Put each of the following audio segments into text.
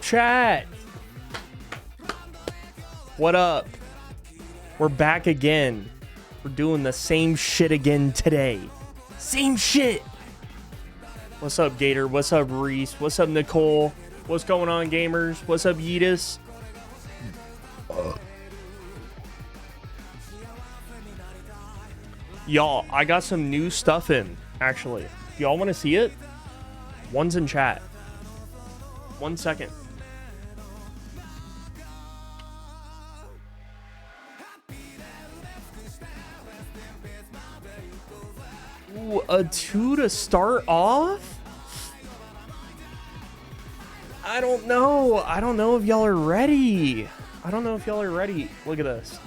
Chat. What up? We're back again. We're doing the same shit again today. Same shit. What's up, Gator? What's up, Reese? What's up, Nicole? What's going on, gamers? What's up, Yeetus? Y'all, I got some new stuff in, actually. Y'all want to see it? One's in chat. 1 second. Ooh, a 2 to start off? I don't know. I don't know if y'all are ready. Look at this.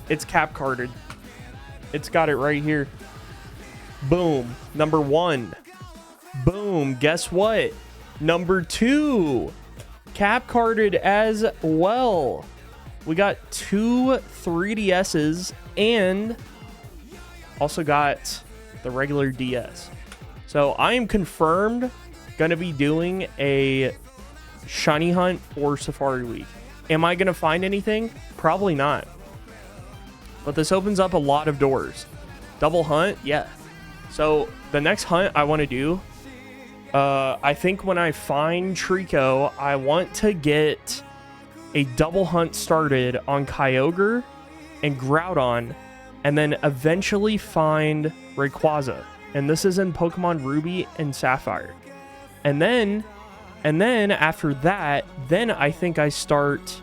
It's cap carded. It's got it right here. Boom. Number 1. Boom. Guess what? Number 2. Cap carded as well. We got 2 3DSs and also got the regular DS. So I am confirmed going to be doing a shiny hunt for Safari Week. Am I going to find anything? Probably not. But this opens up a lot of doors. Double hunt? Yeah. So the next hunt I want to do, I think when I find Treecko, I want to get a double hunt started on Kyogre and Groudon, and then eventually find Rayquaza. And this is in Pokemon Ruby and Sapphire. And then after that, then I think I start...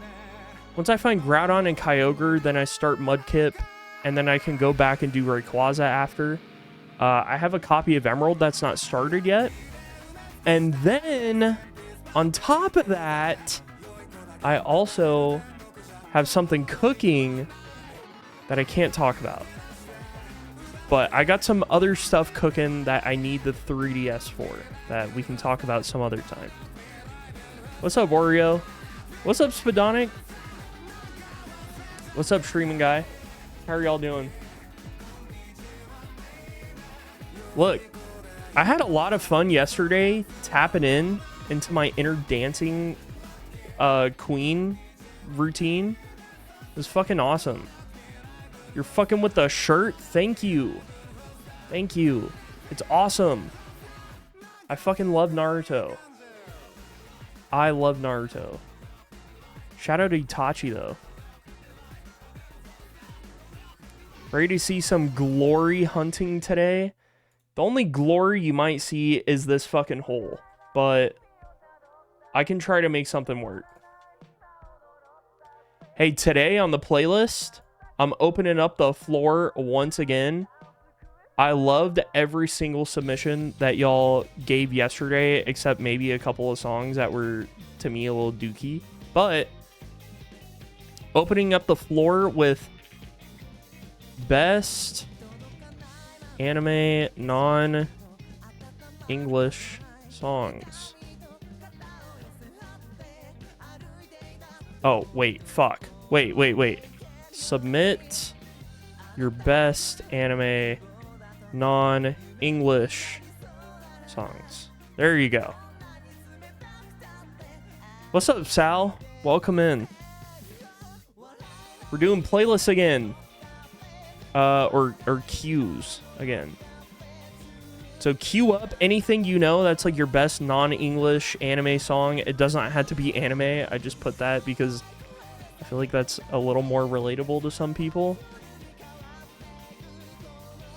Once I find Groudon and Kyogre, then I start Mudkip, and then I can go back and do Rayquaza after. I have a copy of Emerald that's not started yet. And then, on top of that, I also have something cooking that I can't talk about. But I got some other stuff cooking that I need the 3DS for, that we can talk about some other time. What's up, Oreo? What's up, Spadonic? What's up, streaming guy? How are y'all doing? Look, I had a lot of fun yesterday tapping into my inner dancing queen routine. It was fucking awesome. You're fucking with the shirt? Thank you. Thank you. It's awesome. I fucking love Naruto. I love Naruto. Shout out to Itachi, though. Ready to see some glory hunting today? The only glory you might see is this fucking hole. But I can try to make something work. Hey, today on the playlist, I'm opening up the floor once again. I loved every single submission that y'all gave yesterday, except maybe a couple of songs that were, to me, a little dookie. But opening up the floor with best anime non-English songs. Oh, wait, fuck. Wait. Submit your best anime non-English songs. There you go. What's up, Sal? Welcome in. We're doing playlists again. Or queues again. So queue up anything you know that's like your best non-English anime song. It does not have to be anime. I just put that because I feel like that's a little more relatable to some people.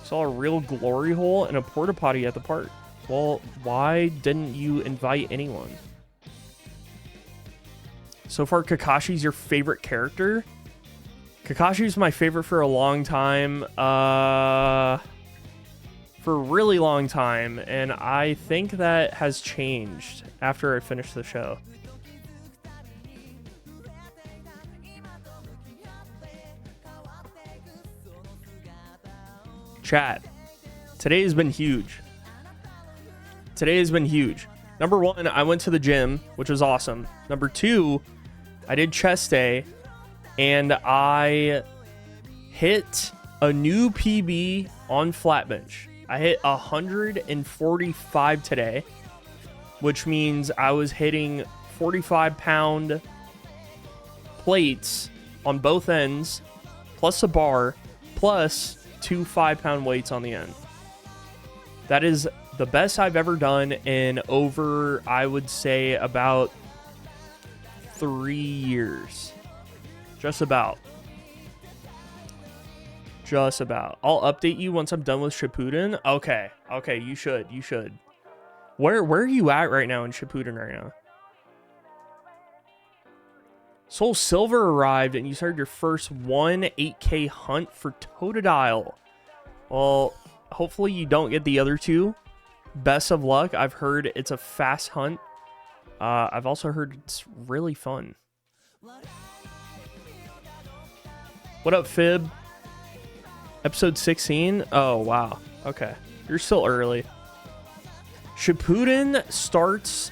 Saw a real glory hole and a porta potty at the park. Well, why didn't you invite anyone? So far, Kakashi's your favorite character? Kakashi's my favorite for a long time. For a really long time. And I think that has changed after I finished the show. Chat. Today has been huge. Number 1, I went to the gym, which was awesome. Number 2, I did chest day. And I hit a new PB on flat bench. I hit 145 today. which means I was hitting 45-pound plates on both ends, plus a bar, plus 2 5-pound weights on the end. That is the best I've ever done in over, I would say, about 3 years. Just about. Just about. I'll update you once I'm done with Shippuden. Okay. Okay, you should. You should. Where are you at right now in Shippuden right now? Soul Silver arrived and you started your first 8K hunt for Totodile. Well, hopefully you don't get the other two. Best of luck. I've heard it's a fast hunt. I've also heard it's really fun. What up, Fib? Episode 16? Oh, wow. Okay. You're still early. Shippuden starts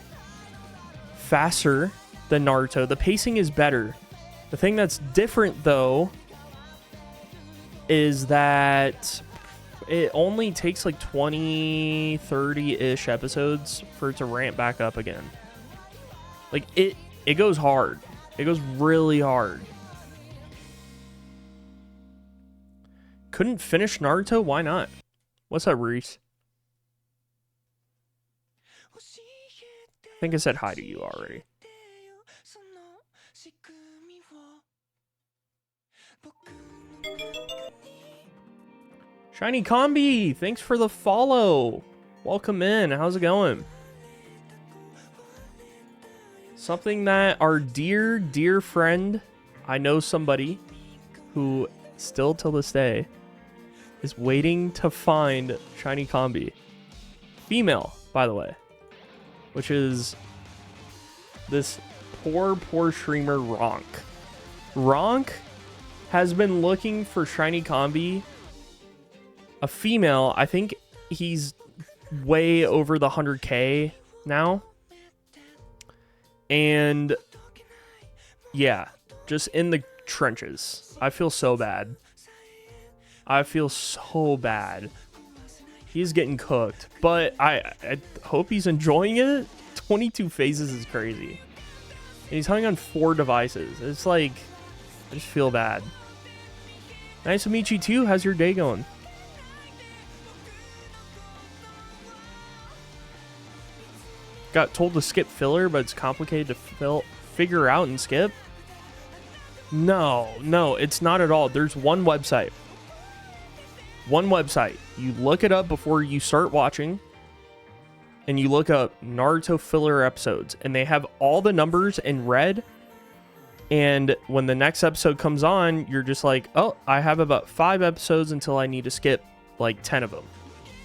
faster than Naruto. The pacing is better. The thing that's different, though, is that it only takes like 20, 30-ish episodes for it to ramp back up again. Like, it goes hard. It goes really hard. Couldn't finish Naruto? Why not? What's up, Reese? I think I said hi to you already. Shiny Combi, thanks for the follow. Welcome in. How's it going? Something that our dear, dear friend, I know somebody who still till this day is waiting to find Shiny Combi. Female, by the way. Which is this poor, poor streamer, Ronk. Ronk has been looking for Shiny Combi. A female, I think he's way over the 100K now. And yeah, just in the trenches. I feel so bad. I feel so bad. He's getting cooked, but I hope he's enjoying it. 22 phases is crazy. And he's hunting on 4 devices. It's like, I just feel bad. Nice to meet you too. How's your day going? Got told to skip filler, but it's complicated to figure out and skip. No, it's not at all. There's one website. One website. You look it up before you start watching, and you look up Naruto filler episodes, and they have all the numbers in red. And when the next episode comes on, you're just like, oh, I have about 5 episodes until I need to skip like 10 of them.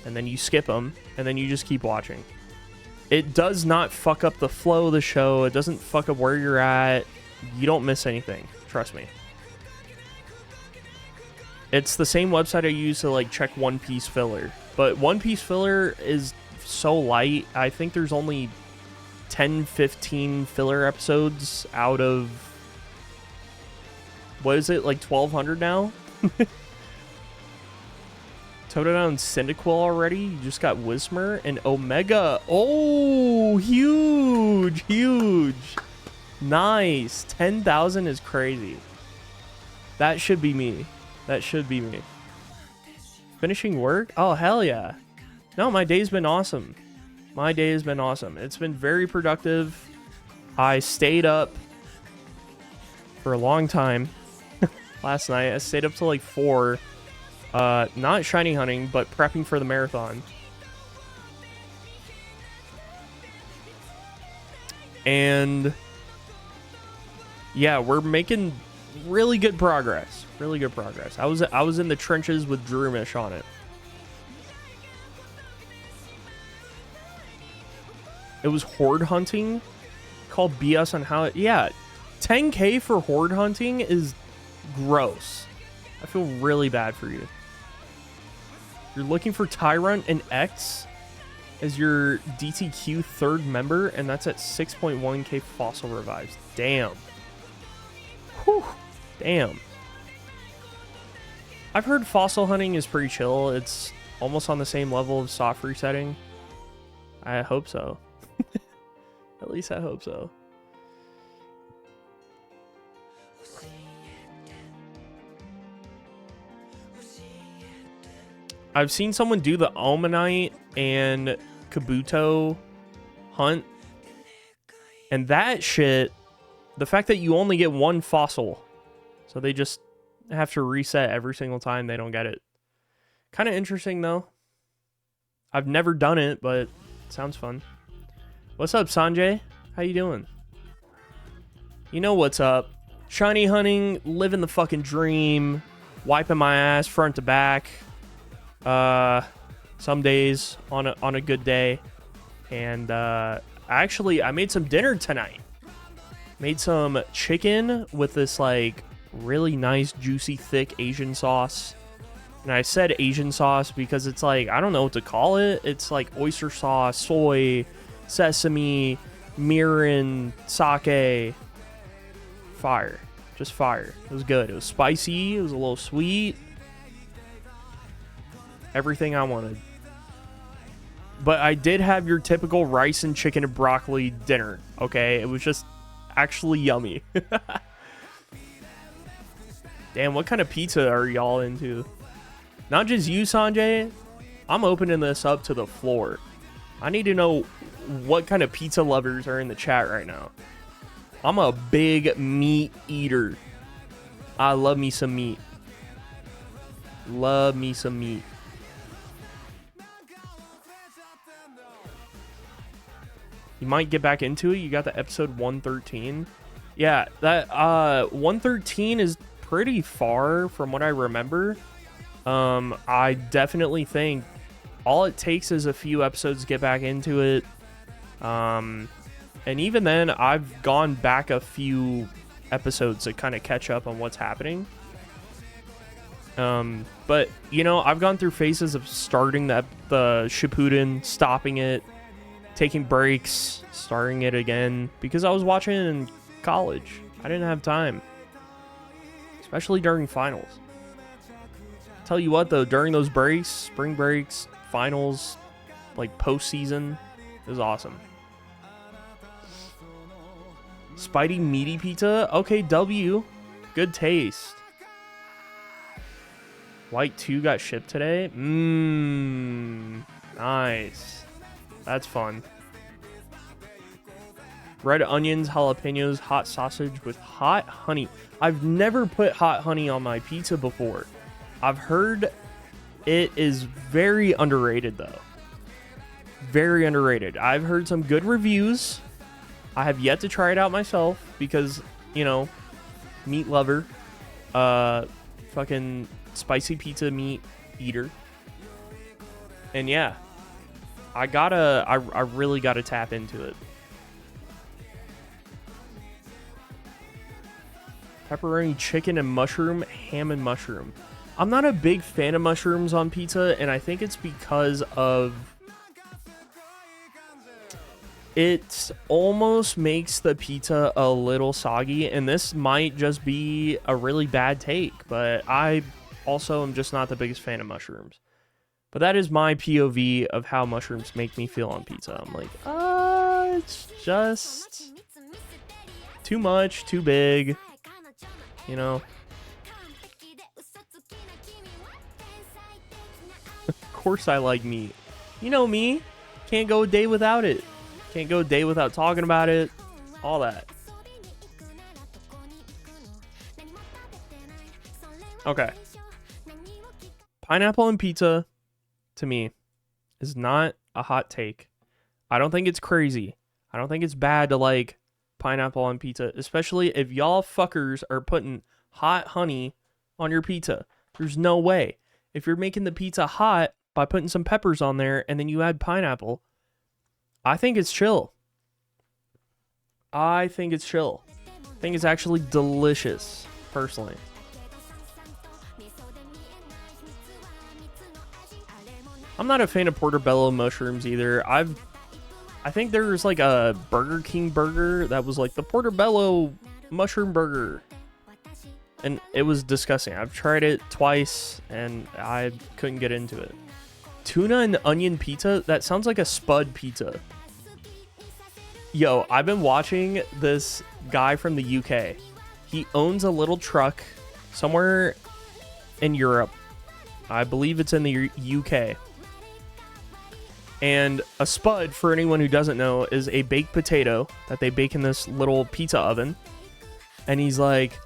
And then you skip them, and then you just keep watching. It does not fuck up the flow of the show. It doesn't fuck up where you're at. You don't miss anything. Trust me. It's the same website I use to like check One Piece filler. But One Piece filler is so light. I think there's only 10, 15 filler episodes out of... What is it? Like 1,200 now? Totodile and Cyndaquil already. You just got Whismer and Omega. Oh, huge, huge. Nice. 10,000 is crazy. That should be me. That should be me. Finishing work? Oh, hell yeah. No, my day's been awesome. My day has been awesome. It's been very productive. I stayed up for a long time last night. I stayed up till like 4. Not shiny hunting, but prepping for the marathon. And yeah, we're making really good progress. Really good progress. I was in the trenches with Drumish on it. It was horde hunting. Called BS on how it... Yeah, 10K for horde hunting is gross. I feel really bad for you. You're looking for Tyrant and X as your DTQ 3rd member, and that's at 6.1K fossil revives. Damn. Whew. Damn. I've heard fossil hunting is pretty chill. It's almost on the same level of soft resetting. I hope so. At least I hope so. I've seen someone do the Almanite and Kabuto hunt. And that shit, the fact that you only get one fossil. So they just have to reset every single time they don't get it. Kind of interesting, though. I've never done it, but it sounds fun. What's up, Sanjay? How you doing? You know what's up. Shiny hunting, living the fucking dream. Wiping my ass front to back. Some days on a good day. And actually, I made some dinner tonight. Made some chicken with this like really nice, juicy, thick Asian sauce. And I said Asian sauce because it's like, I don't know what to call it. It's like oyster sauce, soy, sesame, mirin, sake. Fire. Just fire. It was good. It was spicy. It was a little sweet. Everything I wanted. But I did have your typical rice and chicken and broccoli dinner. Okay? It was just actually yummy. Damn, what kind of pizza are y'all into? Not just you, Sanjay. I'm opening this up to the floor. I need to know what kind of pizza lovers are in the chat right now. I'm a big meat eater. I love me some meat. Love me some meat. You might get back into it. You got the episode 113. Yeah, that 113 is pretty far from what I remember. I definitely think all it takes is a few episodes to get back into it. And even then, I've gone back a few episodes to kind of catch up on what's happening. But, you know, I've gone through phases of starting the Shippuden, stopping it, taking breaks, starting it again, because I was watching it in college. I didn't have time, especially during finals. Tell you what, though, during those breaks, spring breaks, finals, like postseason, it was awesome. Spidey meaty pizza? Okay, W. Good taste. White 2 got shipped today? Nice. That's fun. Red onions, jalapenos, hot sausage with hot honey. I've never put hot honey on my pizza before. I've heard it is very underrated, though. Very underrated. I've heard some good reviews. I have yet to try it out myself because, you know, meat lover. Fucking spicy pizza meat eater. And yeah, I really gotta tap into it. Pepperoni chicken and mushroom, ham and mushroom. I'm not a big fan of mushrooms on pizza, and I think it's because of it almost makes the pizza a little soggy, and this might just be a really bad take, but I also am just not the biggest fan of mushrooms. But that is my POV of how mushrooms make me feel on pizza. I'm like, it's just too much, too big, you know. Of course I like meat. You know me, can't go a day without it. Can't go a day without talking about it. All that. Okay. Pineapple and pizza, to me, is not a hot take. I don't think it's crazy. I don't think it's bad to like pineapple on pizza, especially if y'all fuckers are putting hot honey on your pizza. There's no way. If you're making the pizza hot by putting some peppers on there and then you add pineapple, I think it's chill. I think it's chill. I think it's actually delicious, personally. I'm not a fan of portobello mushrooms either. I think there's like a Burger King burger that was like the portobello mushroom burger. And it was disgusting. I've tried it twice and I couldn't get into it. Tuna and onion pizza? That sounds like a Spud pizza. Yo, I've been watching this guy from the UK. He owns a little truck somewhere in Europe. I believe it's in the UK. And a spud, for anyone who doesn't know, is a baked potato that they bake in this little pizza oven. And he's like,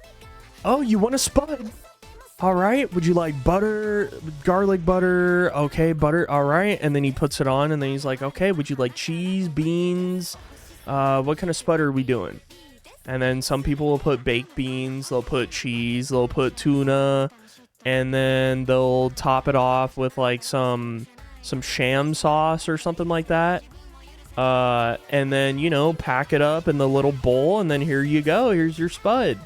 oh, you want a spud? All right. Would you like butter, garlic butter? Okay, butter. All right. And then he puts it on, and then he's like, okay, would you like cheese, beans? What kind of spud are we doing? And then some people will put baked beans, they'll put cheese, they'll put tuna, and then they'll top it off with like some sham sauce or something like that. And then, you know, pack it up in the little bowl, and then here you go. Here's your spud.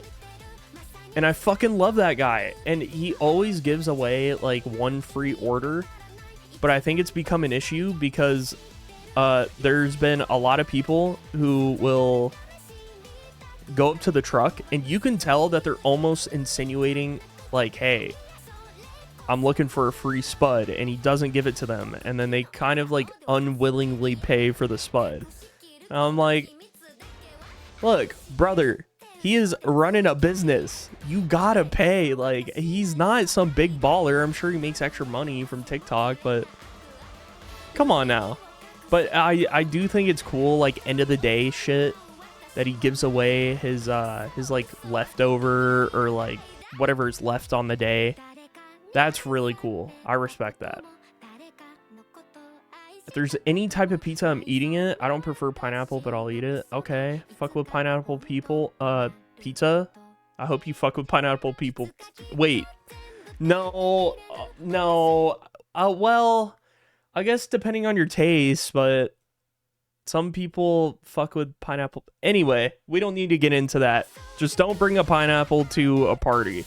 And I fucking love that guy. And he always gives away like one free order. But I think it's become an issue because there's been a lot of people who will go up to the truck, and you can tell that they're almost insinuating like, hey, I'm looking for a free spud, and he doesn't give it to them, and then they kind of like unwillingly pay for the spud. And I'm like, look, brother, he is running a business. You gotta pay. Like, he's not some big baller. I'm sure he makes extra money from TikTok, but come on now. But I do think it's cool, like, end of the day shit that he gives away his like leftover or like whatever is left on the day. That's really cool. I respect that. If there's any type of pizza, I'm eating it. I don't prefer pineapple, but I'll eat it. Okay. Fuck with pineapple people. Pizza. I hope you fuck with pineapple people. Wait. No. No. Well, I guess depending on your taste, but some people fuck with pineapple. Anyway, we don't need to get into that. Just don't bring a pineapple to a party.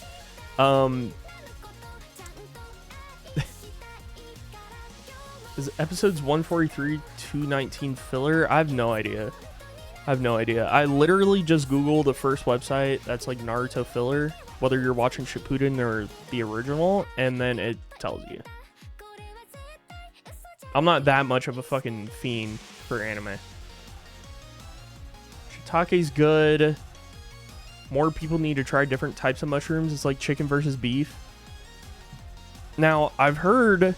Is episodes 143, 219 filler? I have no idea. I literally just Googled the first website that's like Naruto filler, whether you're watching Shippuden or the original, and then it tells you. I'm not that much of a fucking fiend for anime. Shiitake's good. More people need to try different types of mushrooms. It's like chicken versus beef. Now, I've heard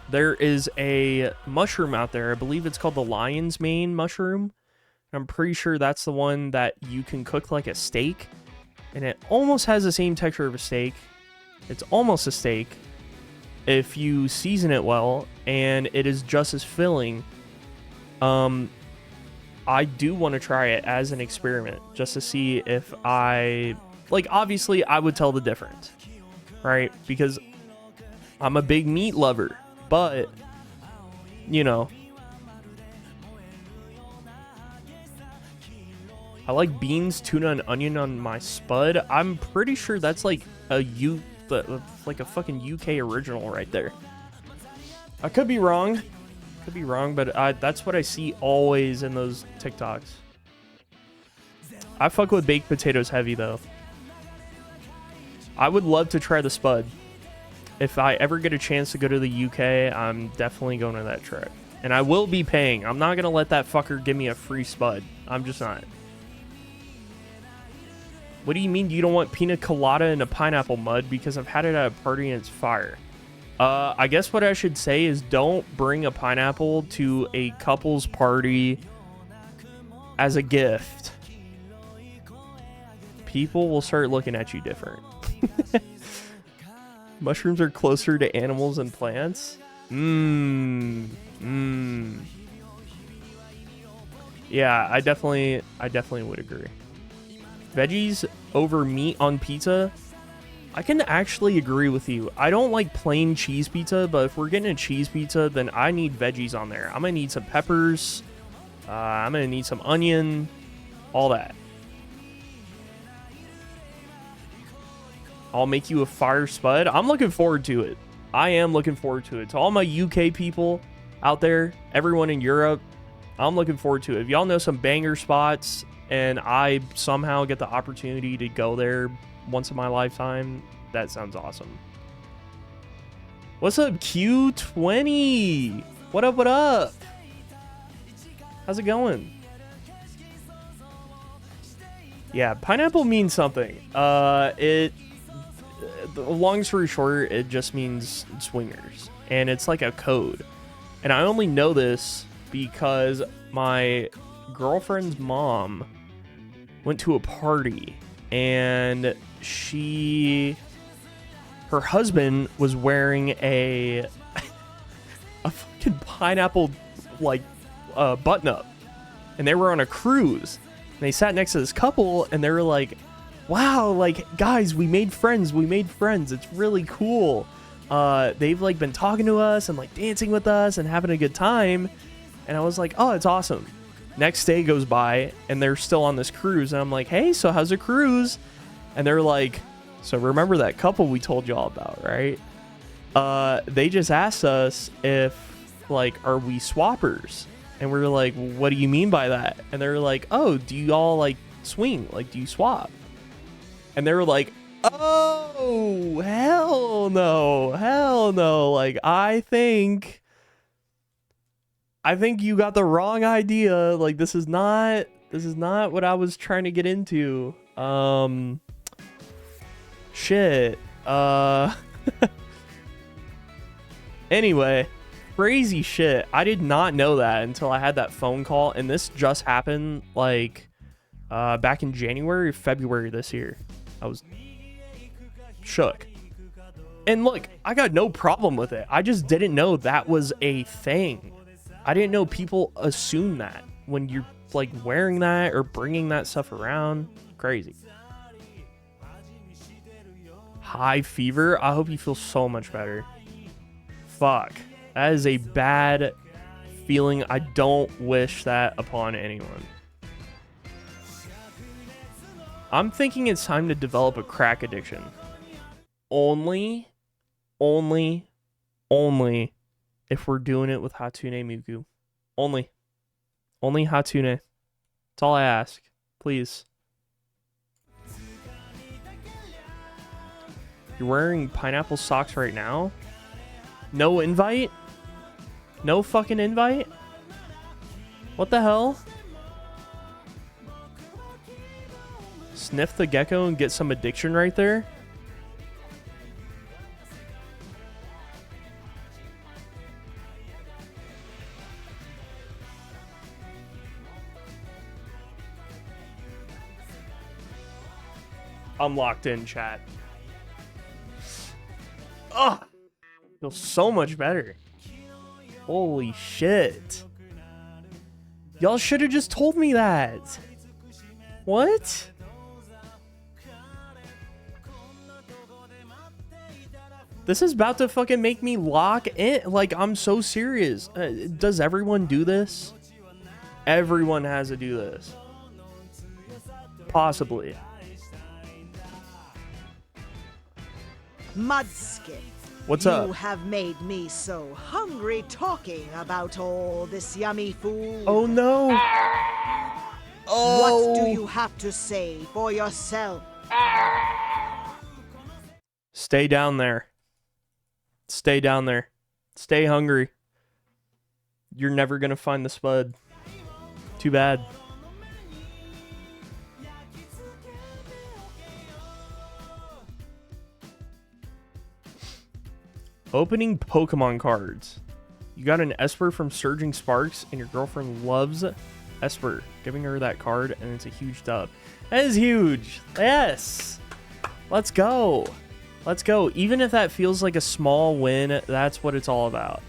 there is a mushroom out there. I believe it's called the lion's mane mushroom. I'm pretty sure that's the one that you can cook like a steak. And it almost has the same texture of a steak. It's almost a steak if you season it well. And it is just as filling. I do want to try it as an experiment. Just to see if I... Like, obviously, I would tell the difference. Right? Because I'm a big meat lover. But, you know, I like beans, tuna, and onion on my spud. I'm pretty sure that's like a fucking UK original right there. I could be wrong. But that's what I see always in those TikToks. I fuck with baked potatoes heavy, though. I would love to try the spud. If I ever get a chance to go to the UK, I'm definitely going to that trip. And I will be paying. I'm not going to let that fucker give me a free spud. I'm just not. What do you mean you don't want pina colada and a pineapple mud? Because I've had it at a party and it's fire. I guess what I should say is don't bring a pineapple to a couple's party as a gift. People will start looking at you different. Mushrooms are closer to animals and plants. Yeah, I definitely would agree. Veggies over meat on pizza. I can actually agree with you. I don't like plain cheese pizza, but if we're getting a cheese pizza, then I need veggies on there. I'm gonna need some peppers. I'm gonna need some onion. All that. I'll make you a fire spud. I'm looking forward to it. I am looking forward to it. To all my UK people out there, everyone in Europe, I'm looking forward to it. If y'all know some banger spots and I somehow get the opportunity to go there once in my lifetime, that sounds awesome. What's up, Q20? What up, what up? How's it going? Yeah, pineapple means something. Long story short, it just means swingers. And it's like a code. And I only know this because my girlfriend's mom went to a party and her husband was wearing a fucking pineapple like button up, and they were on a cruise, and they sat next to this couple, and they were like, wow, like, guys, we made friends, it's really cool. They've like been talking to us and like dancing with us and having a good time. And I was like, oh, it's awesome. Next day goes by and they're still on this cruise, and I'm like, hey, so how's the cruise? And they're like, so remember that couple we told you all about, right? They just asked us if, like, are we swappers? And we were like, what do you mean by that? And they were like, oh, do you all like swing? Like, do you swap? And they were like, oh, hell no. Like, I think you got the wrong idea. Like, this is not what I was trying to get into. Shit. Anyway, crazy shit. I did not know that until I had that phone call, and this just happened like back in January or February this year. I was shook. And look, I got no problem with it. I just didn't know that was a thing. I didn't know people assume that when you're like wearing that or bringing that stuff around. Crazy. High fever. I hope you feel so much better. Fuck. That is a bad feeling. I don't wish that upon anyone. I'm thinking it's time to develop a crack addiction. Only if we're doing it with Hatsune Miku. Only Hatsune. That's all I ask. Please. You're wearing pineapple socks right now? No invite? No fucking invite? What the hell? Sniff the gecko and get some addiction right there? I'm locked in, chat. Ugh! Feels so much better. Holy shit. Y'all should have just told me that. What? This is about to fucking make me lock in. Like, I'm so serious. Does everyone do this? Everyone has to do this. Possibly. Mudskip. What's up? You have made me so hungry talking about all this yummy food. Oh no. Oh. What do you have to say for yourself? Stay down there. Stay down there. Stay hungry. You're never gonna find the spud. Too bad. Opening Pokemon cards. You got an Esper from Surging Sparks, and your girlfriend loves Esper. Giving her that card, and it's a huge dub. That is huge. Yes. Let's go. Let's go. Even if that feels like a small win, that's what it's all about.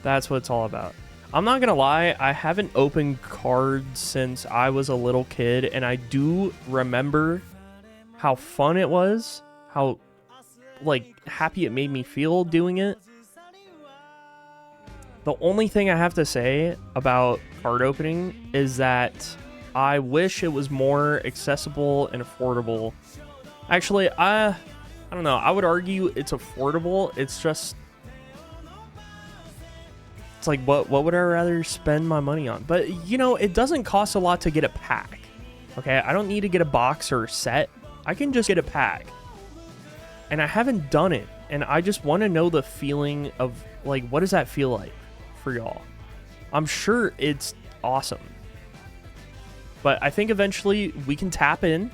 That's what it's all about. I'm not gonna lie, I haven't opened cards since I was a little kid, and I do remember how fun it was, how like happy it made me feel doing it. The only thing I have to say about card opening is that I wish it was more accessible and affordable. Actually, I don't know. I would argue it's affordable. It's just, it's like, what would I rather spend my money on? But, you know, it doesn't cost a lot to get a pack. Okay, I don't need to get a box or a set. I can just get a pack. And I haven't done it. And I just want to know the feeling of, like, what does that feel like for y'all? I'm sure it's awesome. But I think eventually we can tap in,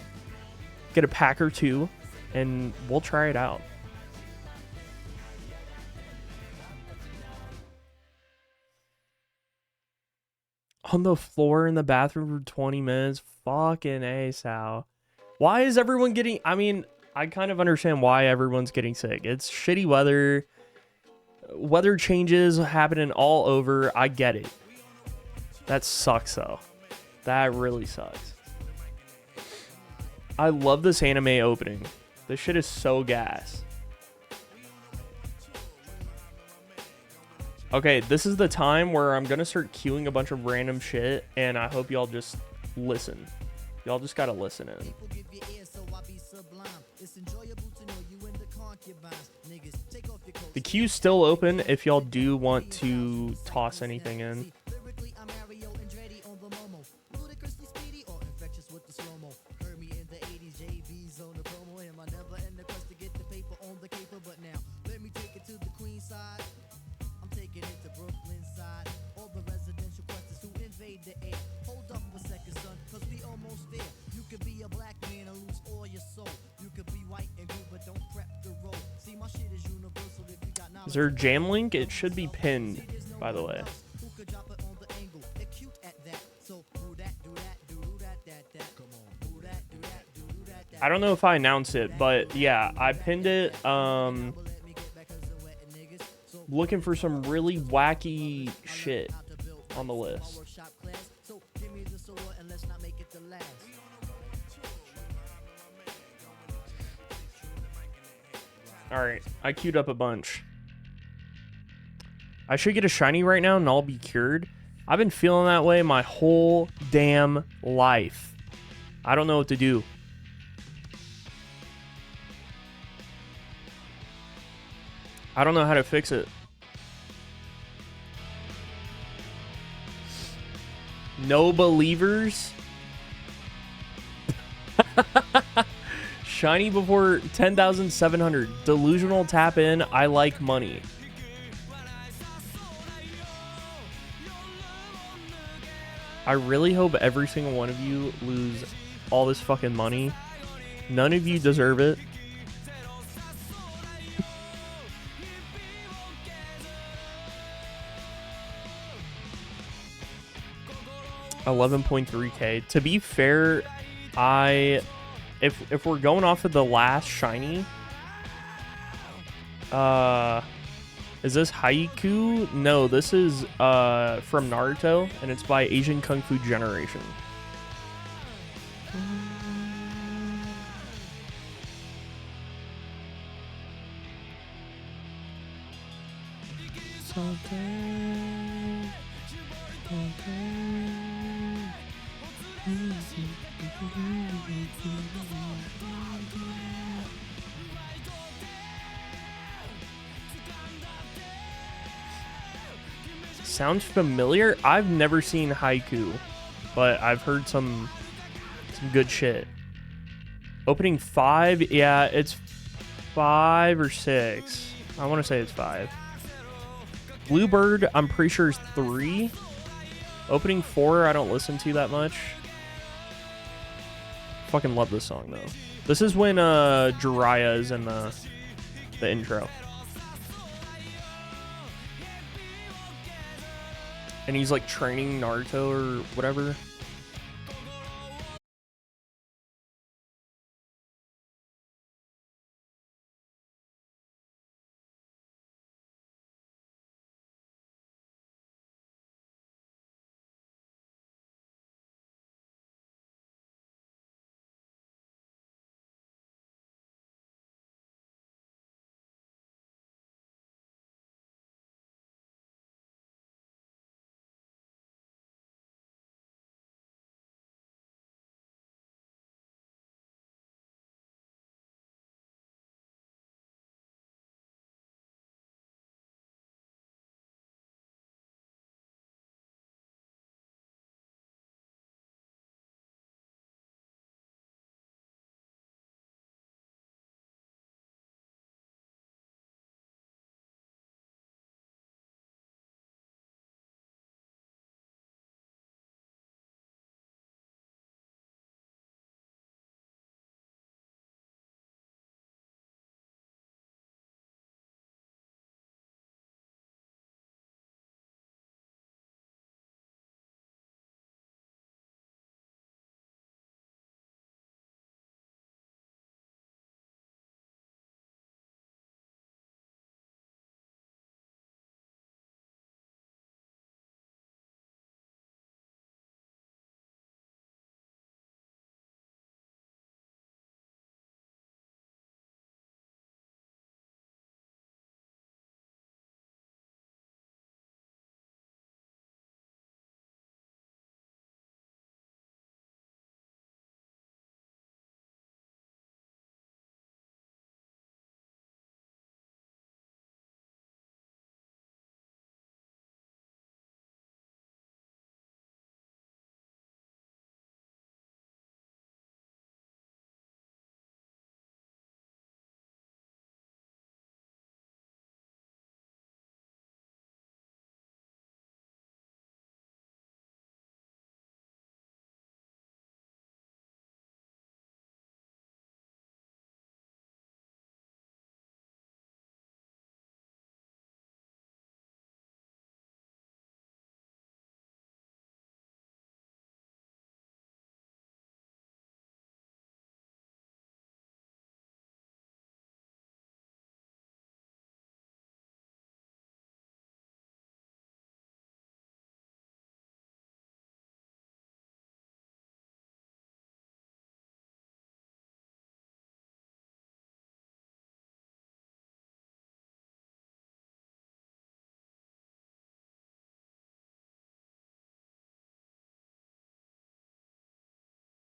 get a pack or two, and we'll try it out. On the floor in the bathroom for 20 minutes. Fucking A, Sal. Why is everyone getting... I mean, I kind of understand why everyone's getting sick. It's shitty weather. Weather changes happening all over. I get it. That sucks, though. That really sucks. I love this anime opening. This shit is so gas. Okay, this is the time where I'm gonna start queuing a bunch of random shit, and I hope y'all just listen. Y'all just gotta listen in. The queue's still open if y'all do want to toss anything in. Is there a jam link? It should be pinned, by the way. I don't know if I announced it, but yeah, I pinned it. Looking for some really wacky shit on the list. Alright, I queued up a bunch. I should get a shiny right now and I'll be cured. I've been feeling that way my whole damn life. I don't know what to do. I don't know how to fix it. No believers? Shiny before 10,700. Delusional tap in. I like money. I really hope every single one of you lose all this fucking money. None of you deserve it. $11.3K. To be fair, if we're going off of the last shiny, is this Haiku? No, this is from Naruto, and it's by Asian Kung Fu Generation. Sounds familiar. I've never seen Haiku, but I've heard some good shit. Opening 5, yeah, it's 5 or 6. I want to say it's 5. Bluebird, I'm pretty sure is 3. Opening 4, I don't listen to that much. Fucking love this song though. This is when Jiraiya is in the intro. And he's like training Naruto or whatever.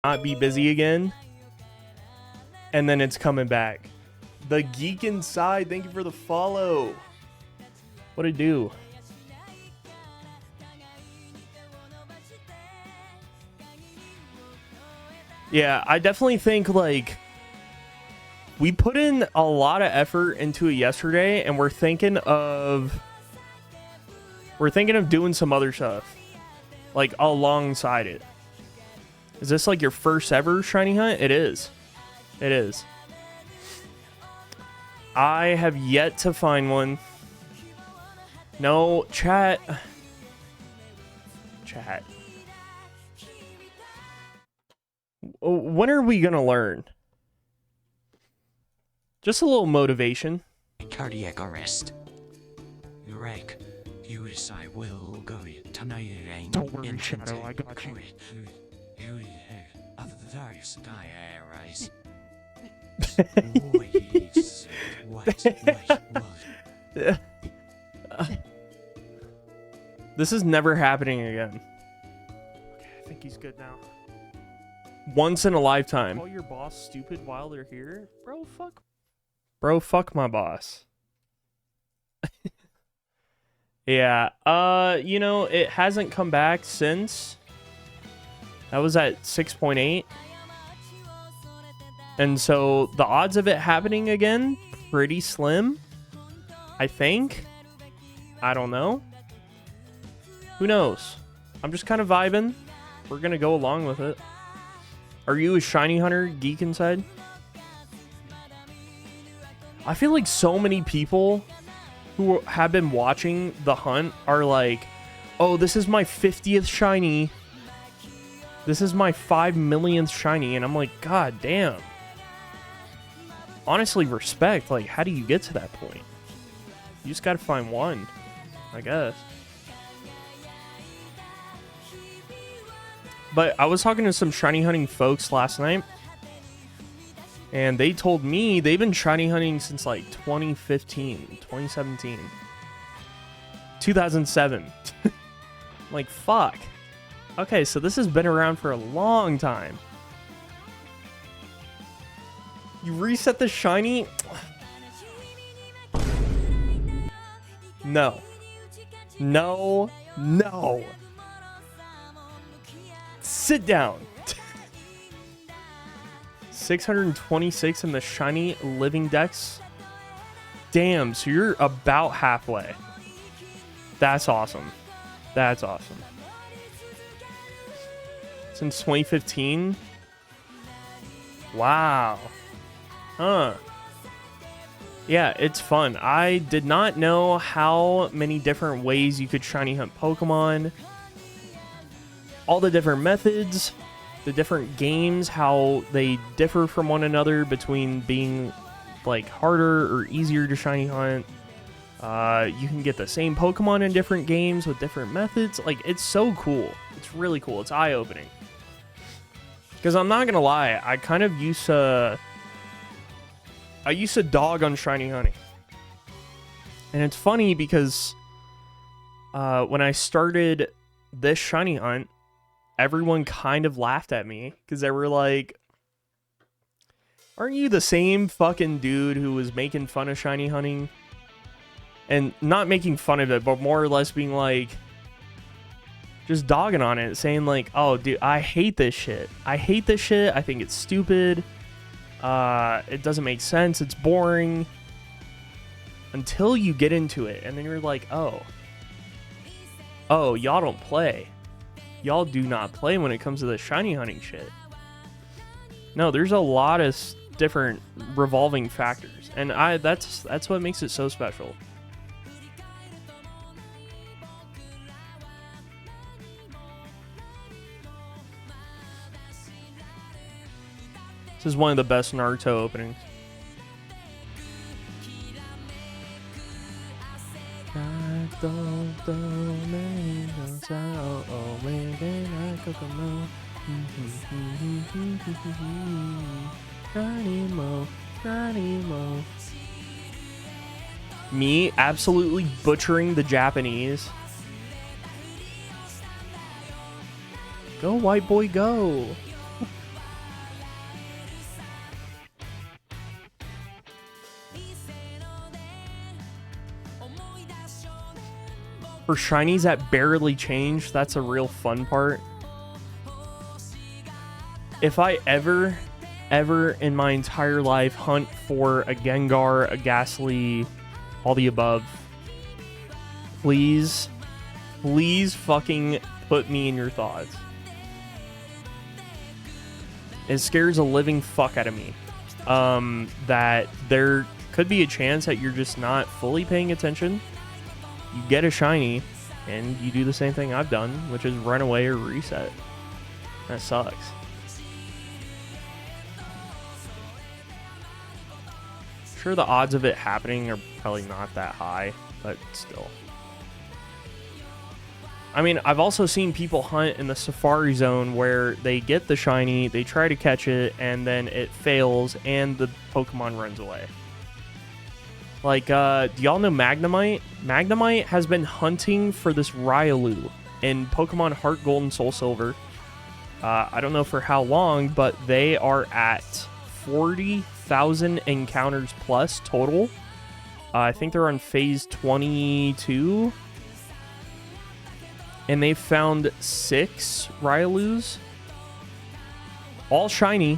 not be busy again. And then it's coming back. The Geek Inside, thank you for the follow. What'd it do? Yeah, I definitely think, like, we put in a lot of effort into it yesterday, and we're thinking of doing some other stuff, like, alongside it. Is this, like, your first ever shiny hunt? It is. It is. I have yet to find one. No, chat. Chat. When are we gonna learn? Just a little motivation. Cardiac arrest. Right. I will go tonight. Don't worry, Shadow. I got you. This is never happening again. Okay, I think he's good now. Once in a lifetime. Call your boss stupid while they're here? Bro, fuck my boss. Yeah, you know, it hasn't come back since. That was at 6.8. And so the odds of it happening again, pretty slim, I think. I don't know. Who knows? I'm just kind of vibing. We're going to go along with it. Are you a shiny hunter, Geek Inside? I feel like so many people who have been watching the hunt are like, oh, this is my 50th shiny. This is my 5 millionth shiny. And I'm like, God damn. Honestly, respect. Like, how do you get to that point? You just gotta find one, I guess. But I was talking to some shiny hunting folks last night, and they told me they've been shiny hunting since like 2015, 2017, 2007. Like, fuck. Okay, so this has been around for a long time. You reset the shiny? No. No. No. Sit down. 626 in the shiny living dex. Damn, so you're about halfway. That's awesome. That's awesome. Since 2015? Wow. Huh. Yeah, it's fun. I did not know how many different ways you could shiny hunt Pokemon. All the different methods, the different games, how they differ from one another between being like harder or easier to shiny hunt. You can get the same Pokemon in different games with different methods. Like, it's so cool. It's really cool. It's eye-opening. Because I'm not gonna lie, I kind of used to dog on shiny hunting. And it's funny because when I started this shiny hunt, everyone kind of laughed at me because they were like, aren't you the same fucking dude who was making fun of shiny hunting? And not making fun of it, but more or less being like, just dogging on it, saying like, oh, dude, I hate this shit. I hate this shit. I think it's stupid. It doesn't make sense. It's boring. Until you get into it, and then you're like, oh, y'all don't play. Y'all do not play when it comes to the shiny hunting shit. No, there's a lot of different revolving factors, and that's what makes it so special. This is one of the best Naruto openings. Me absolutely butchering the Japanese. Go, white boy, go. For shinies that barely change, that's a real fun part. If I ever in my entire life hunt for a Gengar, a Ghastly, all the above, please fucking put me in your thoughts. It scares a living fuck out of me that there could be a chance that you're just not fully paying attention. You get a shiny and you do the same thing I've done, which is run away or reset. That sucks. Sure, the odds of it happening are probably not that high, but still. I mean, I've also seen people hunt in the Safari Zone where they get the shiny, they try to catch it, and then it fails, and the Pokemon runs away. Like, do y'all know Magnemite? Magnemite has been hunting for this Riolu in Pokemon Heart Gold and Soul Silver. I don't know for how long, but they are at 40,000 encounters plus total. I think they're on phase 22. And they found 6 Riolus. All shiny.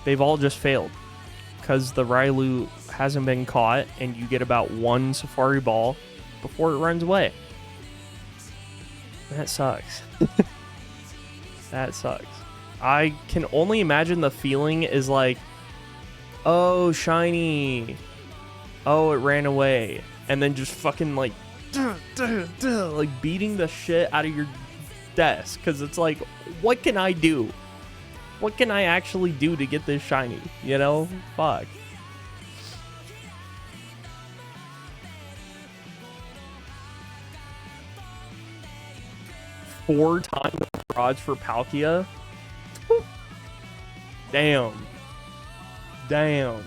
They've all just failed. Because the Riolu hasn't been caught. And you get about 1 Safari Ball before it runs away. That sucks. That sucks. I can only imagine the feeling is like, oh, shiny. Oh, it ran away. And then just fucking like, like beating the shit out of your desk. Because it's like, what can I do? What can I actually do to get this shiny? You know? Fuck. Four times the odds for Palkia. Damn. Damn.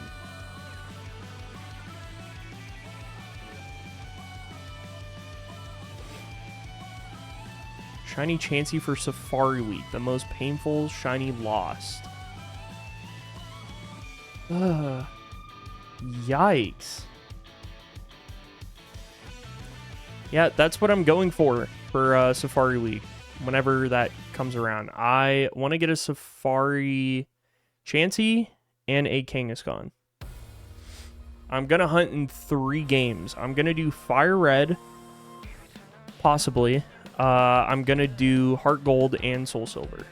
Shiny Chansey for Safari Week. The most painful shiny lost. Yikes. Yeah, that's what I'm going for Safari Week. Whenever that comes around. I want to get a Safari Chansey and a Kangaskhan. I'm going to hunt in 3 games. I'm going to do Fire Red. Possibly. I'm going to do Heart Gold and Soul Silver.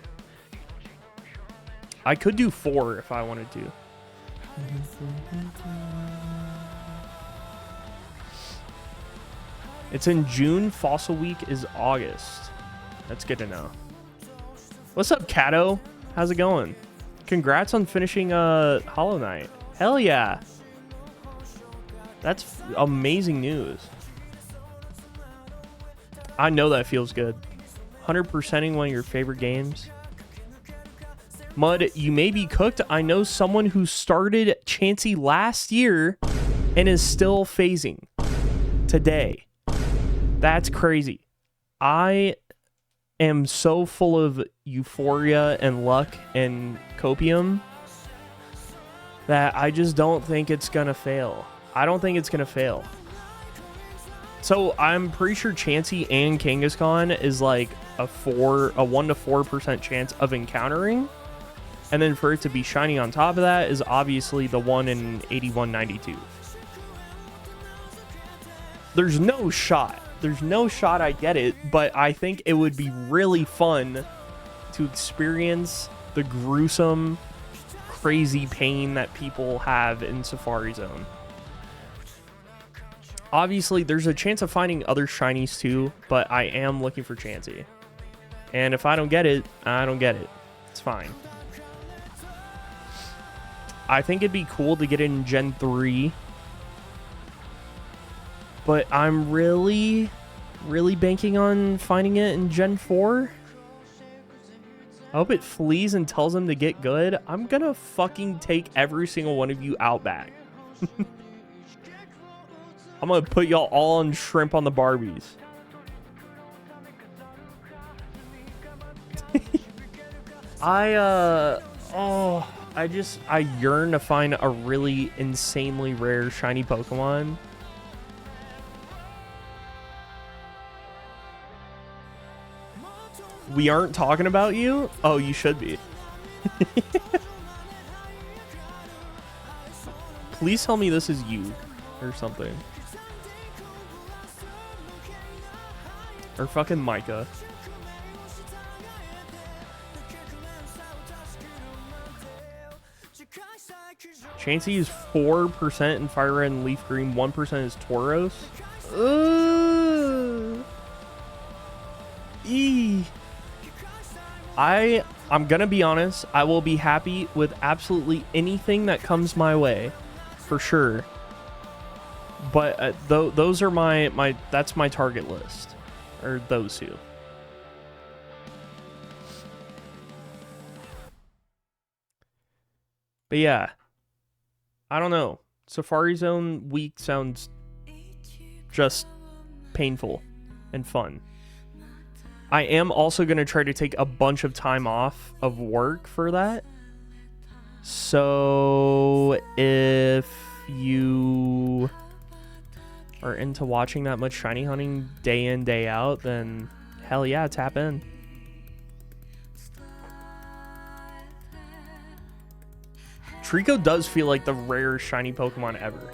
I could do 4 if I wanted to. It's in June. Fossil Week is August. That's good to know. What's up, Kato? How's it going? Congrats on finishing Hollow Knight. Hell yeah. That's amazing news. I know that feels good. 100%ing one of your favorite games. Mud, you may be cooked. I know someone who started Chansey last year and is still phasing today. That's crazy. I am so full of euphoria and luck and copium that I just don't think it's gonna fail. I don't think it's gonna fail. So I'm pretty sure Chansey and Kangaskhan is like a 1 to 4% chance of encountering. And then for it to be shiny on top of that is obviously the 1 in 8192. There's no shot. There's no shot I get it, but I think it would be really fun to experience the gruesome, crazy pain that people have in Safari Zone. Obviously, there's a chance of finding other shinies too, but I am looking for Chansey. And if I don't get it, I don't get it. It's fine. I think it'd be cool to get it in Gen 3. But I'm really banking on finding it in Gen 4. I hope it flees and tells him to get good. I'm gonna fucking take every single one of you out back. I'm gonna put y'all all on shrimp on the Barbies. I yearn to find a really insanely rare shiny Pokemon. We aren't talking about you? Oh, you should be. Please tell me this is you or something. Or fucking Micah. Chansey is 4% in Fire Red and Leaf Green, 1% is Tauros. I'm gonna be honest, I will be happy with absolutely anything that comes my way, for sure. But those are that's my target list, or those two. But yeah, I don't know. Safari Zone week sounds just painful and fun. I am also going to try to take a bunch of time off of work for that. So if you are into watching that much shiny hunting day in, day out, then hell yeah, tap in. Treecko does feel like the rarest shiny Pokemon ever.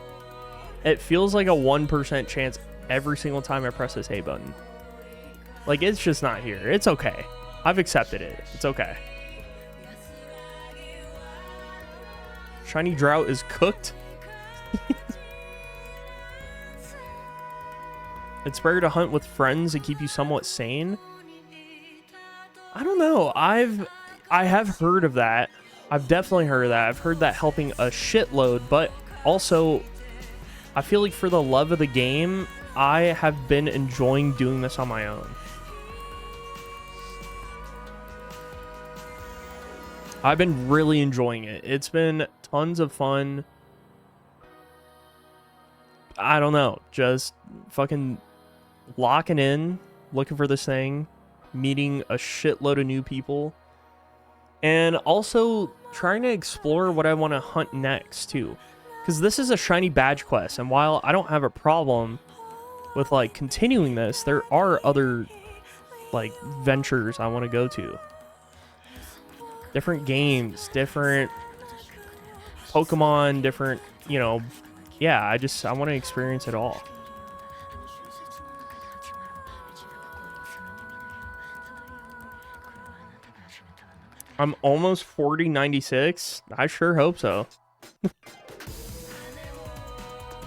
It feels like a 1% chance every single time I press this A button. Like, it's just not here. It's okay. I've accepted it. It's okay. Shiny Drought is cooked. It's better to hunt with friends to keep you somewhat sane. I don't know. I have heard of that. I've definitely heard of that. I've heard that helping a shitload, but also I feel like for the love of the game, I have been enjoying doing this on my own. I've been really enjoying it. It's been tons of fun. I don't know. Just fucking locking in, looking for this thing, meeting a shitload of new people, and also trying to explore what I want to hunt next, too. Because this is a shiny badge quest, and while I don't have a problem with, like, continuing this, there are other, like, ventures I want to go to. Different games, different Pokemon, different, you know, yeah, I want to experience it all. I'm almost 4096. I sure hope so.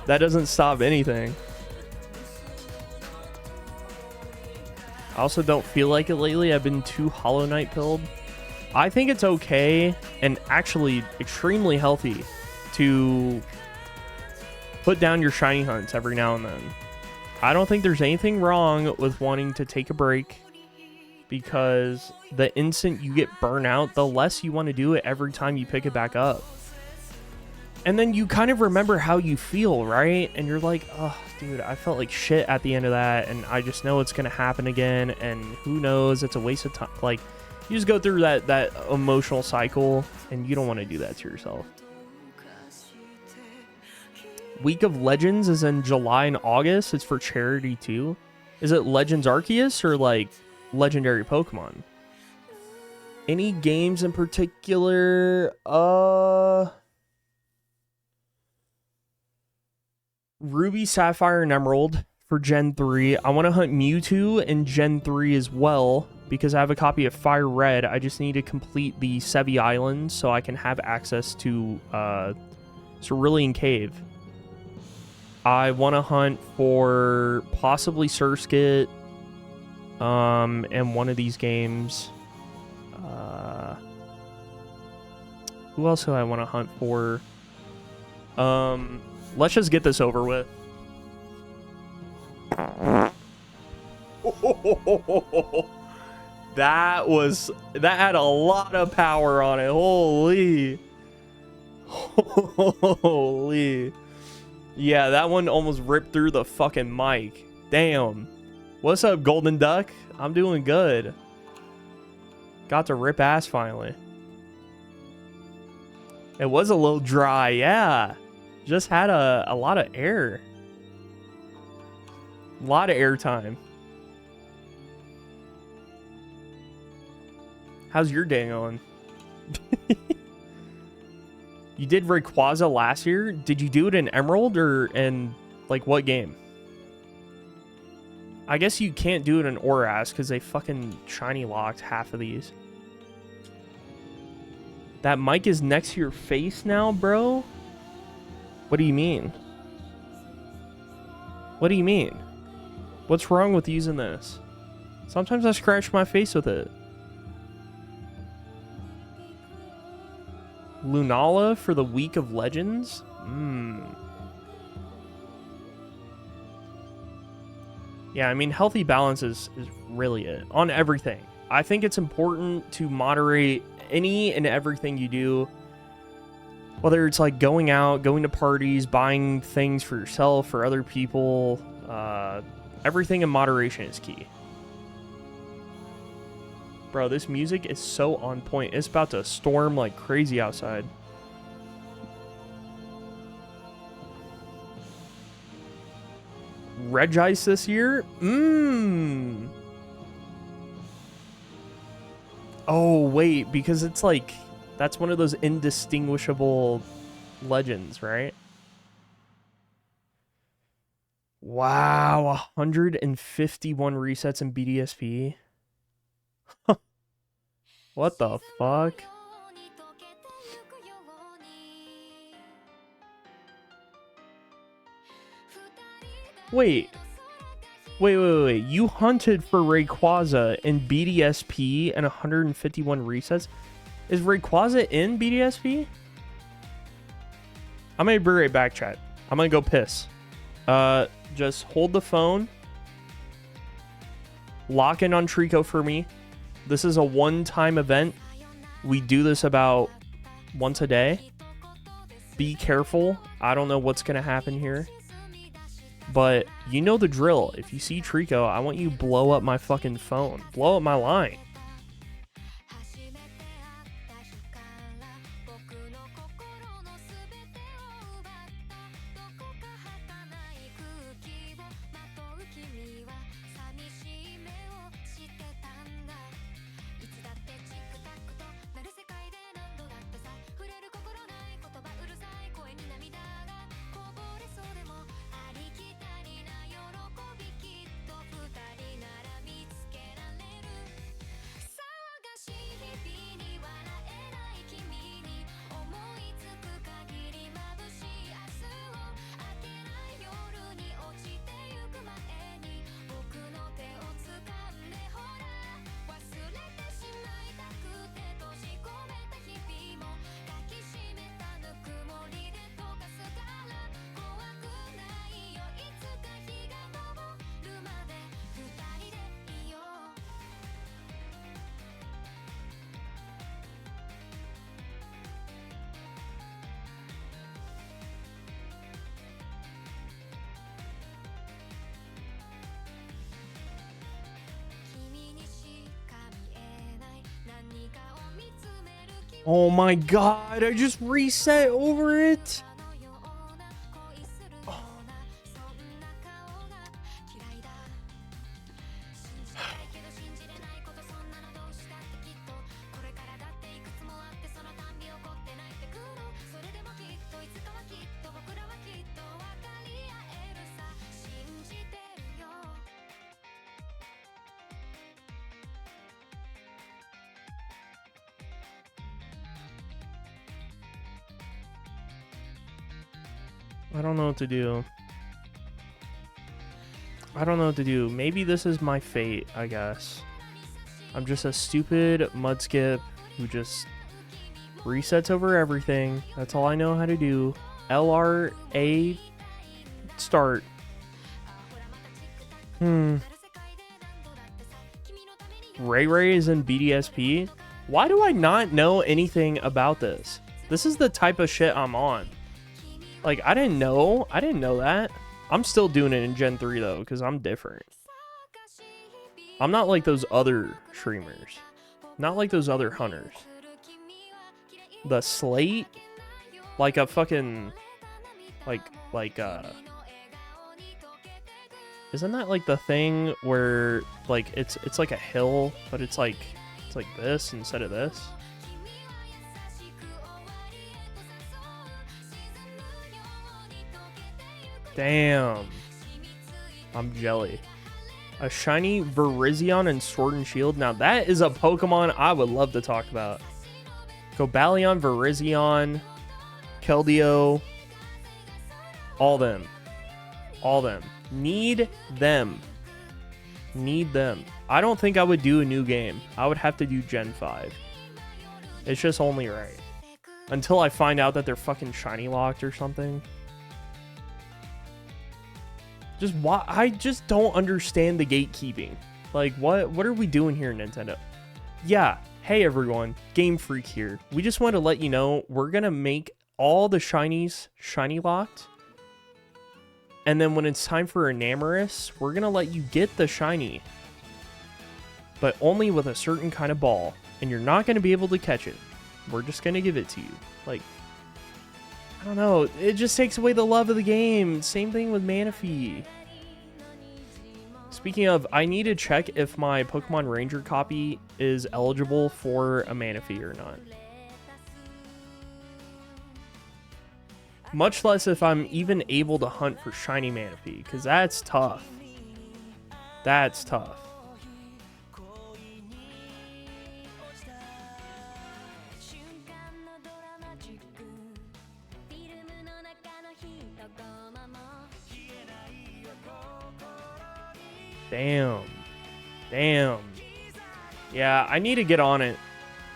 That doesn't stop anything. I also don't feel like it lately. I've been too Hollow Knight pilled. I think it's okay and actually extremely healthy to put down your shiny hunts every now and then. I don't think there's anything wrong with wanting to take a break, because the instant you get burnt out, the less you want to do it every time you pick it back up. And then you kind of remember how you feel, right? And you're like, oh, dude, I felt like shit at the end of that, and I just know it's going to happen again, and who knows, it's a waste of time. Like, you just go through that emotional cycle, and you don't want to do that to yourself. Week of Legends is in July and August. It's for charity, too. Is it Legends Arceus or, like, legendary Pokemon? Any games in particular? Ruby, Sapphire, and Emerald for Gen 3. I want to hunt Mewtwo in Gen 3 as well, because I have a copy of Fire Red. I just need to complete the Sevi Islands so I can have access to Cerulean Cave. I want to hunt for possibly Surskit in one of these games. Who else do I want to hunt for? Let's just get this over with. That had a lot of power on it. Holy. Holy. Yeah, that one almost ripped through the fucking mic. Damn. What's up, Golden Duck? I'm doing good. Got to rip ass finally. It was a little dry, yeah. Just had a lot of air. A lot of air time. How's your day going? You did Rayquaza last year? Did you do it in Emerald or in, like, what game? I guess you can't do it in ORAS because they fucking shiny locked half of these. That mic is next to your face now, bro? What do you mean? What do you mean? What's wrong with using this? Sometimes I scratch my face with it. Lunala for the Week of Legends? Yeah, I mean, healthy balance is really it. On everything. I think it's important to moderate any and everything you do. Whether it's like going out, going to parties, buying things for yourself or other people. Everything in moderation is key. Bro, this music is so on point. It's about to storm like crazy outside. Regice this year? Oh, wait, because it's like... That's one of those indistinguishable legends, right? Wow, 151 resets in BDSP. What the fuck? Wait. You hunted for Rayquaza in BDSP and 151 resets? Is Rayquaza in BDSP? I'm gonna be right back, chat. I'm gonna go piss. Just hold the phone. Lock in on Treecko for me. This is a one-time event. We do this about once a day. Be careful. I don't know what's gonna happen here. But you know the drill. If you see Treecko, I want you to blow up my fucking phone. Blow up my line. Oh my god, I just reset over it. Oh. I don't know what to do. I don't know what to do. Maybe this is my fate, I guess. I'm just a stupid mudskip who just resets over everything. That's all I know how to do. LRA start. Ray is in BDSP? Why do I not know anything about this? This is the type of shit I'm on. Like, I didn't know that. I'm still doing it in Gen 3, though, because I'm different. I'm not like those other streamers. Not like those other hunters. The slate? Like a fucking... Isn't that like the thing where, like, it's like a hill, but it's like like this instead of this. Damn. I'm jelly. A shiny Virizion and Sword and Shield. Now that is a Pokemon I would love to talk about. Cobalion, Virizion, Keldeo. All them. All them. Need them. Need them. I don't think I would do a new game. I would have to do Gen 5. It's just only right. Until I find out that they're fucking shiny locked or something. Just why? I just don't understand the gatekeeping. Like, what are we doing here, Nintendo? Yeah. Hey, everyone. Game Freak here. We just want to let you know we're going to make all the shinies shiny locked. And then when it's time for Enamorous, we're going to let you get the shiny. But only with a certain kind of ball. And you're not going to be able to catch it. We're just going to give it to you. Like, I don't know. It just takes away the love of the game. Same thing with Manaphy. Speaking of, I need to check if my Pokemon Ranger copy is eligible for a Manaphy or not. Much less if I'm even able to hunt for shiny Manaphy, because that's tough. That's tough. Damn. Damn. Yeah, I need to get on it.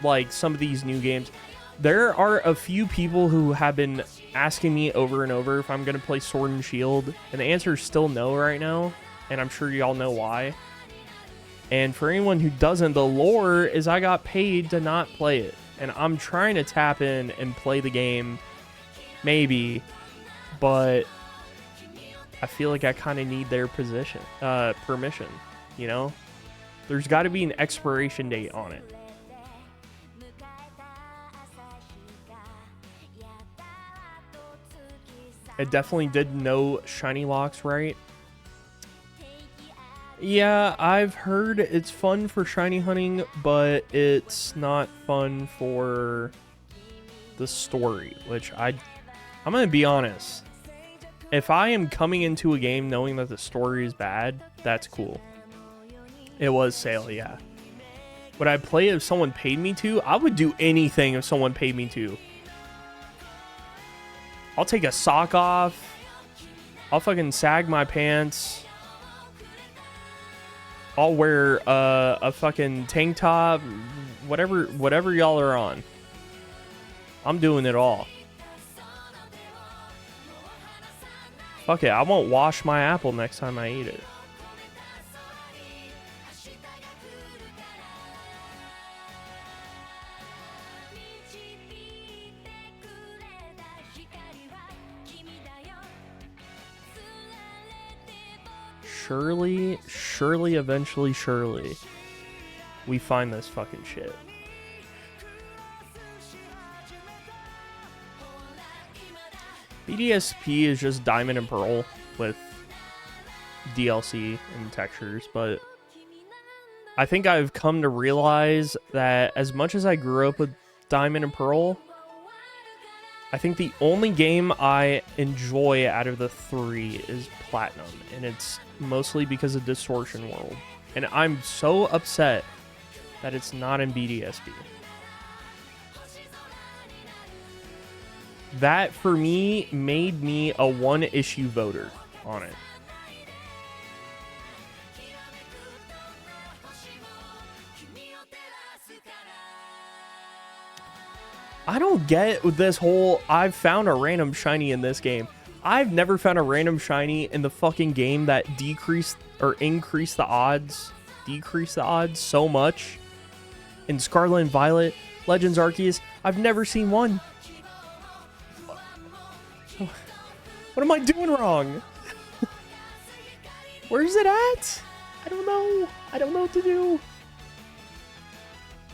Like, some of these new games. There are a few people who have been asking me over and over if I'm going to play Sword and Shield. And the answer is still no right now. And I'm sure y'all know why. And for anyone who doesn't, the lore is I got paid to not play it. And I'm trying to tap in and play the game. Maybe. But I feel like I kind of need their permission, you know? There's got to be an expiration date on it. It definitely did no shiny locks, right? Yeah, I've heard it's fun for shiny hunting, but it's not fun for the story, which I'm going to be honest. If I am coming into a game knowing that the story is bad, that's cool. It was sale, yeah. Would I play if someone paid me to? I would do anything if someone paid me to. I'll take a sock off. I'll fucking sag my pants. I'll wear a fucking tank top. Whatever y'all are on. I'm doing it all. Fuck it, I won't wash my apple next time I eat it. Surely, eventually, we find this fucking shit. BDSP is just Diamond and Pearl with DLC and textures, but I think I've come to realize that as much as I grew up with Diamond and Pearl, I think the only game I enjoy out of the three is Platinum, and it's mostly because of Distortion World. And I'm so upset that it's not in BDSP. That, for me, made me a one-issue voter on it. I don't get this whole, I've found a random shiny in this game. I've never found a random shiny in the fucking game that decreased or increased the odds, so much. In Scarlet and Violet, Legends Arceus, I've never seen one. What am I doing wrong? Where's it at? I don't know. I don't know what to do.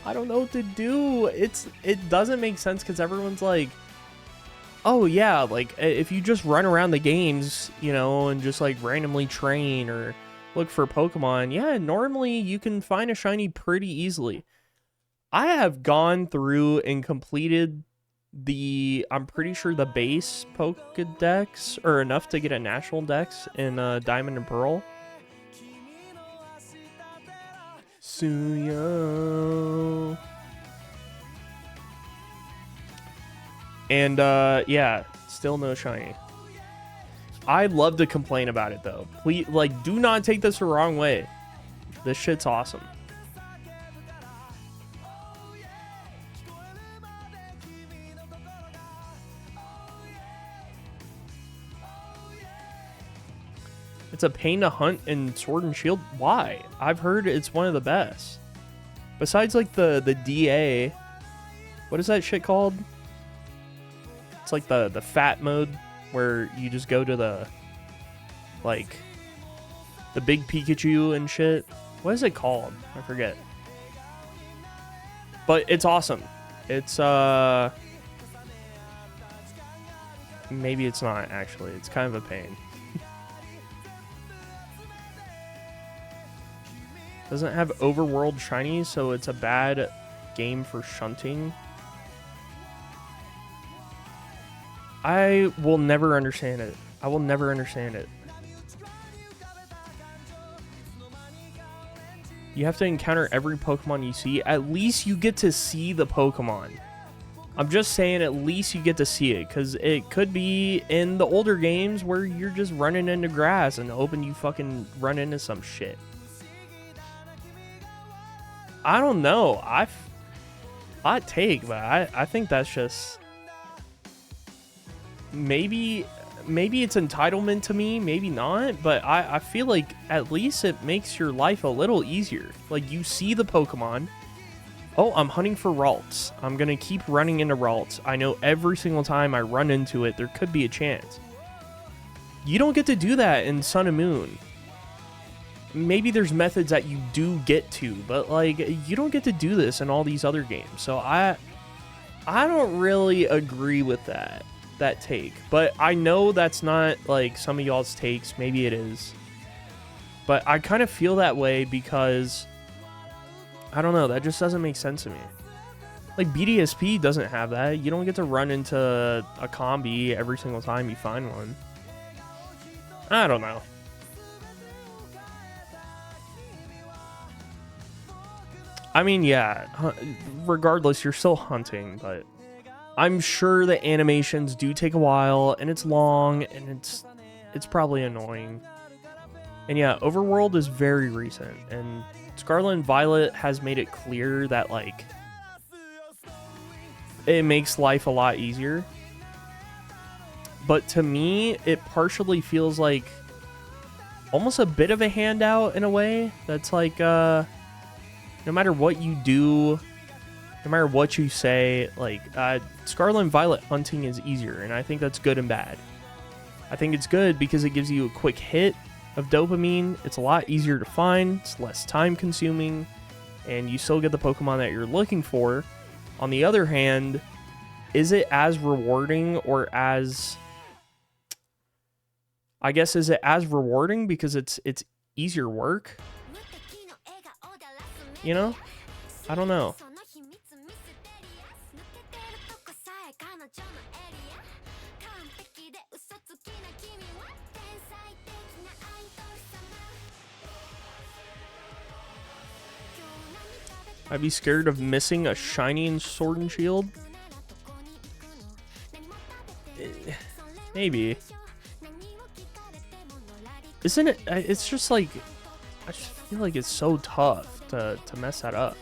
I don't know what to do. It doesn't make sense because everyone's like, oh yeah, like if you just run around the games, you know, and just like randomly train or look for Pokemon, yeah, normally you can find a shiny pretty easily. I have gone through and completed the, I'm pretty sure the base Pokedex, or enough to get a national dex in Diamond and Pearl. Suyo. And yeah, still no shiny. I'd love to complain about it though. Please, like, do not take this the wrong way. This shit's awesome. It's a pain to hunt in Sword and Shield. Why? I've heard it's one of the best. Besides, like, the DA. What is that shit called? It's like the fat mode where you just go to the, like, the big Pikachu and shit. What is it called? I forget. But it's awesome. It's, maybe it's not, actually. It's kind of a pain. Doesn't have overworld shiny, so it's a bad game for shunting. I will never understand it. I will never understand it. You have to encounter every Pokemon you see. At least you get to see the Pokemon. I'm just saying, at least you get to see it, because it could be in the older games where you're just running into grass and hoping you fucking run into some shit. I don't know. Hot take, but I think that's just maybe it's entitlement to me, maybe not, but I feel like at least it makes your life a little easier. Like, you see the Pokemon. Oh, I'm hunting for Ralts. I'm gonna keep running into Ralts. I know every single time I run into it, there could be a chance. You don't get to do that in Sun and Moon. Maybe there's methods that you do get to, but like, you don't get to do this in all these other games. So I don't really agree with that take. But I know that's not like some of y'all's takes. Maybe it is. But I kind of feel that way because I don't know, that just doesn't make sense to me. Like, BDSP doesn't have that. You don't get to run into a combi every single time you find one. I don't know. I mean, yeah, regardless, you're still hunting, but I'm sure the animations do take a while, and it's long, and it's probably annoying. And yeah, Overworld is very recent, and Scarlet and Violet has made it clear that, like, it makes life a lot easier. But to me, it partially feels like almost a bit of a handout in a way. That's like, no matter what you do, no matter what you say, like, Scarlet and Violet hunting is easier, and I think that's good and bad. I think it's good because it gives you a quick hit of dopamine. It's a lot easier to find, it's less time consuming, and you still get the Pokemon that you're looking for. On the other hand, is it as rewarding or as... I guess, is it as rewarding because it's easier work? You know? I don't know. I'd be scared of missing a shiny in Sword and Shield. Maybe. Isn't it? It's just like, I just feel like it's so tough to mess that up.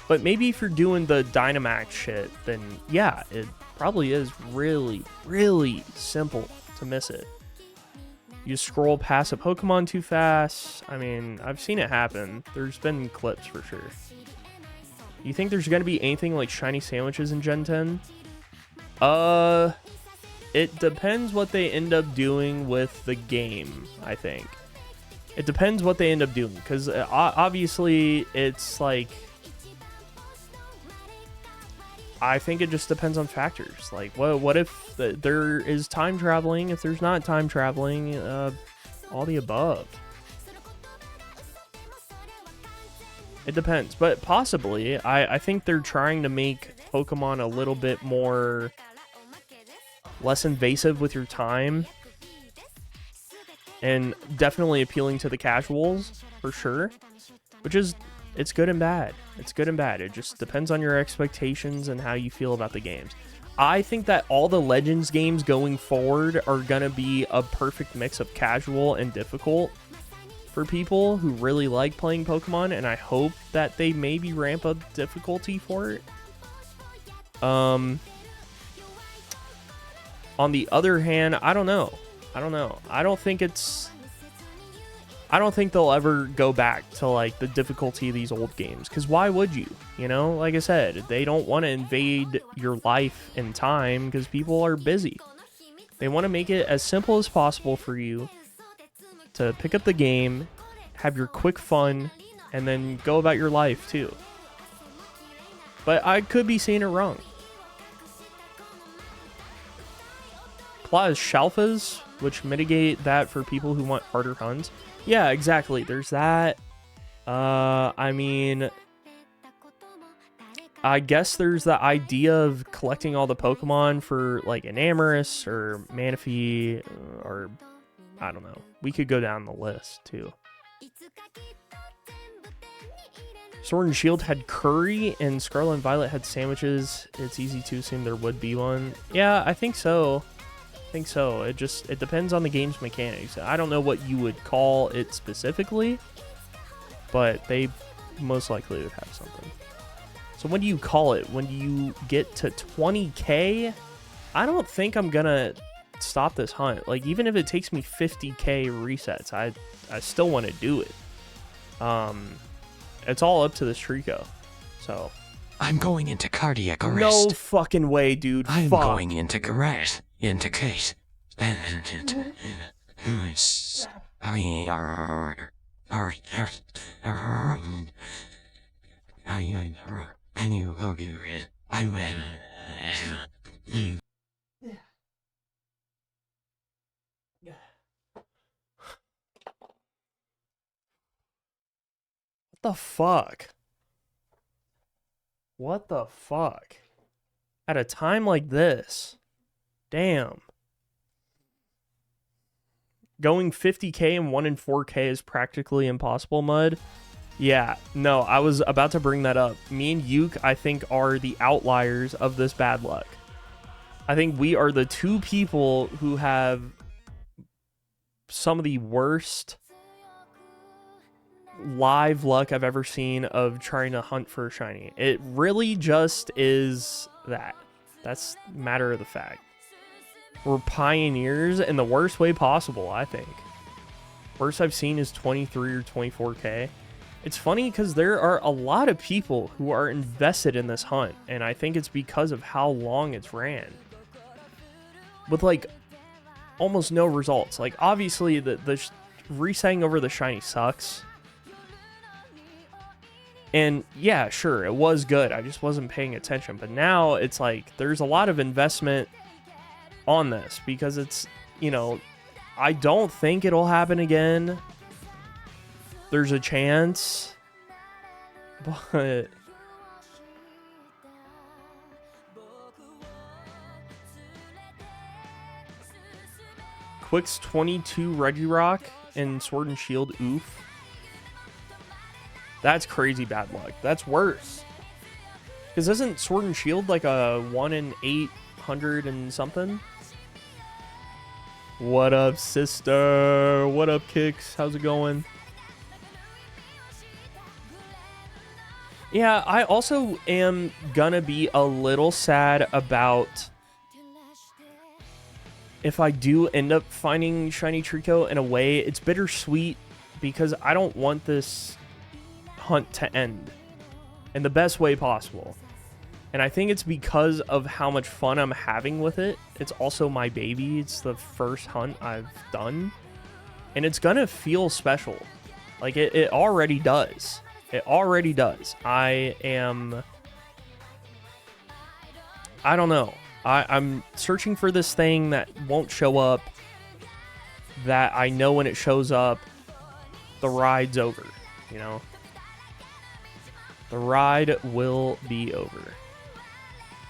But maybe if you're doing the Dynamax shit, then yeah, it probably is really, really simple to miss it. You scroll past a Pokemon too fast. I mean, I've seen it happen. There's been clips for sure. You think there's going to be anything like shiny sandwiches in Gen 10? It depends what they end up doing with the game, I think. It depends what they end up doing, because obviously it's like, I think it just depends on factors. Like, what if there is time traveling? If there's not time traveling, all the above. It depends, but possibly. I think they're trying to make Pokemon a little bit more less invasive with your time, and definitely appealing to the casuals for sure, which is, it's good and bad. It's good and bad. It just depends on your expectations and how you feel about the games. I think that all the Legends games going forward are going to be a perfect mix of casual and difficult for people who really like playing Pokemon, and I hope that they maybe ramp up difficulty for it. On the other hand, I don't know. I don't think they'll ever go back to like the difficulty of these old games, because why would you? You know, like I said, they don't want to invade your life and time because people are busy. They want to make it as simple as possible for you to pick up the game, have your quick fun, and then go about your life too. But I could be seeing it wrong. Claw is Shalfas, which mitigate that for people who want harder hunts. Yeah, exactly. There's that. I mean, I guess there's the idea of collecting all the Pokemon for like Enamorus or Manaphy, or I don't know. We could go down the list too. Sword and Shield had curry and Scarlet and Violet had sandwiches. It's easy to assume there would be one. Yeah, I think so. It depends on the game's mechanics. I don't know what you would call it specifically, but they most likely would have something. So when do you call it? When you get to 20k? I don't think I'm gonna stop this hunt. Like, even if it takes me 50k resets, I still want to do it. It's all up to this Treecko. So I'm going into cardiac arrest. no fucking way, dude. I'm Fuck. going into garage. Into case. What the fuck? What the fuck? At a time like this. Damn. Going 50k and 1 in 4k is practically impossible, Mud. Yeah, no, I was about to bring that up. Me and Yuke, I think, are the outliers of this bad luck. I think we are the two people who have some of the worst live luck I've ever seen of trying to hunt for a shiny. It really just is that. That's matter of the fact. We're pioneers in the worst way possible, I think. Worst I've seen is 23 or 24k. It's funny because there are a lot of people who are invested in this hunt, and I think it's because of how long it's ran. With like almost no results. Like, obviously the resetting over the shiny sucks. And yeah, sure, it was good. I just wasn't paying attention. But now it's like there's a lot of investment on this because it's, you know, I don't think it'll happen again. There's a chance, but Quick's 22 Regirock and Sword and Shield, oof. That's crazy bad luck. That's worse. Because isn't Sword and Shield like a 1 in 800 and something? What up, sister? What up, Kicks? How's it going? Yeah, I also am gonna be a little sad about if I do end up finding Shiny Treecko. In a way, it's bittersweet because I don't want this hunt to end in the best way possible. And I think it's because of how much fun I'm having with it. It's also my baby. It's the first hunt I've done. And it's gonna feel special. Like, it already does. It already does. I don't know. I'm searching for this thing that won't show up. That I know when it shows up, the ride's over, you know? The ride will be over.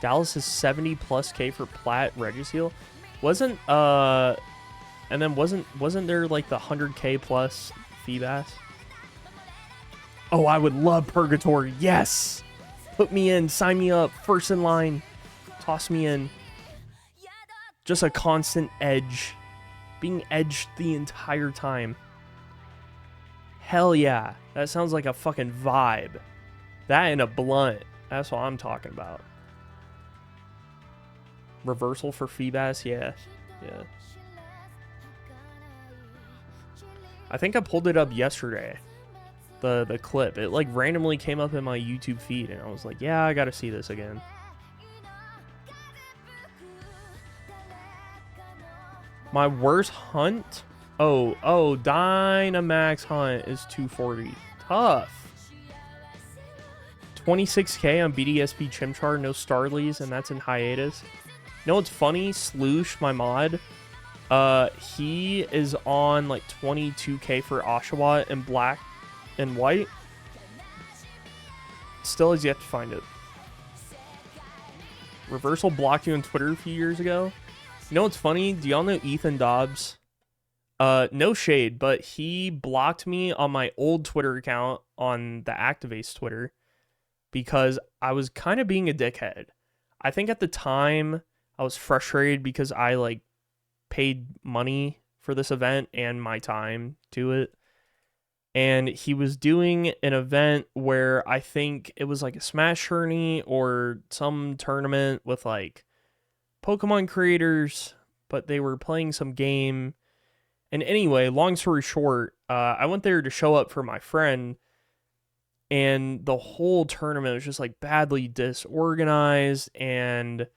Dallas is 70 plus K for Plat Regiseal. Wasn't and then wasn't there like the 100K plus Feebas? Oh, I would love Purgatory. Yes. Put me in, sign me up, first in line. Toss me in. Just a constant edge. Being edged the entire time. Hell yeah. That sounds like a fucking vibe. That and a blunt. That's what I'm talking about. Reversal for Feebas? Yeah. Yeah. I think I pulled it up yesterday. The clip. It like randomly came up in my YouTube feed and I was like, yeah, I gotta see this again. My worst hunt? Oh, Dynamax hunt is 240. Tough. 26K on BDSP Chimchar, no Starlies, and that's in hiatus. You know what's funny? Sloosh, my mod, he is on like 22K for Oshawott and black and white. Still has yet to find it. Reversal blocked you on Twitter a few years ago. You know what's funny? Do y'all know Ethan Dobbs? No shade, but he blocked me on my old Twitter account on the Activates Twitter because I was kind of being a dickhead. I think at the time I was frustrated because I like paid money for this event and my time to it. And he was doing an event where I think it was like a Smash tourney or some tournament with like Pokemon creators, but they were playing some game. And anyway, long story short, I went there to show up for my friend, and the whole tournament was just like badly disorganized, and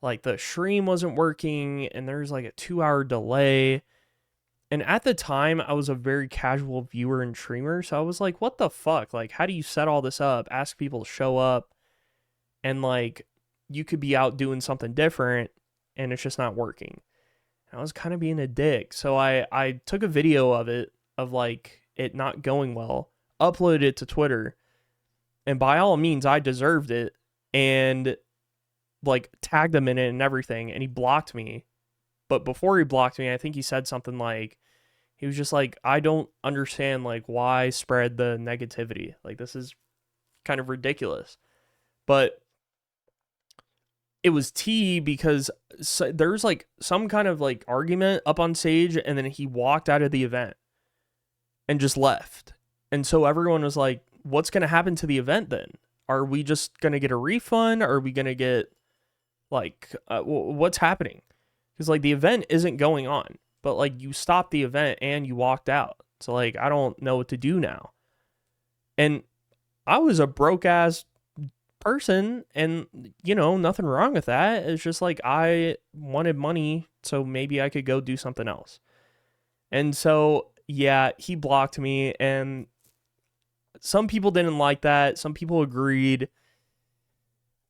like the stream wasn't working, and there's like a 2-hour delay. And at the time, I was a very casual viewer and streamer, so I was like, what the fuck? Like, how do you set all this up, ask people to show up, and like, you could be out doing something different, and it's just not working? I was kind of being a dick. So I took a video of it, of like it not going well, uploaded it to Twitter, and by all means I deserved it, and like tagged him in it and everything, and he blocked me. But before he blocked me, I think he said something like, he was just like, I don't understand like why spread the negativity. Like, this is kind of ridiculous. But it was tea because there's like some kind of like argument up on stage, and then he walked out of the event and just left. And so everyone was like, what's going to happen to the event then? Are we just going to get a refund? Are we going to get like, what's happening? Because like the event isn't going on, but like you stopped the event and you walked out. So like, I don't know what to do now. And I was a broke ass person, and you know, nothing wrong with that. It's just like I wanted money, so maybe I could go do something else. And so yeah, he blocked me, and some people didn't like that, some people agreed,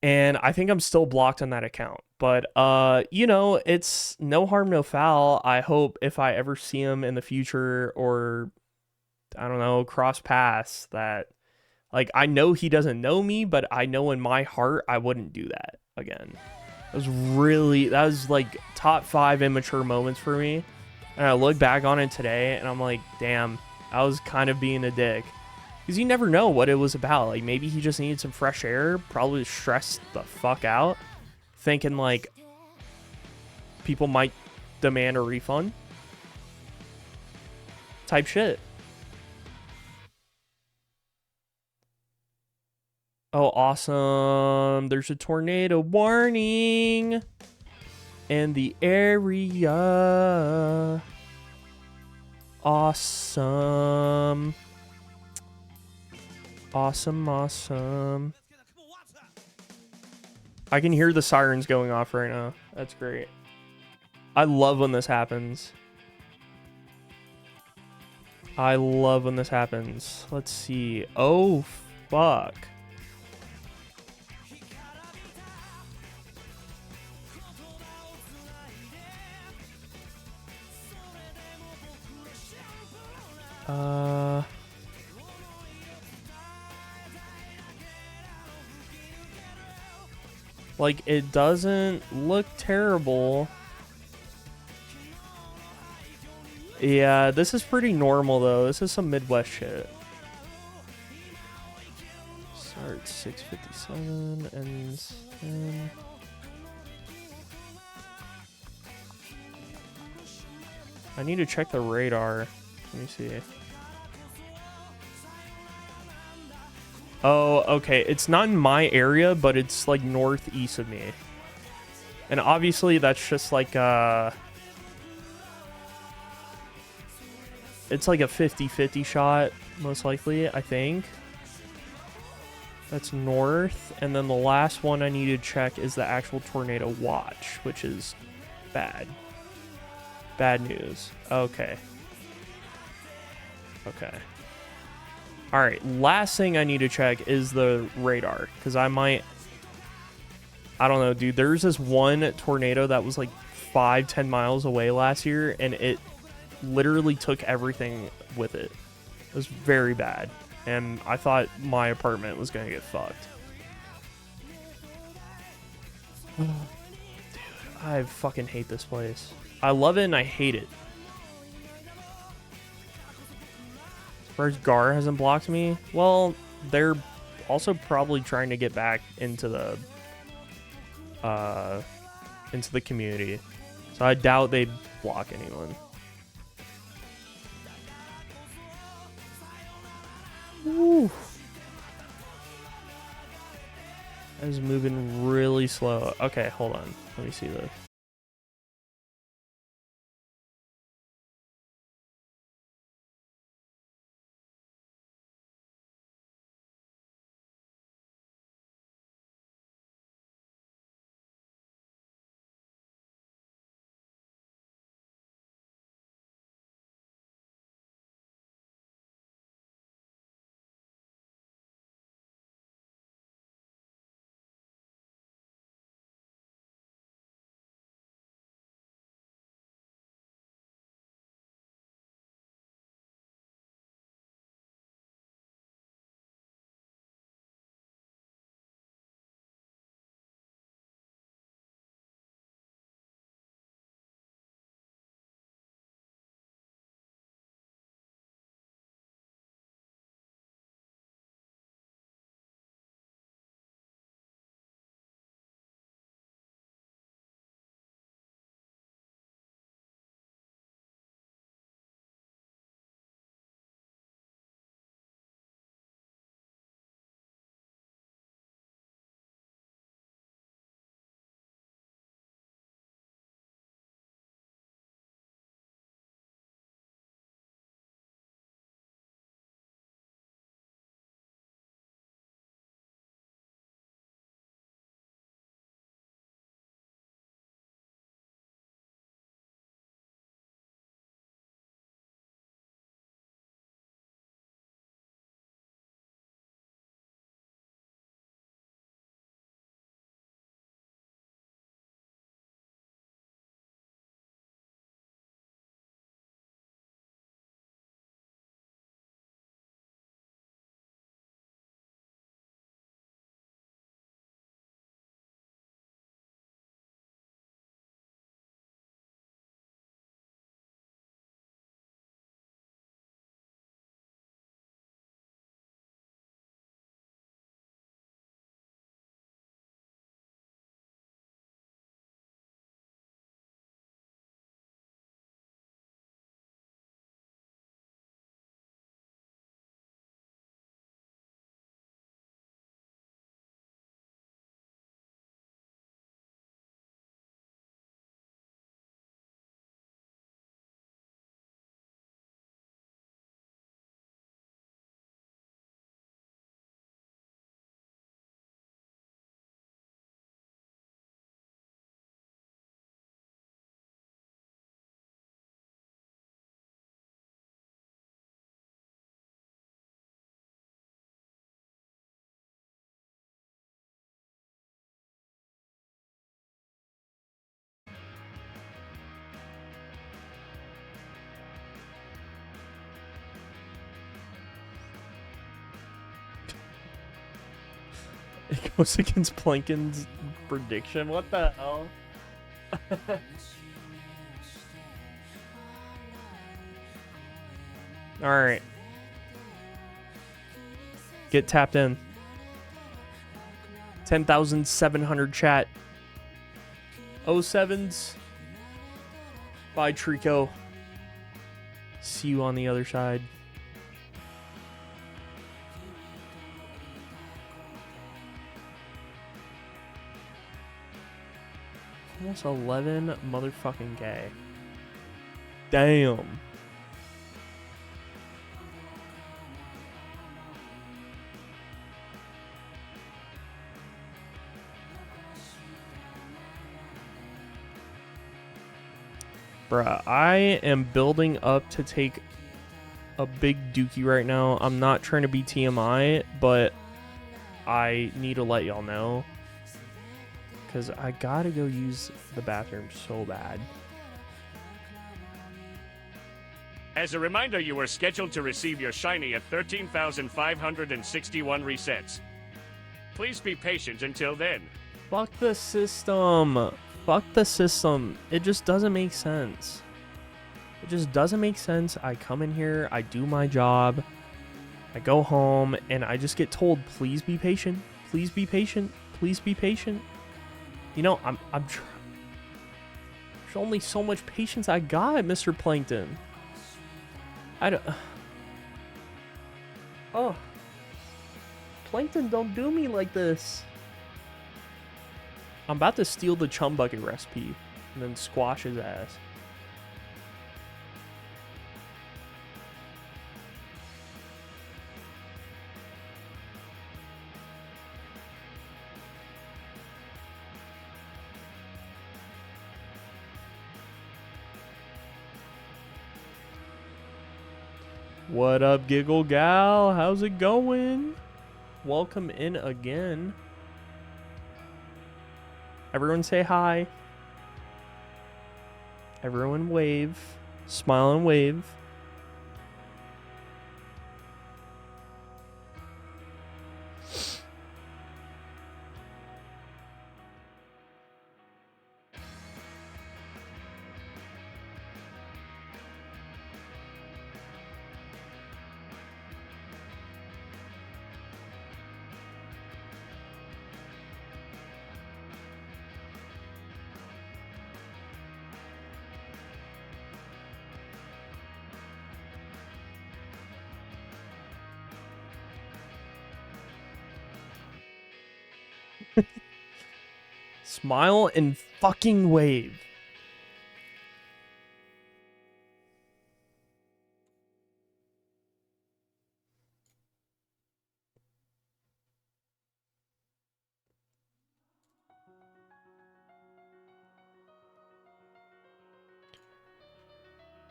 and I think I'm still blocked on that account. But you know, it's no harm no foul. I hope if I ever see him in the future, or I don't know, cross paths, that like, I know he doesn't know me, but I know in my heart I wouldn't do that again. That was like top 5 immature moments for me. And I look back on it today and I'm like, damn, I was kind of being a dick. Because you never know what it was about. Like, maybe he just needed some fresh air, probably stressed the fuck out, thinking like people might demand a refund type shit. Oh, awesome. There's a tornado warning in the area. Awesome. Awesome. I can hear the sirens going off right now. That's great. I love when this happens. Let's see. Oh, fuck. Like, it doesn't look terrible. Yeah, this is pretty normal, though. This is some Midwest shit. Start 6:57, ends 10. I need to check the radar. Let me see. Oh, okay. It's not in my area, but it's like northeast of me. And obviously that's just like it's like a 50-50 shot, most likely, I think. That's north. And then the last one I need to check is the actual tornado watch, which is bad. Bad news. Okay. Okay. Alright, last thing I need to check is the radar. Because I might... I don't know, dude. There's this one tornado that was like 5-10 miles away last year, and it literally took everything with it. It was very bad. And I thought my apartment was going to get fucked. Dude, I fucking hate this place. I love it and I hate it. First, Gar hasn't blocked me. Well, they're also probably trying to get back into the community. So I doubt they'd block anyone. Woo. That is moving really slow. Okay, hold on. Let me see this. It goes against Plankton's prediction. What the hell? All right. Get tapped in. 10,700 chat. 07s. Bye, Treecko. See you on the other side. Almost 11 motherfucking K. Damn. Bruh, I am building up to take a big dookie right now. I'm not trying to be TMI, but I need to let y'all know. Because I gotta go use the bathroom so bad. As a reminder, you were scheduled to receive your shiny at 13,561 resets. Please be patient until then. Fuck the system. Fuck the system. It just doesn't make sense. It just doesn't make sense. I come in here, I do my job, I go home, and I just get told, please be patient. Please be patient. Please be patient. You know, I'm there's only so much patience I got, Mr. Plankton. I don't... Oh. Plankton, don't do me like this. I'm about to steal the chum bucket recipe and then squash his ass. What up, Giggle Gal? How's it going? Welcome in again. Everyone say hi. Everyone wave. Smile and wave. Smile and fucking wave.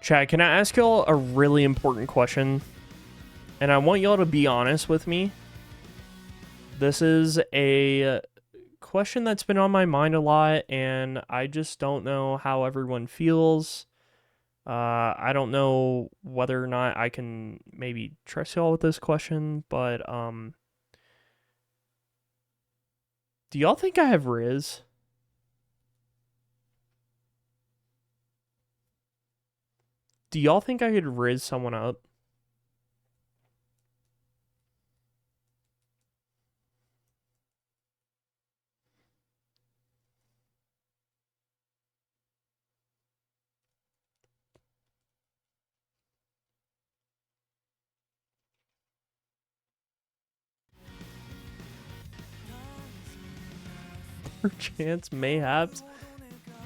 Chat, can I ask y'all a really important question? And I want y'all to be honest with me. This is a question that's been on my mind a lot, and I just don't know how everyone feels. I don't know whether or not I can maybe trust y'all with this question, but do y'all think I have Riz? Do y'all think I could Riz someone up? Chance, mayhaps.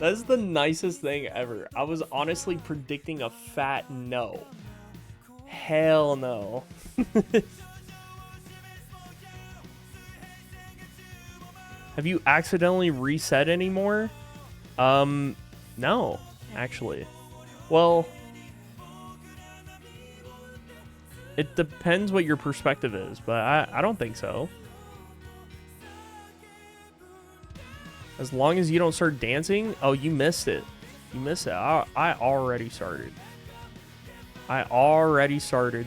That's the nicest thing ever. I was honestly predicting a fat no. Hell no. Have you accidentally reset anymore? No, actually. Well, it depends what your perspective is, but I don't think so. As long as you don't start dancing. Oh, you missed it. You missed it. I already started. I already started.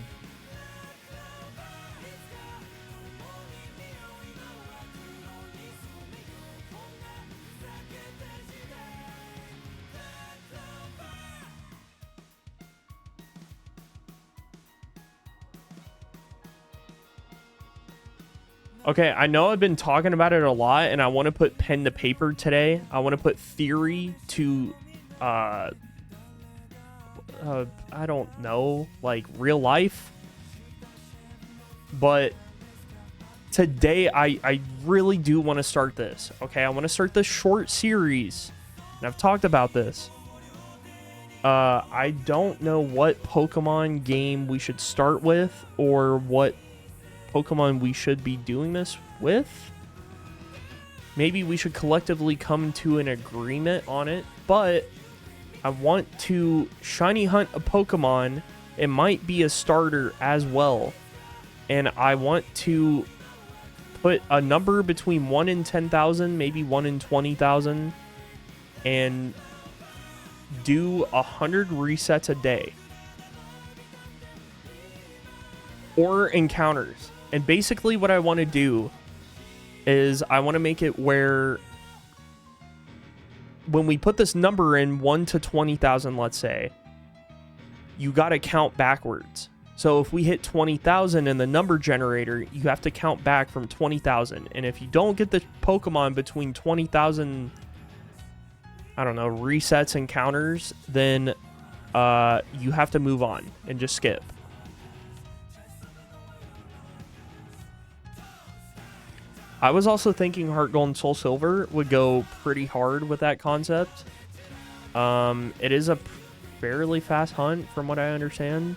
Okay, I know I've been talking about it a lot, and I want to put pen to paper today. I want to put theory to, I don't know, like real life. But today, I really do want to start this. Okay, I want to start this short series, and I've talked about this. I don't know what Pokemon game we should start with, or what Pokemon we should be doing this with. Maybe we should collectively come to an agreement on it, but I want to shiny hunt a Pokemon. It might be a starter as well, and I want to put a number between 1 in 10,000, maybe 1 in 20,000, and do 100 resets a day or encounters. And basically what I want to do is I want to make it where when we put this number in 1 to 20,000, let's say, you got to count backwards. So if we hit 20,000 in the number generator, you have to count back from 20,000. And if you don't get the Pokemon between 20,000, I don't know, resets and counters, then you have to move on and just skip. I was also thinking Heart Gold and Soul Silver would go pretty hard with that concept. It is a fairly fast hunt from what I understand.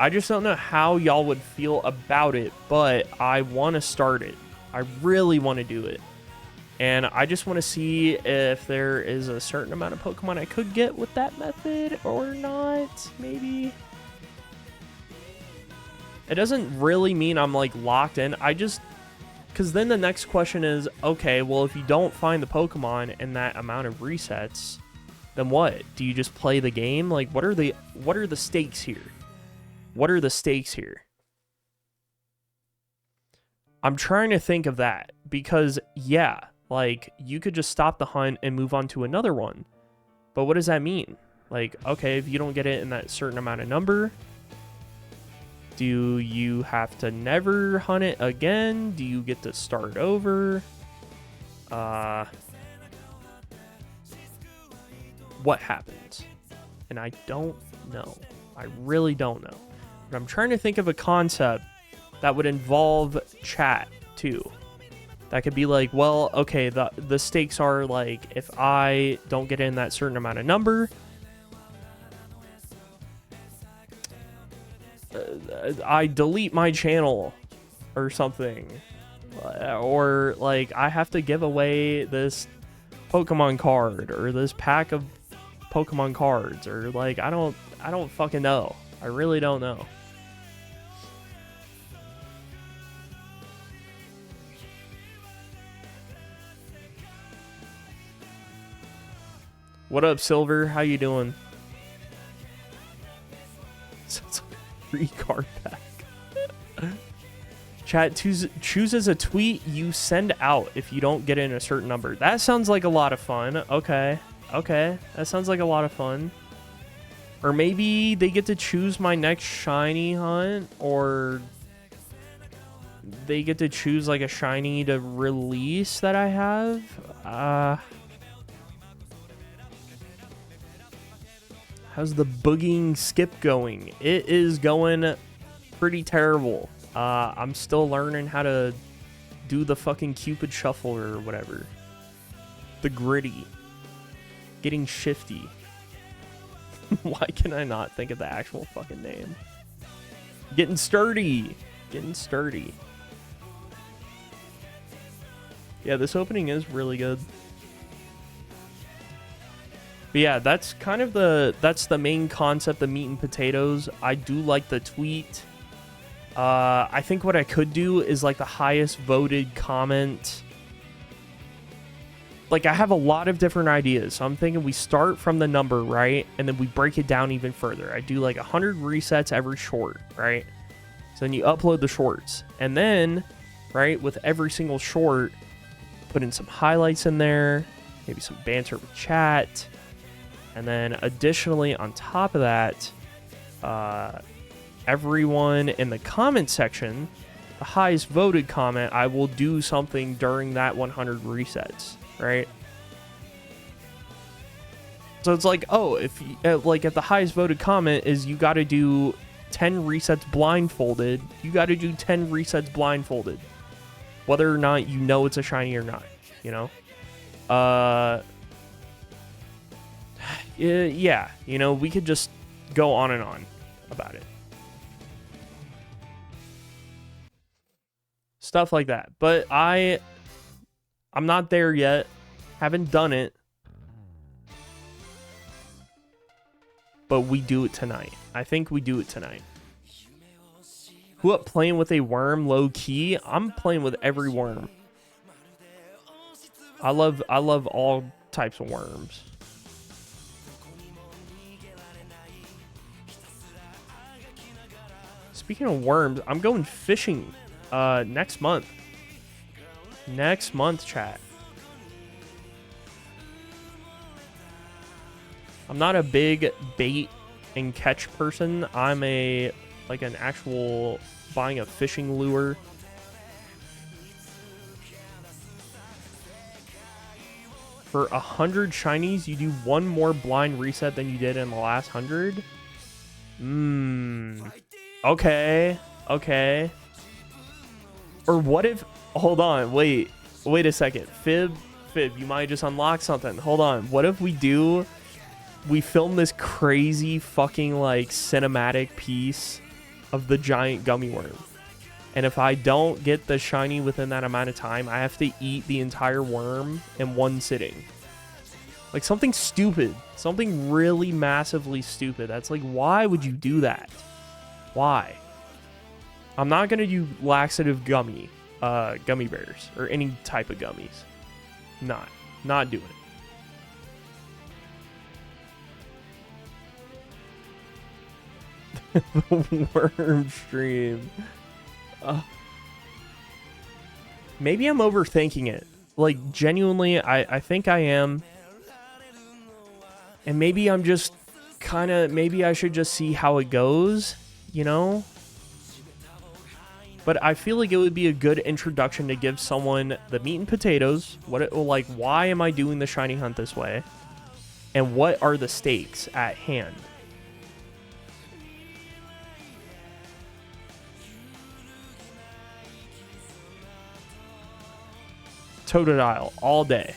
I just don't know how y'all would feel about it, but I want to start it. I really want to do it. And I just want to see if there is a certain amount of Pokemon I could get with that method or not, maybe. It doesn't really mean I'm like locked in. I just, because then the next question is, okay, well, if you don't find the Pokemon in that amount of resets, then what? Do you just play the game? Like, what are the stakes here? What are the stakes here? I'm trying to think of that because, yeah, like, you could just stop the hunt and move on to another one. But what does that mean? Like, okay, if you don't get it in that certain amount of number, do you have to never hunt it again? Do you get to start over? What happens? And I don't know. I really don't know. But I'm trying to think of a concept that would involve chat too. That could be like, well, okay, the stakes are like, if I don't get in that certain amount of number, I delete my channel or something. Or like, I have to give away this Pokemon card or this pack of Pokemon cards, or like, I don't fucking know. I really don't know. What up, Silver? How you doing? Sounds like a free card pack. Chat chooses a tweet you send out if you don't get in a certain number. That sounds like a lot of fun. Okay. That sounds like a lot of fun. Or maybe they get to choose my next shiny hunt, or they get to choose like a shiny to release that I have. How's the boogieing skip going? It is going pretty terrible. I'm still learning how to do the fucking Cupid shuffle or whatever. The gritty. Getting shifty. Why can I not think of the actual fucking name? Getting sturdy. Getting sturdy. Yeah, this opening is really good. But yeah, that's kind of that's the main concept, the meat and potatoes. I do like the tweet. I think what I could do is like the highest voted comment. Like, I have a lot of different ideas. So I'm thinking we start from the number, right? And then we break it down even further. I do like 100 resets every short, right? So then you upload the shorts. And then, right, with every single short, put in some highlights in there. Maybe some banter with chat. And then additionally, on top of that, everyone in the comment section the highest voted comment, I will do something during that 100 resets, right? So it's like, oh, if like if the highest voted comment is you got to do 10 resets blindfolded, you got to do 10 resets blindfolded, whether or not you know it's a shiny or not, you know? Yeah, you know, we could just go on and on about it. Stuff like that. But I'm not there yet. Haven't done it. But we do it tonight. I think we do it tonight. Who up playing with a worm low key? I'm playing with every worm. I love all types of worms. Speaking of worms, I'm going fishing next month. Next month, chat. I'm not a big bait and catch person. I'm like an actual buying a fishing lure. For 100 shinies, you do one more blind reset than you did in the last 100. Okay. Okay. Or what if... Hold on. Wait a second. Fib, you might just unlock something. Hold on. What if we film this crazy fucking like cinematic piece of the giant gummy worm? And if I don't get the shiny within that amount of time, I have to eat the entire worm in one sitting. Like something stupid. Something really massively stupid. That's like, why would you do that? Why? I'm not going to do laxative gummy bears or any type of gummies. Not doing it. The worm stream. Maybe I'm overthinking it. Like, genuinely, I think I am. And maybe I'm just maybe I should just see how it goes, you know? But I feel like it would be a good introduction to give someone the meat and potatoes. Why am I doing the shiny hunt this way? And what are the stakes at hand? Totodile all day.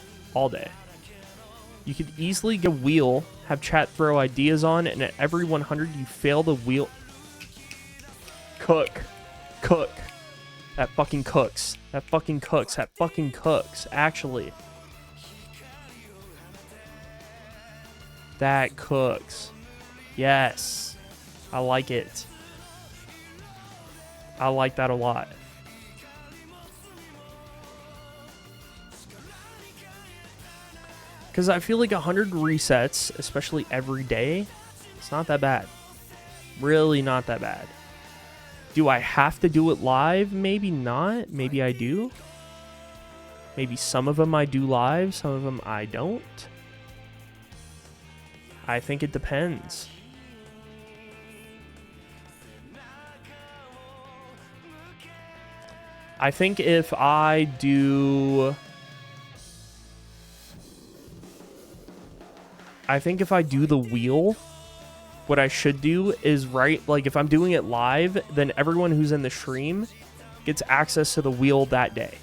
You could easily get a wheel, have chat throw ideas on, and at every 100 you fail the wheel. Cook. That fucking cooks. Actually. That cooks. Yes. I like it. I like that a lot. Because I feel like 100 resets, especially every day, it's not that bad. Really not that bad. Do I have to do it live? Maybe not. Maybe I do. Maybe some of them I do live, some of them I don't. I think it depends. I think if I do... the wheel, what I should do is like if I'm doing it live, then everyone who's in the stream gets access to the wheel that day,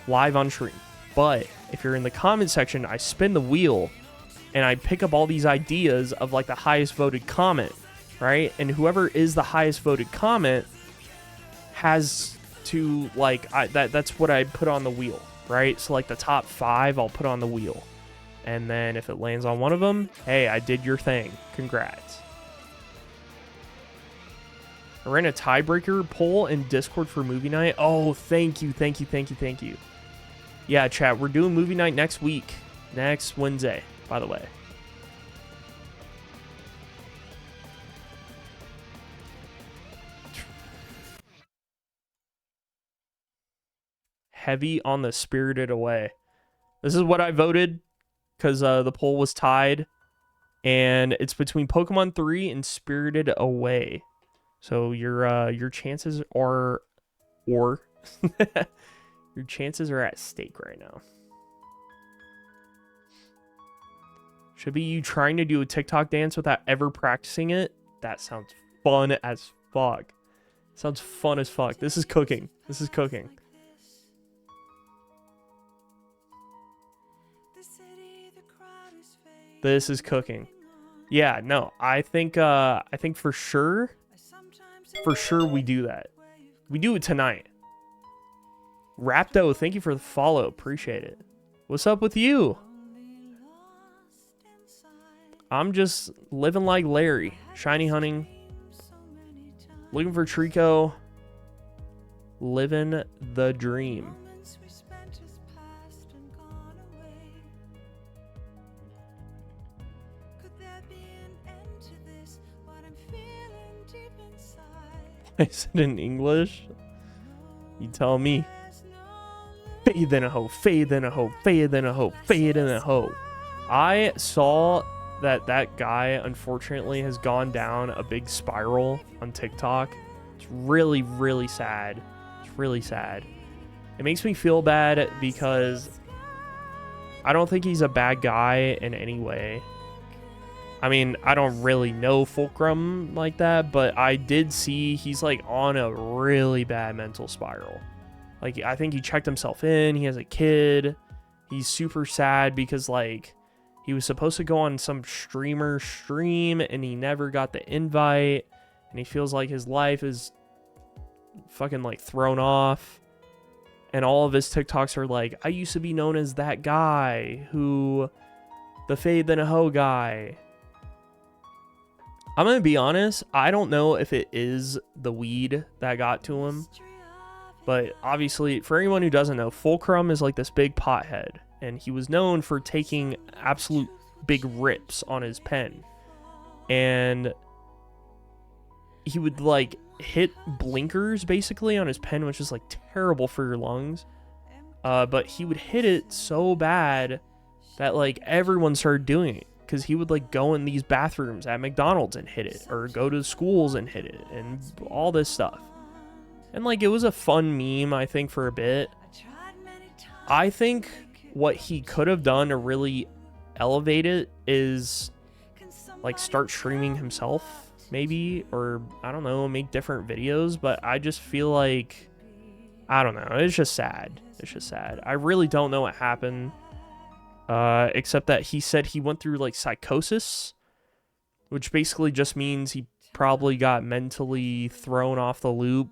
live on stream. But if you're in the comment section, I spin the wheel and I pick up all these ideas of like the highest voted comment, right? And whoever is the highest voted comment has to that's what I put on the wheel, right? So like the top 5 I'll put on the wheel. And then if it lands on one of them, hey, I did your thing. Congrats. I ran a tiebreaker poll in Discord for movie night. Oh, thank you. Yeah, chat, we're doing movie night next week. Next Wednesday, by the way. Heavy on the Spirited Away. This is what I voted. Because the poll was tied, and it's between Pokemon 3 and Spirited Away. So your chances are whore. Your chances are at stake right now. Should be you trying to do a TikTok dance without ever practicing it. That sounds fun as fuck. Sounds fun as fuck. This is cooking. This is cooking. This is cooking. Yeah, no, I think for sure we do that. We do it tonight. Rapto, thank you for the follow. Appreciate it. What's up with you? I'm just living like Larry. Shiny hunting. Looking for Treecko. Living the dream. Is it in English? You tell me. Fade in a hoe, fade in a hoe, fade in a hoe, fade in a hoe. I saw that guy, unfortunately, has gone down a big spiral on TikTok. It's really, really sad. It's really sad. It makes me feel bad because I don't think he's a bad guy in any way. I mean, I don't really know Fulcrum like that, but I did see he's like on a really bad mental spiral. Like, I think he checked himself in. He has a kid. He's super sad because, like, he was supposed to go on some streamer stream and he never got the invite. And he feels like his life is fucking, like, thrown off. And all of his TikToks are like, I used to be known as that guy who, the fade then a hoe guy. I'm going to be honest, I don't know if it is the weed that got to him. But obviously, for anyone who doesn't know, Fulcrum is like this big pothead. And he was known for taking absolute big rips on his pen. And he would like hit blinkers basically on his pen, which is like terrible for your lungs. But he would hit it so bad that like everyone started doing it. Because he would like go in these bathrooms at McDonald's and hit it, or go to schools and hit it, and all this stuff. And like, it was a fun meme, I think, for a bit. I think what he could have done to really elevate it is like start streaming himself, maybe, or I don't know, make different videos. But I just feel like, I don't know, it's just sad. It's just sad. I really don't know what happened. Except that he said he went through like psychosis, which basically just means he probably got mentally thrown off the loop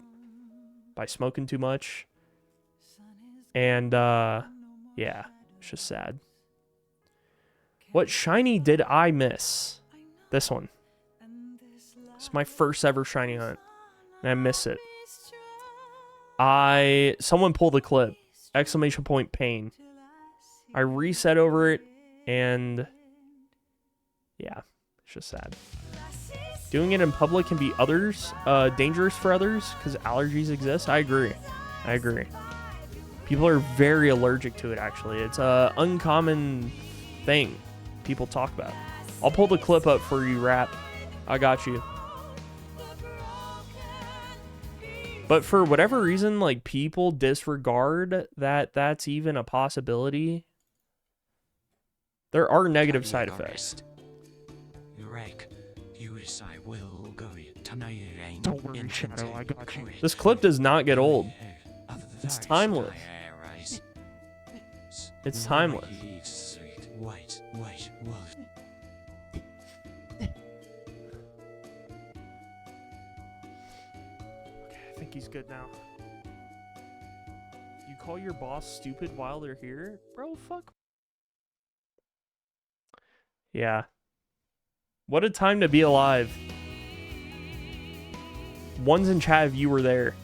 by smoking too much. And yeah, it's just sad. What shiny did I miss? This one. It's my first ever shiny hunt, and I miss it. Someone pulled the clip. Exclamation point pain. I reset over it, and yeah, it's just sad. Doing it in public can be dangerous for others because allergies exist. I agree. People are very allergic to it, actually. It's a uncommon thing people talk about. I'll pull the clip up for you, Rap. I got you. But for whatever reason, like, people disregard that that's even a possibility. There are negative side effects. Don't worry, Shadow, I got you. This clip does not get old. It's timeless. It's timeless. Okay, I think he's good now. You call your boss stupid while they're here? Bro, fuck. Yeah. What a time to be alive. One's in chat if you were there.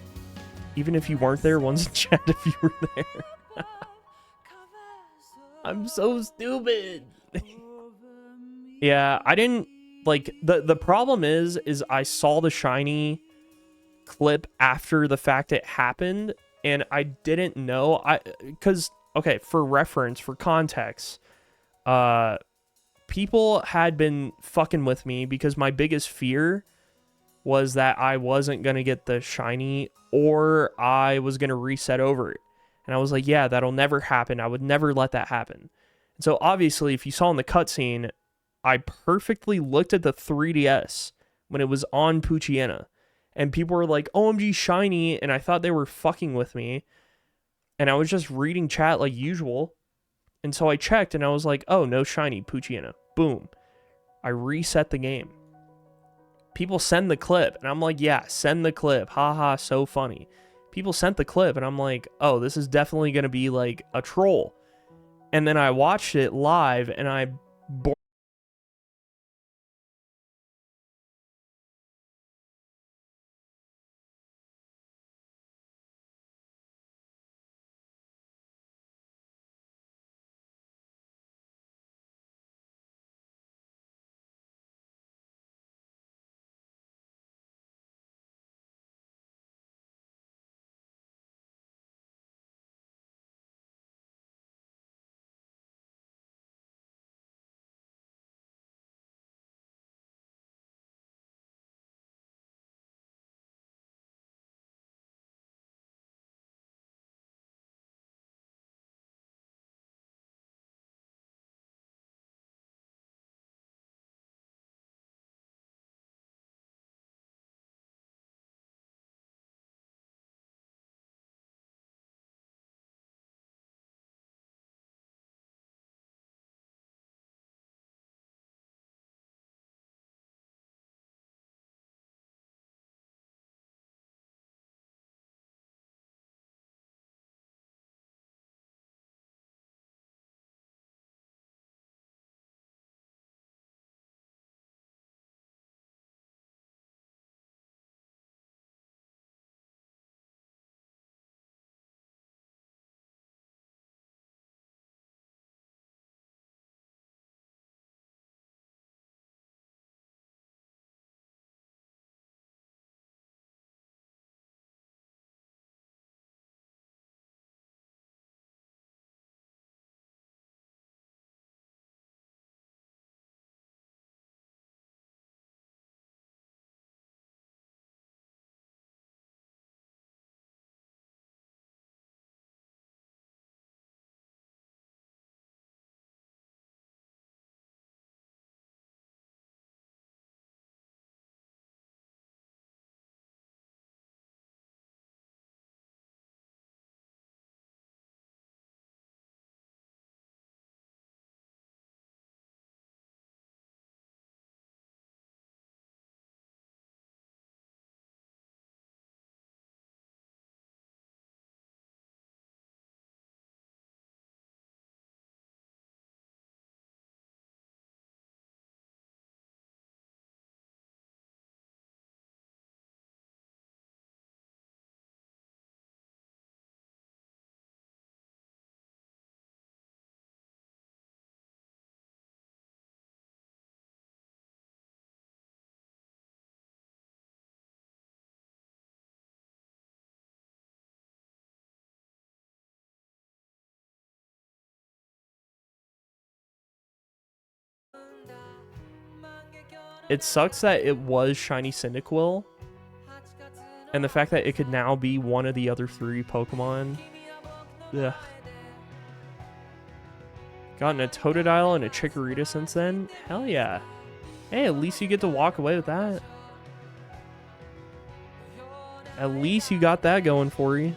Even if you weren't there, one's in chat if you were there. I'm so stupid. Yeah, I didn't like the problem is I saw the shiny clip after the fact it happened, and I didn't know because okay, for reference, for context, people had been fucking with me because my biggest fear was that I wasn't going to get the shiny or I was going to reset over it. And I was like, yeah, that'll never happen. I would never let that happen. And so obviously, if you saw in the cutscene, I perfectly looked at the 3DS when it was on Poochyena. And people were like, OMG shiny. And I thought they were fucking with me. And I was just reading chat like usual. And so I checked and I was like, oh, no shiny, Poochyena. Boom. I reset the game. People send the clip, and I'm like, yeah, send the clip. Haha, so funny. People sent the clip, and I'm like, oh, this is definitely going to be like a troll. And then I watched it live, and I it sucks that it was shiny Cyndaquil, and the fact that it could now be one of the other 3 Pokemon. Ugh. Gotten a Totodile and a Chikorita since then? Hell yeah. Hey, at least you get to walk away with that. At least you got that going for you.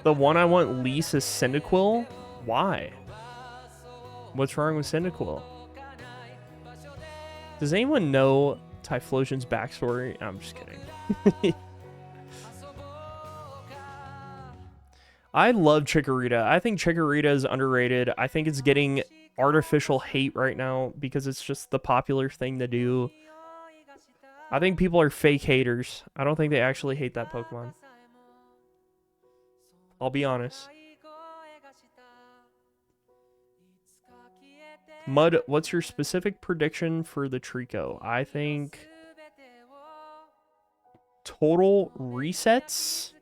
The one I want least is Cyndaquil. Why? What's wrong with Cyndaquil? Does anyone know Typhlosion's backstory? I'm just kidding. I love Chikorita. I think Chikorita is underrated. I think it's getting artificial hate right now because it's just the popular thing to do. I think people are fake haters. I don't think they actually hate that Pokemon. I'll be honest. Mud, what's your specific prediction for the Treecko? I think total resets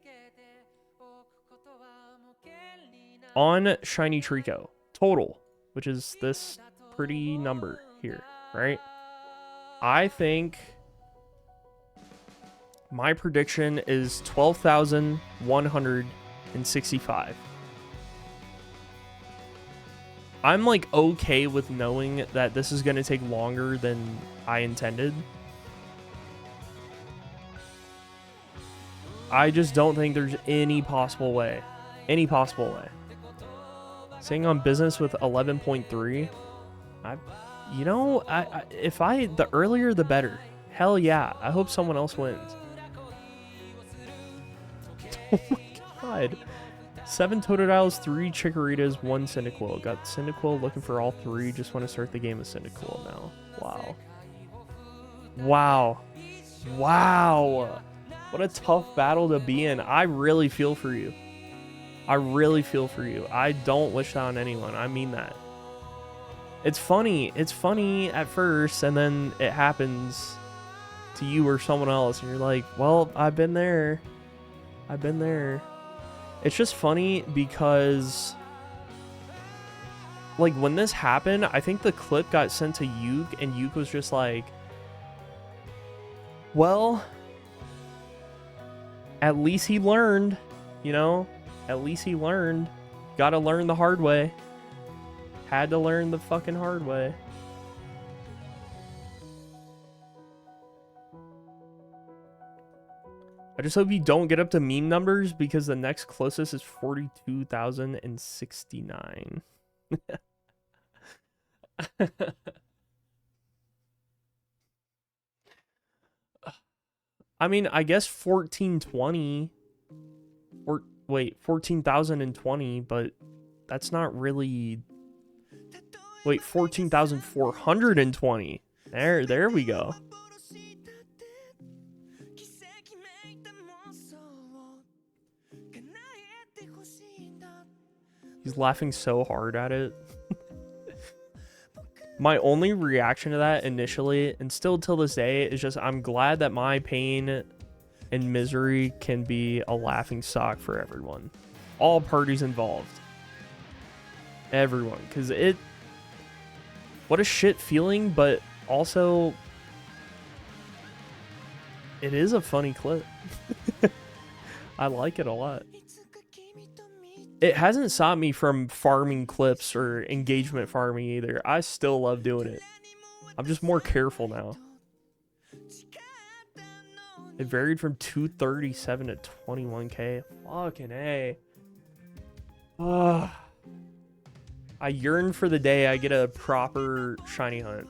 on Shiny Treecko. Total, which is this pretty number here, right? I think my prediction is 12,165. I'm like okay with knowing that this is going to take longer than I intended. I just don't think there's any possible way. Any possible way. Staying on business with 11.3. You know, the earlier the better. Hell yeah. I hope someone else wins. Oh my god. 7 Totodiles, 3 Chikorritas, 1 Cyndaquil. Got Cyndaquil, looking for all 3. Just want to start the game with Cyndaquil now. Wow. Wow. Wow. What a tough battle to be in. I really feel for you. I really feel for you. I don't wish that on anyone. I mean that. It's funny. It's funny at first, and then it happens to you or someone else, and you're like, well, I've been there. I've been there. It's just funny because, like, when this happened, I think the clip got sent to Yuke, and Yuke was just like, well, at least he learned, you know? At least he learned. Gotta learn the hard way. Had to learn the fucking hard way. I just hope you don't get up to meme numbers because the next closest is 42,069. I mean, I guess 1420 or wait, 14,020, but that's not really. Wait, 14,420. There we go. He's laughing so hard at it. My only reaction to that initially, and still till this day, is just I'm glad that my pain and misery can be a laughing stock for everyone. All parties involved. Everyone. Because what a shit feeling, but also it is a funny clip. I like it a lot. It hasn't stopped me from farming clips or engagement farming either. I still love doing it. I'm just more careful now. It varied from 237 to 21k. Fucking A. I yearn for the day I get a proper shiny hunt.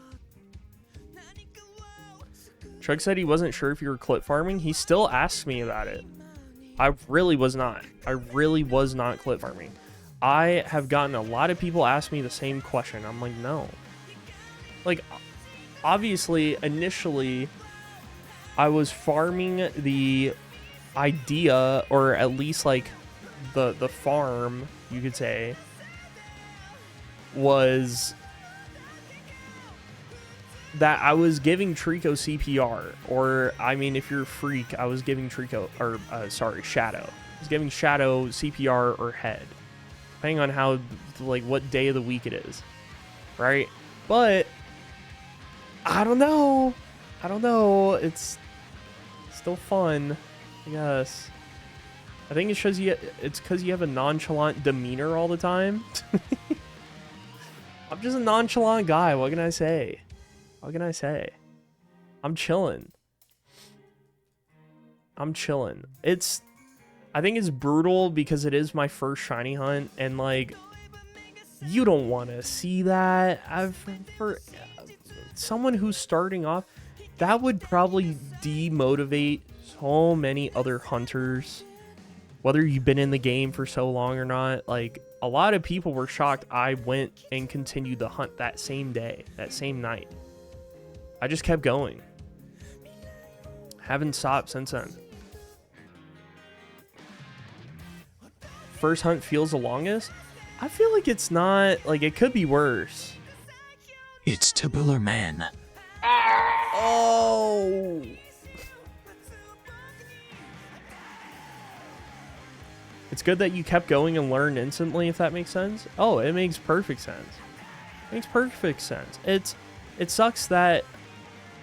Chuck said he wasn't sure if you were clip farming. He still asks me about it. I really was not. I really was not clip farming. I have gotten a lot of people ask me the same question. I'm like, no. Like, obviously, initially, I was farming the idea, or at least, like, the farm, you could say, was that I was giving Treecko CPR, or, I mean, if you're a freak, I was giving Treecko, or, Shadow. I was giving Shadow CPR or head, depending on how, like, what day of the week it is, right? But, I don't know. It's still fun, I guess. I think it's because you have a nonchalant demeanor all the time. I'm just a nonchalant guy, what can I say? I'm chilling. I think it's brutal because it is my first shiny hunt, and like, you don't want to see that. For someone who's starting off, that would probably demotivate so many other hunters, whether you've been in the game for so long or not. Like, a lot of people were shocked I went and continued the hunt that same day, that same night. I just kept going. Haven't stopped since then. First hunt feels the longest. I feel like it's not, like, it could be worse. It's Tubular Man. Oh! It's good that you kept going and learned instantly, if that makes sense. Oh, it makes perfect sense. It makes perfect sense. It sucks that,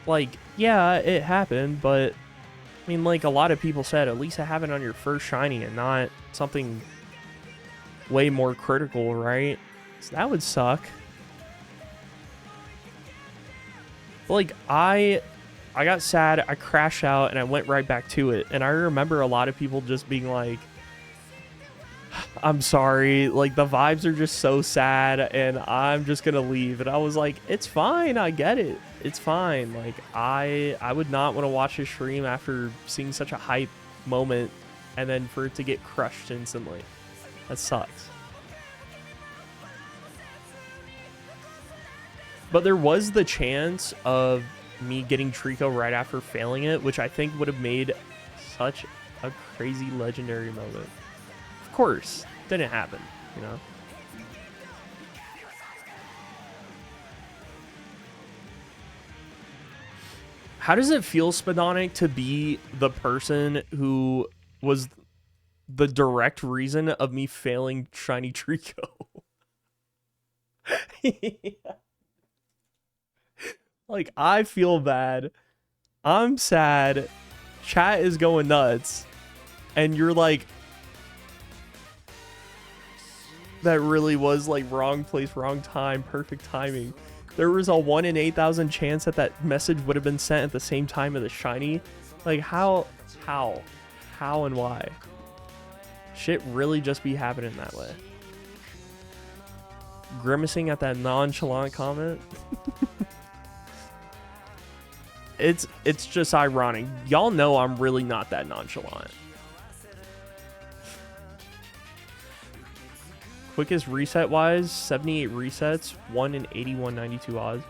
like, yeah, it happened, but, I mean, like a lot of people said, at least it happened on your first shiny and not something way more critical, right? So that would suck. But, like, I got sad, I crashed out, and I went right back to it. And I remember a lot of people just being like, I'm sorry, like, the vibes are just so sad, and I'm just gonna leave. And I was like, it's fine, I get it. It's fine. Like, I would not want to watch a stream after seeing such a hype moment, and then for it to get crushed instantly. That sucks. But there was the chance of me getting Treecko right after failing it, which I think would have made such a crazy legendary moment. Of course, didn't happen, you know? How does it feel, Spadonic, to be the person who was the direct reason of me failing shiny Treecko? Yeah. Like, I feel bad. I'm sad. Chat is going nuts. And you're like, that really was like wrong place, wrong time, perfect timing. There was a 1 in 8,000 chance that that message would have been sent at the same time of the shiny. Like, how and why? Shit really just be happening that way. Grimacing at that nonchalant comment. It's just ironic. Y'all know I'm really not that nonchalant. Quickest reset wise, 78 resets, 1 in 8192 odds.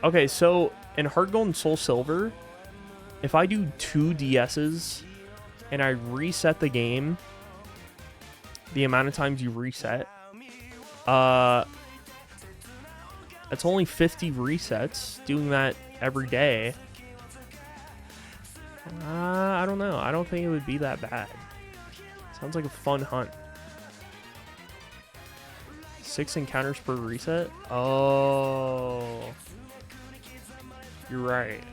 Okay, so in Heart Gold and Soul Silver, if I do 2 DSs and I reset the game, the amount of times you reset, it's only 50 resets. Doing that every day, I don't know. I don't think it would be that bad. Sounds like a fun hunt. 6 encounters per reset? Oh. You're right.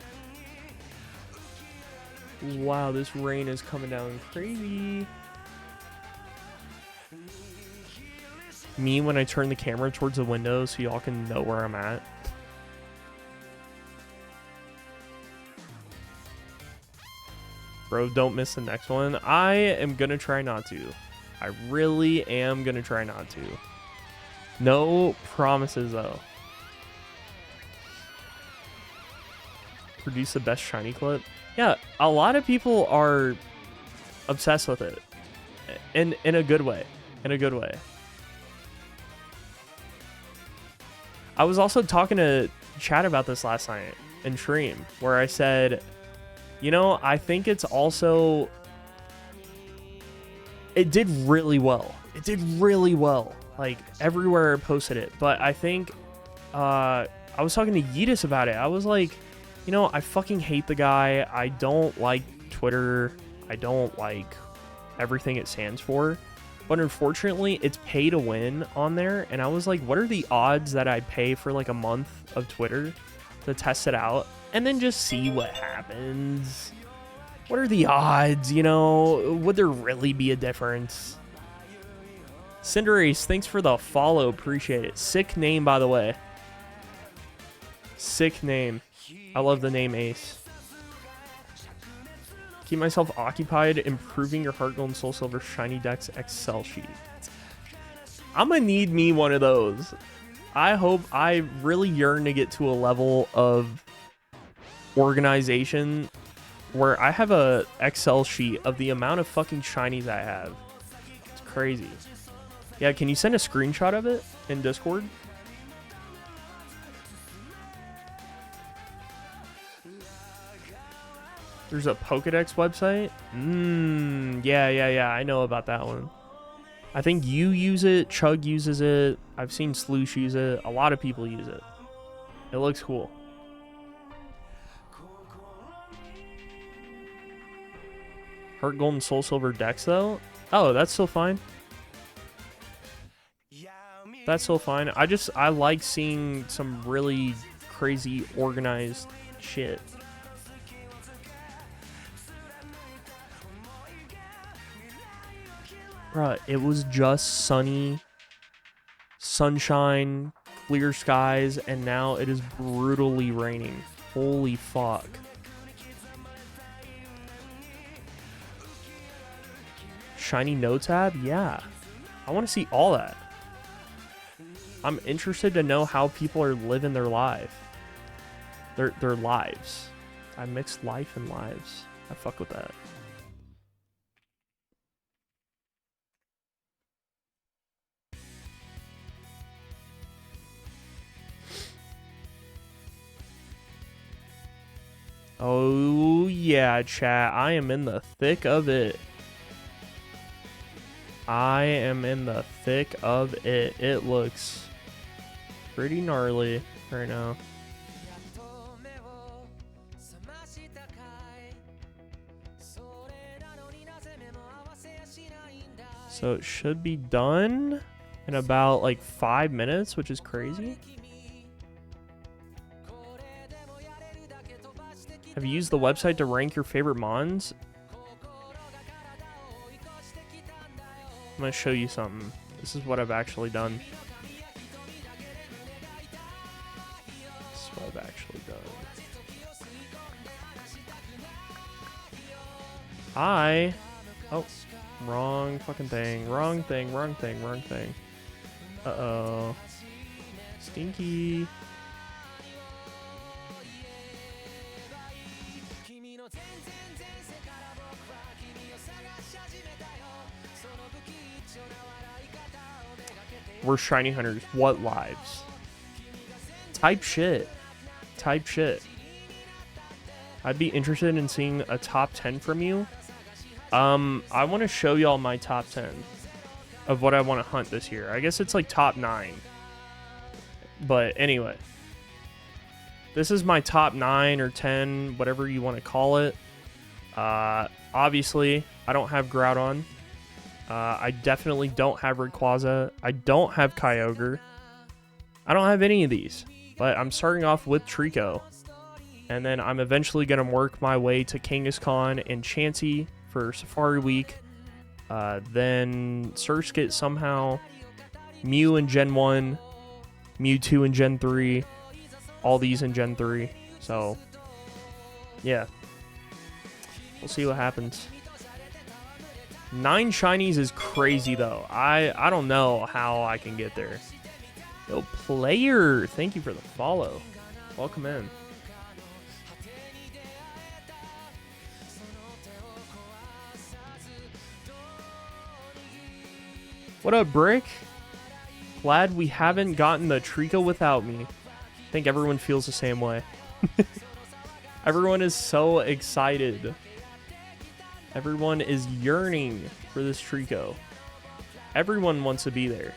Wow, this rain is coming down crazy. Me when I turn the camera towards the window so y'all can know where I'm at. Bro, don't miss the next one. I am gonna try not to. I really am gonna try not to. No promises, though. Produce the best shiny clip. Yeah, a lot of people are obsessed with it. In a good way. In a good way. I was also talking to Chad about this last night in stream, where I said, you know, I think it's also... It did really well. It did really well. Like, everywhere I posted it. But I think... I was talking to Yeetus about it. I was like, you know, I fucking hate the guy. I don't like Twitter. I don't like everything it stands for. But unfortunately, it's pay to win on there. And I was like, what are the odds that I pay for like a month of Twitter to test it out and then just see what happens? What are the odds, you know? Would there really be a difference? Cinderace, thanks for the follow. Appreciate it. Sick name, by the way. Sick name. I love the name Ace. Keep myself occupied improving your Heart Gold and Soul Silver Shiny Dex Excel sheet. I'm gonna need me one of those. I hope. I really yearn to get to a level of organization where I have a Excel sheet of the amount of fucking shinies I have. It's crazy. Yeah, can you send a screenshot of it in Discord? There's a Pokedex website? Yeah. I know about that one. I think you use it. Chug uses it. I've seen Sloosh use it. A lot of people use it. It looks cool. Heart Gold and Soul Silver decks, though? Oh, that's still fine. That's still fine. I like seeing some really crazy organized shit. Bruh, it was just sunny, sunshine, clear skies, and now it is brutally raining. Holy fuck. Shiny No Tab? Yeah. I want to see all that. I'm interested to know how people are living their life. Their lives. I mixed life and lives. I fuck with that. Oh yeah, chat. I am in the thick of it. I am in the thick of it. It looks pretty gnarly right now. So it should be done in about like 5 minutes, which is crazy. Have you used the website to rank your favorite mons? I'm going to show you something. This is what I've actually done. This is what I've actually done. Oh, wrong fucking thing. Wrong thing. Uh-oh. Stinky. We're shiny hunters. What lives? Type shit. I'd be interested in seeing a top 10 from you. I want to show y'all my top 10 of what I want to hunt this year. I guess it's like top 9. But anyway. This is my top 9 or 10, whatever you want to call it. Obviously, I don't have Groudon. I definitely don't have Rayquaza. I don't have Kyogre. I don't have any of these. But I'm starting off with Treecko. And then I'm eventually going to work my way to Kangaskhan and Chansey for Safari Week. Then Surskit somehow. Mew in Gen 1. Mewtwo in Gen 3. All these in Gen 3. So, yeah. We'll see what happens. 9 shinies is crazy, though. I don't know how I can get there. Yo, player, thank you for the follow. Welcome in. What up, Brick? Glad we haven't gotten the Treecko without me. I think everyone feels the same way. Everyone is so excited. Everyone is yearning for this Treecko. Everyone wants to be there.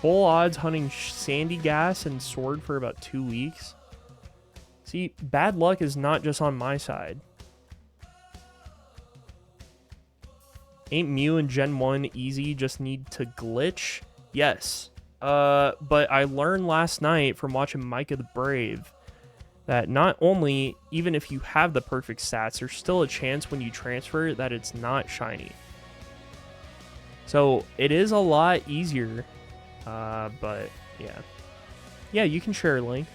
Full odds hunting Sandy Gas and Sword for about 2 weeks. See, bad luck is not just on my side. Ain't Mew in Gen 1 easy? Just need to glitch? Yes. But I learned last night from watching Micah the Brave that not only, even if you have the perfect stats, there's still a chance when you transfer that it's not shiny. So it is a lot easier. But yeah. Yeah, you can share a link.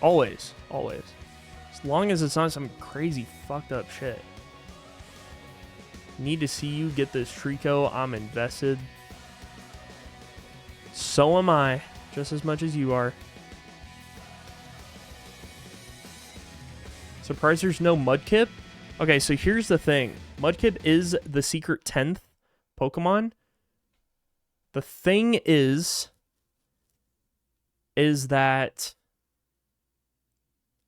Always. As long as it's not some crazy fucked up shit. Need to see you get this Treecko. I'm invested. So am I. Just as much as you are. Surprised there's no Mudkip? Okay, so here's the thing. Mudkip is the secret 10th Pokemon. The thing is that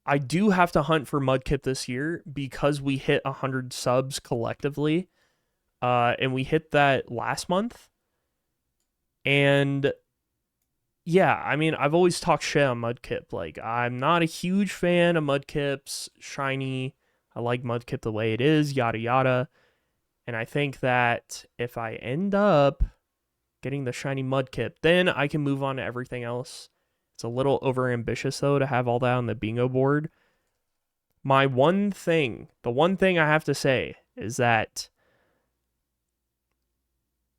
I do have to hunt for Mudkip this year because we hit 100 subs collectively. And we hit that last month. And yeah, I mean, I've always talked shit on Mudkip. Like, I'm not a huge fan of Mudkip's shiny. I like Mudkip the way it is, yada yada. And I think that if I end up getting the shiny Mudkip, then I can move on to everything else. It's a little overambitious, though, to have all that on the bingo board. The one thing I have to say is that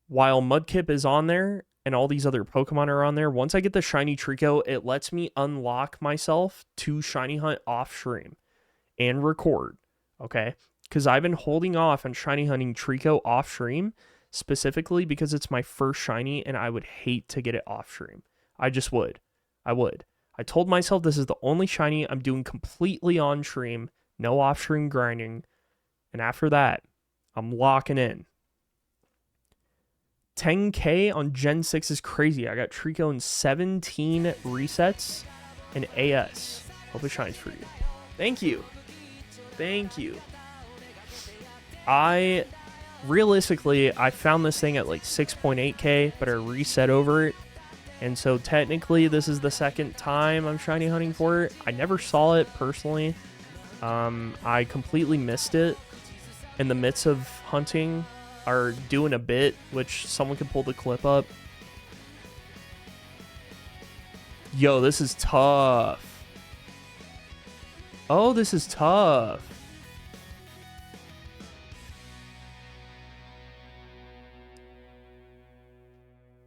while Mudkip is on there and all these other Pokemon are on there, once I get the shiny Treecko, it lets me unlock myself to shiny hunt off stream and record, okay? Because I've been holding off on shiny hunting Treecko off stream specifically because it's my first shiny and I would hate to get it off stream. I just would. I would. I told myself this is the only shiny I'm doing completely on stream, no off stream grinding, and after that, I'm locking in. 10K on Gen 6 is crazy. I got Treecko in 17 resets and AS. Hope it shines for you. Thank you. Thank you. Realistically, I found this thing at like 6.8K, but I reset over it. And so technically, this is the second time I'm shiny hunting for it. I never saw it personally. I completely missed it in the midst of hunting. Are doing a bit, which someone can pull the clip up. Yo, this is tough. Oh, this is tough.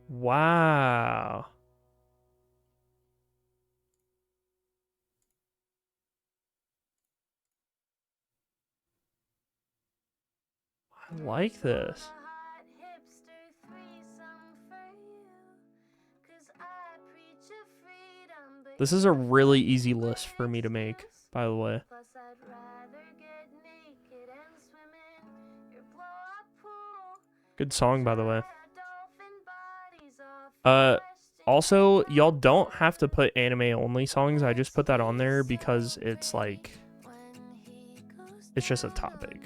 Wow. I like this. This is a really easy list for me to make, by the way. Good song, by the way. Also, y'all don't have to put anime-only songs. I just put that on there because it's like... it's just a topic.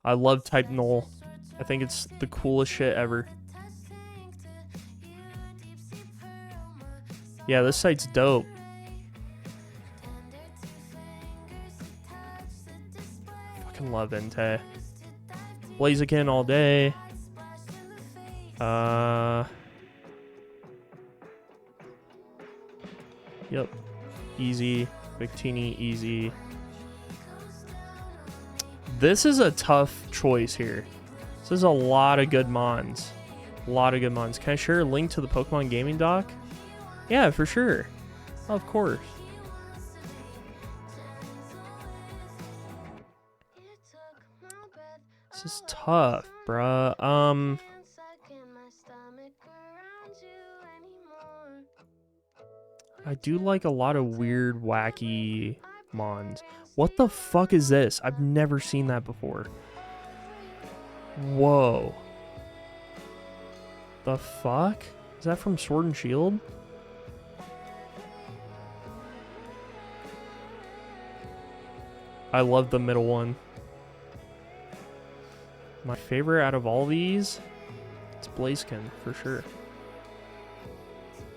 I love Type Null. I think it's the coolest shit ever. Yeah, this site's dope. Fucking love Entei. Blaziken all day. Yep. Easy. Victini, easy. This is a tough choice here. This is a lot of good mons. A lot of good mons. Can I share a link to the Pokemon Gaming doc? Yeah, for sure. Of course. This is tough, bruh. I do like a lot of weird, wacky mons. What the fuck is this? I've never seen that before. Whoa. The fuck? Is that from Sword and Shield? I love the middle one. My favorite out of all these, it's Blaziken for sure.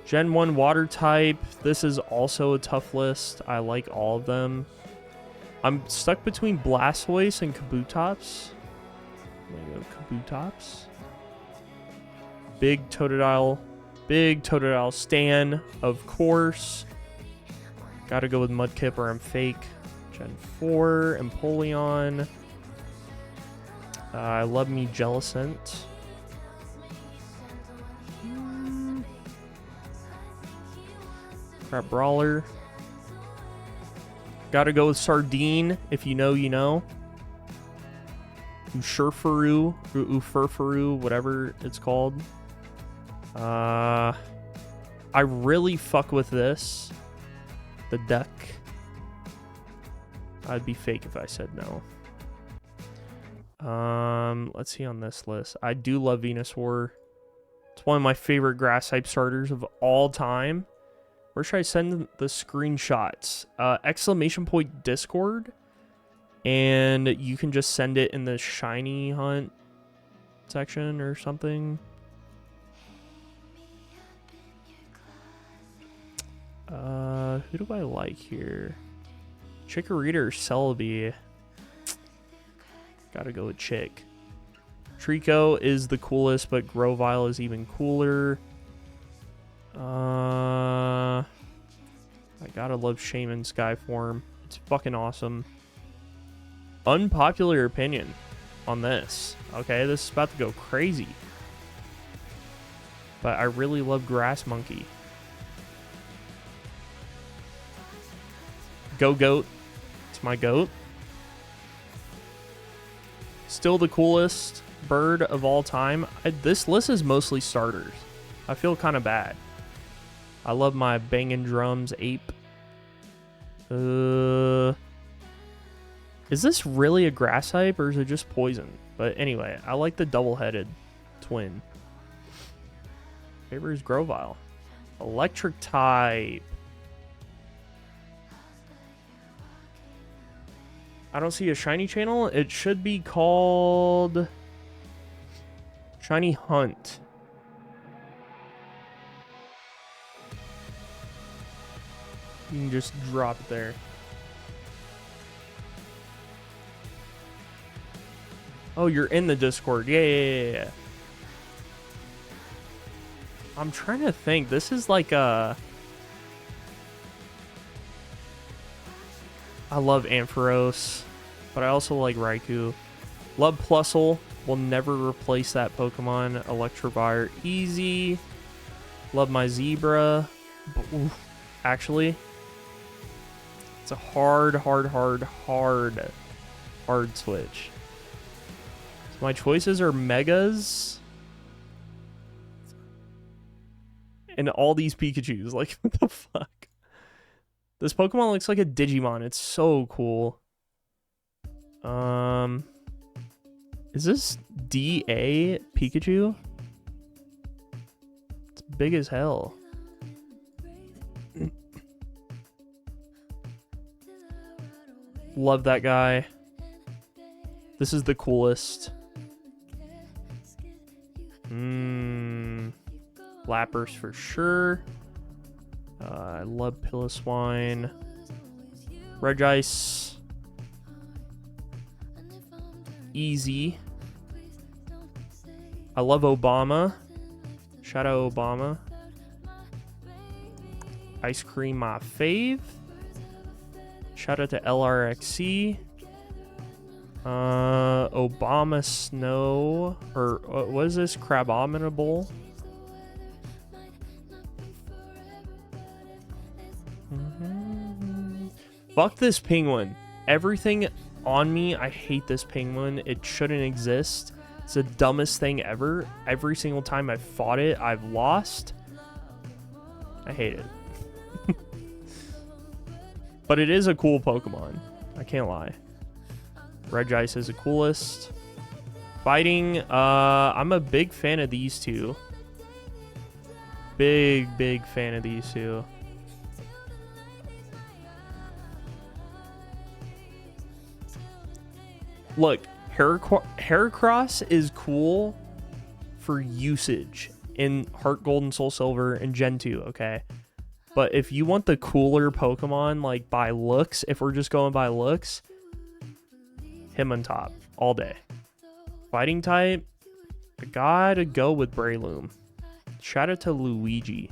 Gen 1 water type. This is also a tough list. I like all of them. I'm stuck between Blastoise and Kabutops. I'm gonna go Kabutops. Big Totodile stan, of course. Gotta go with Mudkip or I'm fake. Gen 4, Empoleon. I love me Jellicent. Crap Brawler. Gotta go with Sardine. If you know, you know. Ufurfuru, whatever it's called. I really fuck with this. The deck. I'd be fake if I said no. Let's see on this list. I do love Venusaur. It's one of my favorite grass type starters of all time. Where should I send the screenshots? Exclamation point Discord. And you can just send it in the shiny hunt section or something. Who do I like here? Chikorita or Celebi? Gotta go with Chick. Treecko is the coolest, but Grovyle is even cooler. I gotta love Shaman Skyform. It's fucking awesome. Unpopular opinion on this. Okay, this is about to go crazy. But I really love Grass Monkey. Go Goat. It's my goat. Still the coolest bird of all time. This list is mostly starters. I feel kind of bad. I love my Bangin' Drums ape. Is this really a grass type or is it just poison? But anyway, I like the double-headed twin. Favorite is Grovyle. Electric type. I don't see a shiny channel. It should be called Shiny Hunt. You can just drop it there. Oh, you're in the Discord. Yeah. I'm trying to think. This is like a... I love Ampharos, but I also like Raikou. Love Plusle. Will never replace that Pokemon. Electivire. Easy. Love my Zebra. But, oof, actually, it's a hard switch. So my choices are Megas. And all these Pikachus. Like, what the fuck? This Pokemon looks like a Digimon. It's so cool. Is this DA Pikachu? It's big as hell. Love that guy. This is the coolest. Lapras for sure. I love Piloswine. Regice. Easy. I love Obama. Shout out Obama. Ice Cream, my fave. Shout out to LRXC. Obama Snow. Or what is this? Crabominable. Fuck this penguin. Everything on me, I hate this penguin. It shouldn't exist. It's the dumbest thing ever. Every single time I've fought it, I've lost. I hate it. But it is a cool Pokemon. I can't lie. Regice is the coolest. Fighting, I'm a big fan of these two. Big fan of these two. Look, Heracross is cool for usage in Heart Gold and Soul Silver and Gen 2, okay? But if you want the cooler Pokemon, like by looks, if we're just going by looks, him on top all day. Fighting type, I gotta go with Breloom. Shout out to Luigi.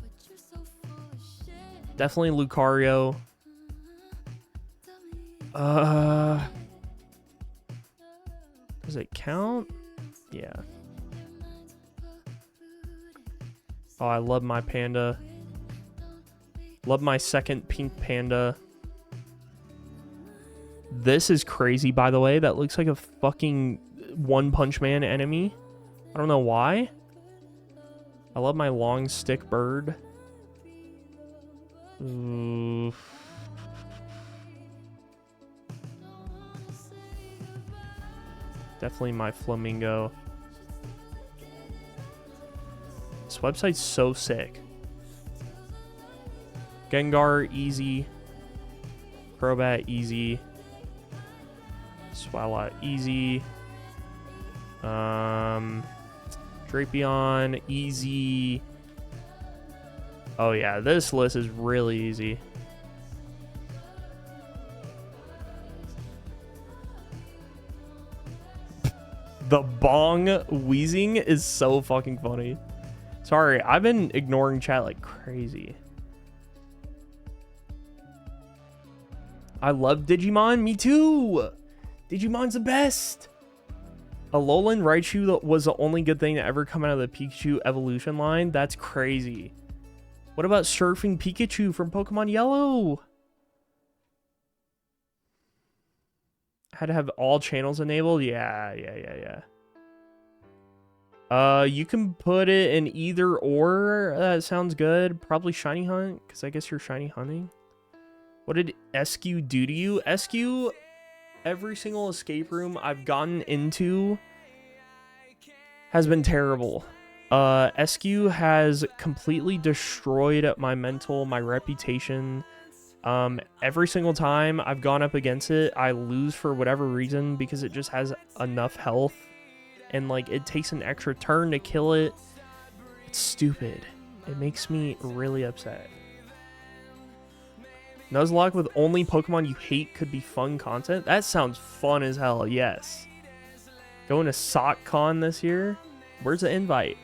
Definitely Lucario. Does it count? Yeah. Oh, I love my panda. Love my second pink panda. This is crazy, by the way. That looks like a fucking One Punch Man enemy. I don't know why. I love my long stick bird. Ooh. Definitely my flamingo. This website's so sick. Gengar, easy. Crobat, easy. Swalot, easy. Drapion, easy. Oh yeah, this list is really easy. The bong wheezing is so fucking funny. Sorry, I've been ignoring chat like crazy. I love Digimon. Me too. Digimon's the best. Alolan Raichu was the only good thing to ever come out of the Pikachu evolution line. That's crazy. What about Surfing Pikachu from Pokemon Yellow? Had to have all channels enabled? Yeah. You can put it in either or. That sounds good. Probably Shiny Hunt, because I guess you're Shiny Hunting. What did SQ do to you? SQ, every single escape room I've gotten into has been terrible. SQ has completely destroyed my mental, my reputation. Every single time I've gone up against it, I lose for whatever reason because it just has enough health. And like it takes an extra turn to kill it. It's stupid. It makes me really upset. Nuzlocke with only Pokemon you hate could be fun content. That sounds fun as hell, yes. Going to SockCon this year? Where's the invite?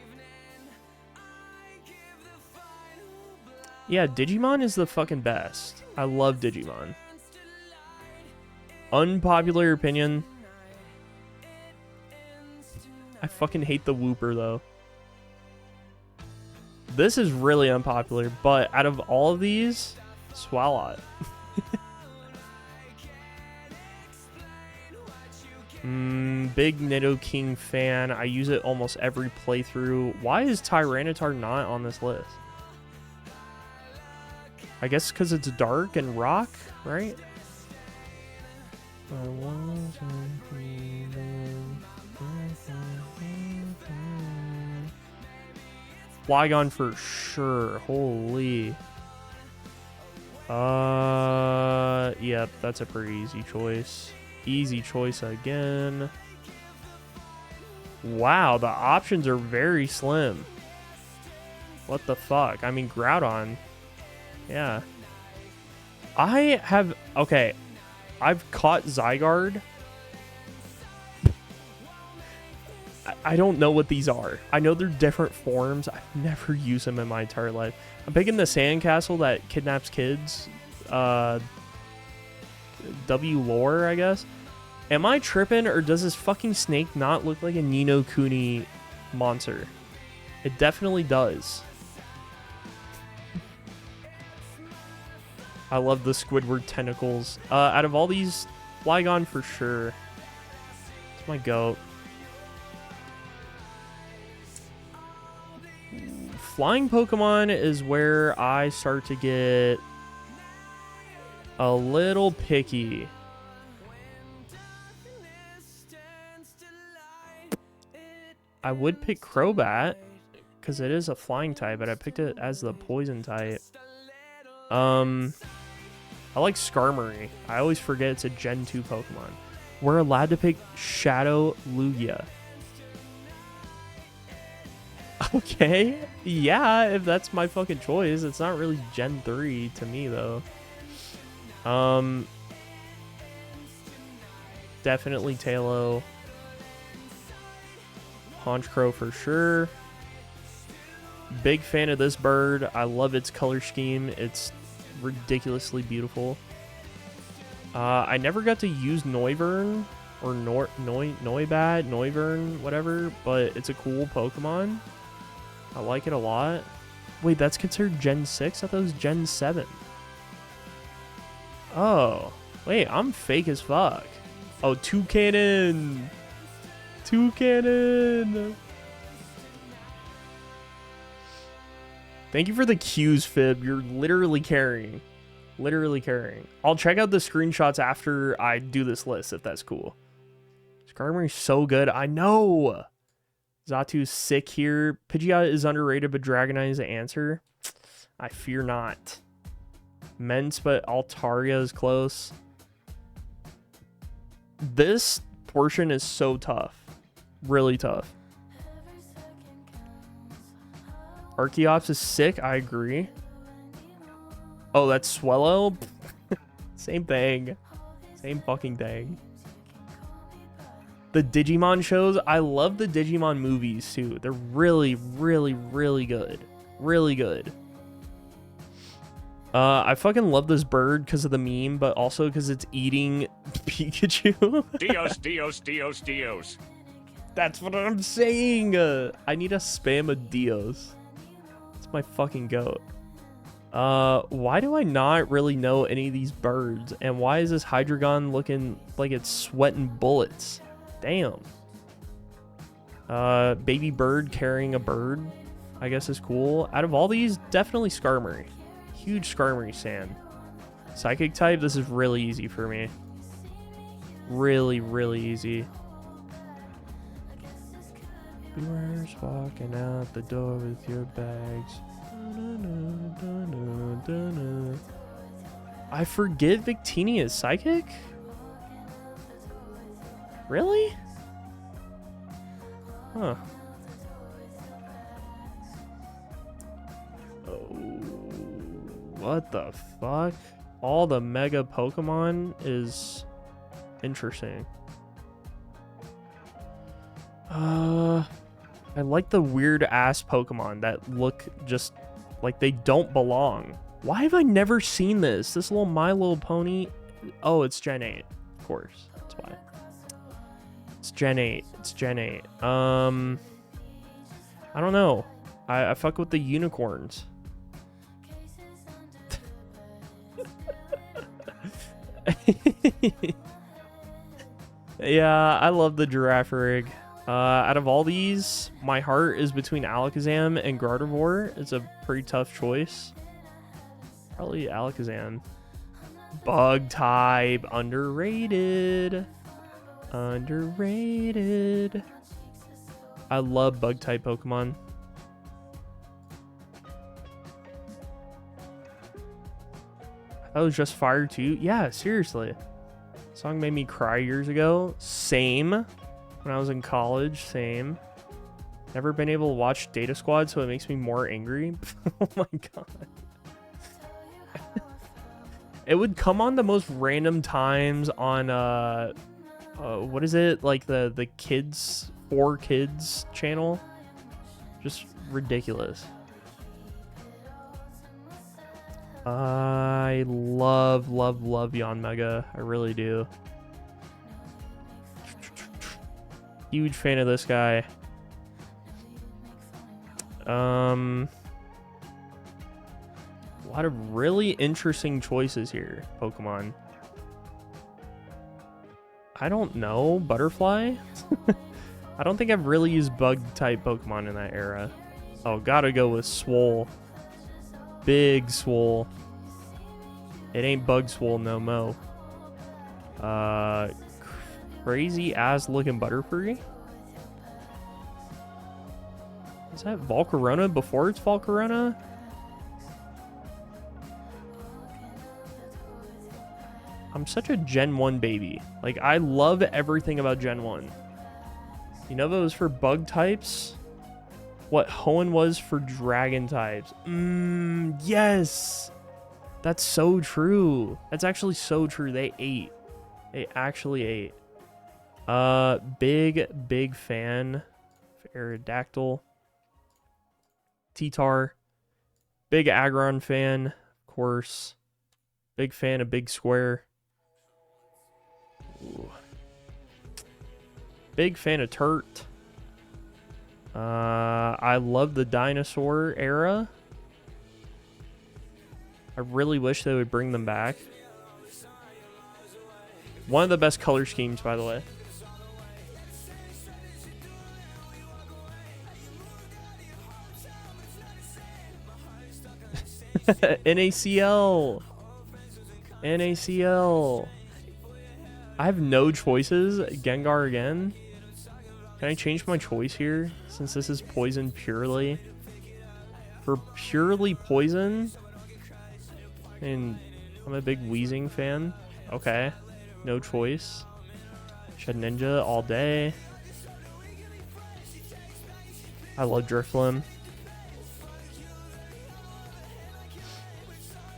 Yeah, Digimon is the fucking best. I love Digimon. Unpopular opinion. I fucking hate the Wooper, though. This is really unpopular, but out of all of these, Swalot. Big Nidoking fan. I use it almost every playthrough. Why is Tyranitar not on this list? I guess because it's dark and rock, right? Flygon for sure. Holy. Yep, that's a pretty easy choice. Easy choice again. Wow, the options are very slim. What the fuck? I mean, Groudon. Yeah. Okay. I've caught Zygarde. I don't know what these are. I know they're different forms. I've never used them in my entire life. I'm picking the sandcastle that kidnaps kids. W lore, I guess. Am I tripping, or does this fucking snake not look like a Ni no Kuni monster? It definitely does. I love the Squidward tentacles. Out of all these, Flygon for sure. It's my goat. Flying Pokemon is where I start to get a little picky. I would pick Crobat because it is a flying type, but I picked it as the poison type. I like Skarmory. I always forget it's a Gen 2 Pokemon. We're allowed to pick Shadow Lugia. Okay, yeah, if that's my fucking choice. It's not really Gen 3 to me, though. Definitely Tailo. Honchkrow for sure. Big fan of this bird. I love its color scheme. It's ridiculously beautiful. I never got to use Noivern or Noivern, whatever, but it's a cool Pokemon. I like it a lot. Wait, that's considered Gen 6? I thought it was Gen 7. Oh, wait, I'm fake as fuck. Oh, Toucannon. Toucannon. Thank you for the cues, Fib. You're literally carrying. Literally carrying. I'll check out the screenshots after I do this list, if that's cool. Skarmory's so good. I know. Zatu's sick here. Pidgeot is underrated, but Dragonite is the answer. I fear not. Mence, but Altaria is close. This portion is so tough. Really tough. Archeops is sick. I agree. Oh, that's Swellow? Same thing. Same fucking thing. The Digimon shows. I love the Digimon movies, too. They're really, really, really good. Really good. I fucking love this bird because of the meme, but also because it's eating Pikachu. Dios, Dios, Dios, Dios. That's what I'm saying. I need a spam of Dios. It's my fucking goat. Why do I not really know any of these birds? And why is this Hydreigon looking like it's sweating bullets? Damn. Baby bird carrying a bird, I guess is cool. Out of all these, definitely Skarmory. Huge Skarmory stan. Psychic type, this is really easy for me. Really, really easy. Beware's walking out the door with your bags. I forget Victini is psychic? Really? Huh. Oh, what the fuck? All the mega Pokemon is interesting. I like the weird ass Pokemon that look just like they don't belong. Why have I never seen this? This little My Little Pony. Oh, it's Gen 8. Of course. That's why. It's Gen 8. It's Gen 8. I don't know. I fuck with the unicorns. Yeah, I love the Girafarig. Out of all these, my heart is between Alakazam and Gardevoir. It's a pretty tough choice. Probably Alakazam. Bug type, underrated. Underrated. I love bug type Pokemon. That was just fire too. Yeah, seriously. Song made me cry years ago. Same. When I was in college, same. Never been able to watch Data Squad, so it makes me more angry. Oh my god. It would come on the most random times on what is it? Like the kids, 4Kids channel. Just ridiculous. I love Yanmega. I really do. Huge fan of this guy. A lot of really interesting choices here, Pokemon. I don't know. Butterfly? I don't think I've really used bug type Pokemon in that era. Oh, gotta go with Swole. Big Swole. It ain't Bug Swole no mo. Crazy ass looking Butterfree. Is that Volcarona before it's Volcarona? I'm such a Gen 1 baby. Like, I love everything about Gen 1. You know, those for bug types? What Hoenn was for dragon types. Yes! That's so true. That's actually so true. They ate. They actually ate. Big fan of Aerodactyl. T-Tar. Big Aggron fan, of course. Big fan of Big Square. Ooh. Big fan of Turt. I love the dinosaur era. I really wish they would bring them back. One of the best color schemes, by the way. NaCl. NaCl. I have no choices. Gengar again. Can I change my choice here since this is poison purely? For purely poison, and I'm a big Weezing fan. Okay, no choice. Shed Ninja all day. I love Drifloon.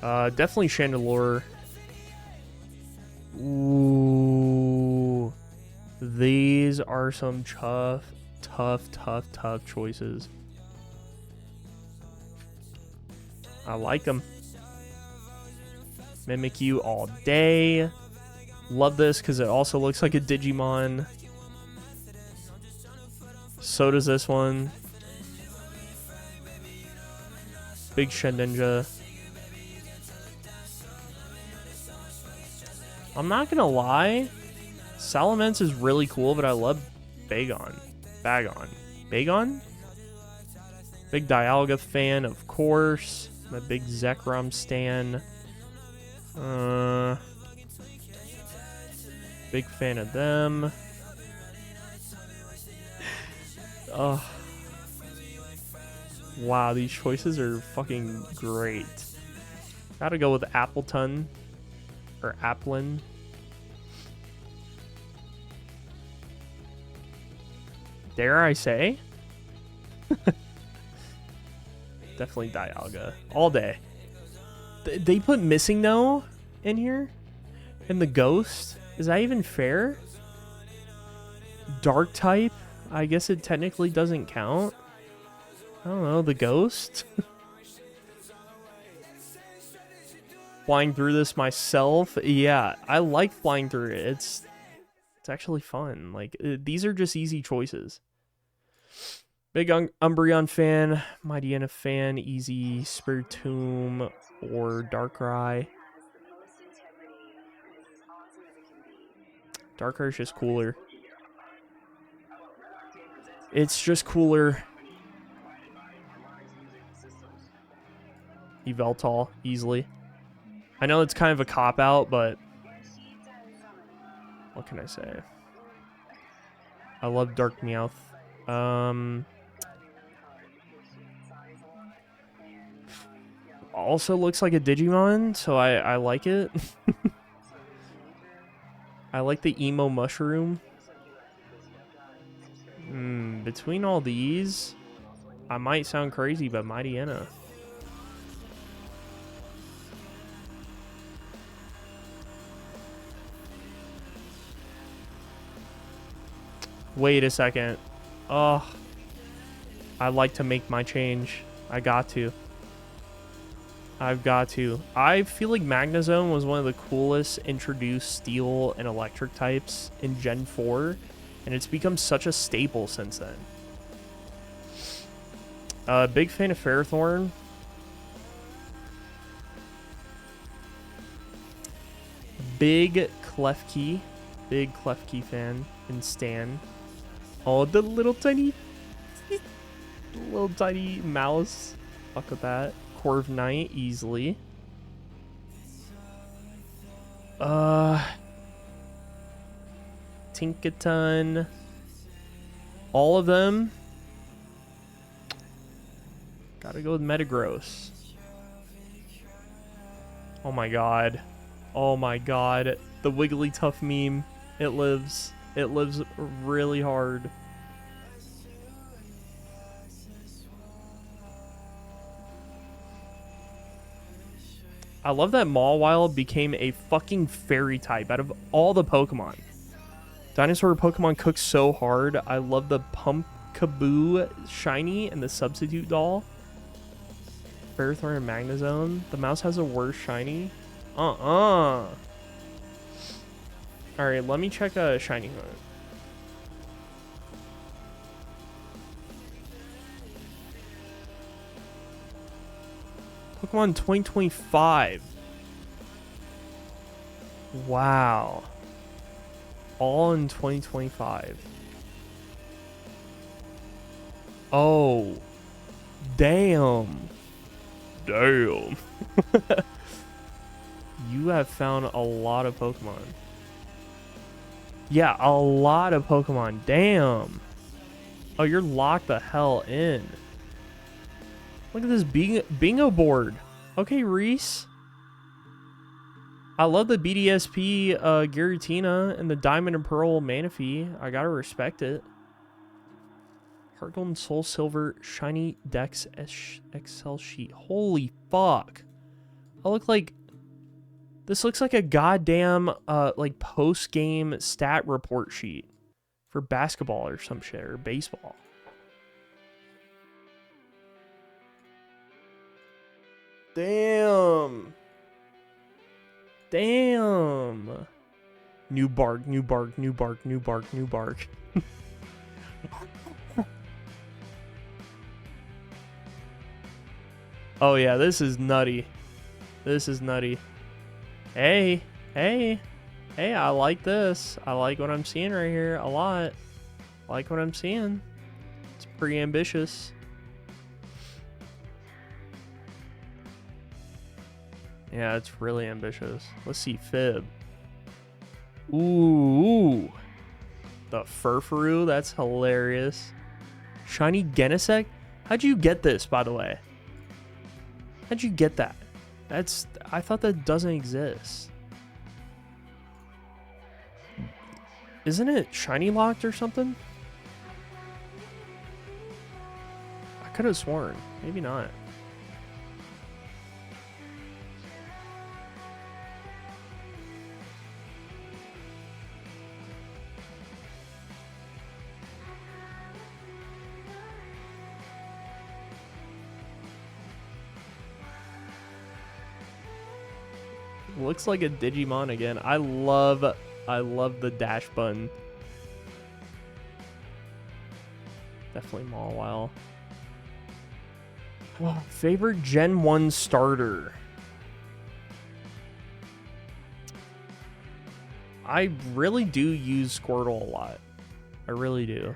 Definitely Chandelure. Ooh, these are some tough choices. I like them. Mimikyu all day. Love this because it also looks like a Digimon. So does this one. Big Shedinja. I'm not gonna lie, Salamence is really cool, but I love Bagon. Bagon? Big Dialga fan, of course. I'm a big Zekrom stan. Big fan of them. Oh. Wow, these choices are fucking great. Gotta go with Appleton. Or Applin. Dare I say? Definitely Dialga. All day. They put Missing No in here? And the Ghost? Is that even fair? Dark type? I guess it technically doesn't count. I don't know. The Ghost? Flying through this myself? Yeah, I like flying through it. It's actually fun. Like, these are just easy choices. Big Umbreon fan, Mightyena fan, easy Spiritomb or Darkrai. Darkrai is just cooler. It's just cooler. Yveltal, easily. I know it's kind of a cop-out, but what can I say? I love Dark Meowth. Also looks like a Digimon, so I like it. I like the Emo Mushroom. Between all these, I might sound crazy, but Mightyena. Wait a second. Oh, I'd like to make my change. I got to. I've got to. I feel like Magnezone was one of the coolest introduced steel and electric types in Gen 4, and it's become such a staple since then. Big fan of Ferrothorn. Big Klefki fan and Stan. Oh, the little tiny mouse. Fuck with that. Corviknight easily. Tinkaton. All of them. Gotta go with Metagross. Oh my god. Oh my god. The Wigglytuff meme. It lives. It lives really hard. I love that Mawile became a fucking fairy type out of all the Pokemon. Dinosaur Pokemon cook so hard. I love the Pumpkaboo shiny and the substitute doll. Ferrothorn and Magnezone. The mouse has a worse shiny. Alright, let me check a shiny hunt. Pokemon 2025. Wow. All in 2025. Oh. Damn. Damn. You have found a lot of Pokemon. Yeah, a lot of Pokemon. Damn. Oh, you're locked the hell in. Look at this bingo board. Okay, Reese. I love the BDSP Giratina and the Diamond and Pearl Manaphy. I gotta respect it. Heart Gold and Soul Silver Shiny Dex Excel sheet. Holy fuck. I look like... This looks like a goddamn like post-game stat report sheet for basketball or some shit, or baseball. Damn. Damn. New bark, new bark, new bark, new bark, new bark. Oh yeah, this is nutty. This is nutty. Hey, hey, hey, I like this. I like what I'm seeing right here a lot. I like what I'm seeing. It's pretty ambitious. Yeah, it's really ambitious. Let's see Fib. Ooh. The Furfuru, that's hilarious. Shiny Genesect? How'd you get this, by the way? How'd you get that? I thought that doesn't exist. Isn't it shiny locked or something? I could have sworn. Maybe not. Looks like a Digimon again. I love the dash button. Definitely Mawile. Oh, favorite Gen 1 starter. I really do use Squirtle a lot. I really do.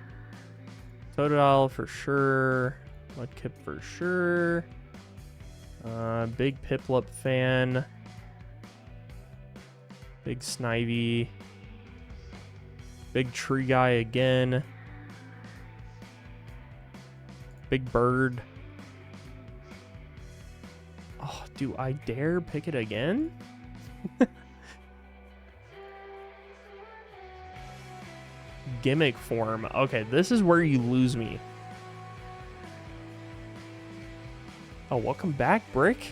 Totodile for sure. Mudkip for sure. Big Piplup fan. Big Snivy. Big Tree Guy again. Big Bird. Oh, do I dare pick it again? Gimmick form. Okay, this is where you lose me. Oh, welcome back, Brick.